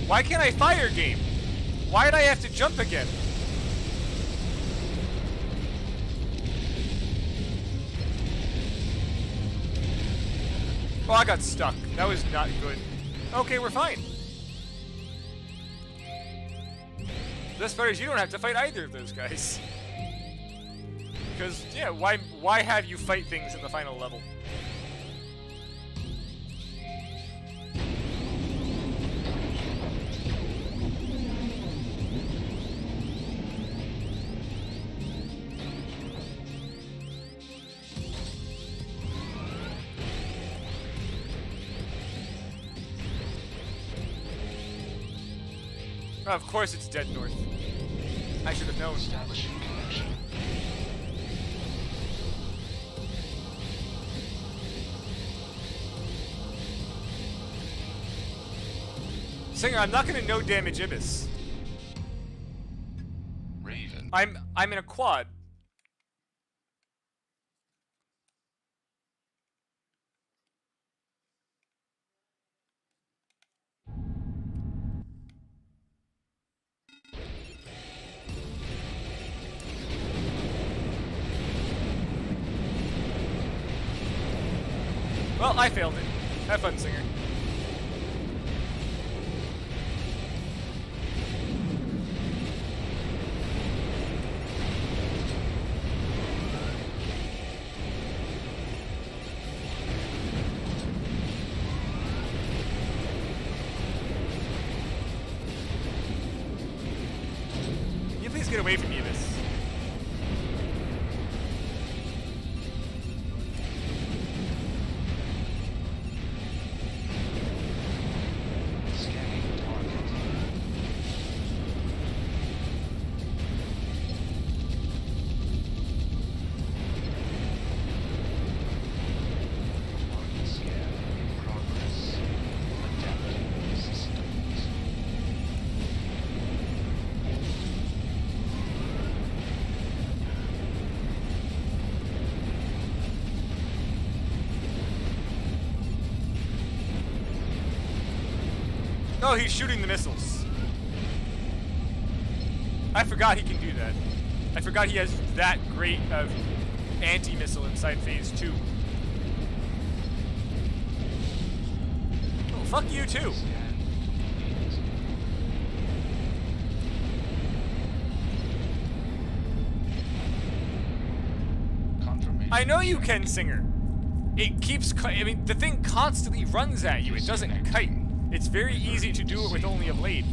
Why can't I fire, game? Why did I have to jump again? Oh, I got stuck. That was not good. Okay, we're fine. The best part is you don't have to fight either of those guys. Because, yeah, why have you fight things in the final level? Of course it's Dead North. I should have known. Establishing connection. Singer, I'm not gonna no damage Ibis. Raven. I'm in a quad. Well, I failed it. Have fun, Singer. Can you please get away from me, this? Scanning target. Target scan in progress. Adapting systems. Oh, he's shooting the missiles. I forgot he can do that. I forgot he has that great of anti-missile inside phase 2. Oh, fuck you too. Scan complete. Confirmation. I know you can, Singer. It keeps, I mean, the thing constantly runs at you. It doesn't kite. It's very easy to do it with only a blade.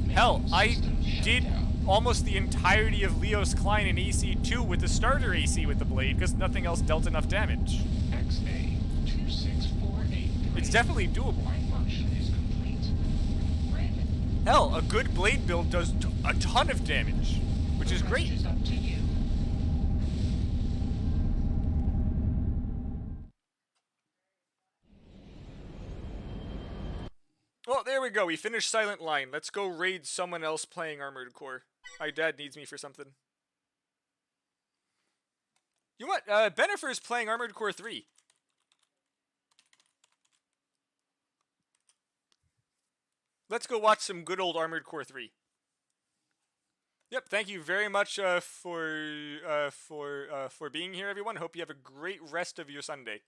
Hell, I did almost the entirety of Leos Klein in AC2 with the starter AC with the blade because nothing else dealt enough damage. XA 2648. It's definitely doable. Function is complete. Raven. Hell, a good blade build does a ton of damage, which is great. It's up to you. Well, there we go. We finished Silent Line. Let's go raid someone else playing Armored Core. My dad needs me for something. You know what? Benifer is playing Armored Core 3. Let's go watch some good old Armored Core 3. Yep, thank you very much for being here, everyone. Hope you have a great rest of your Sunday.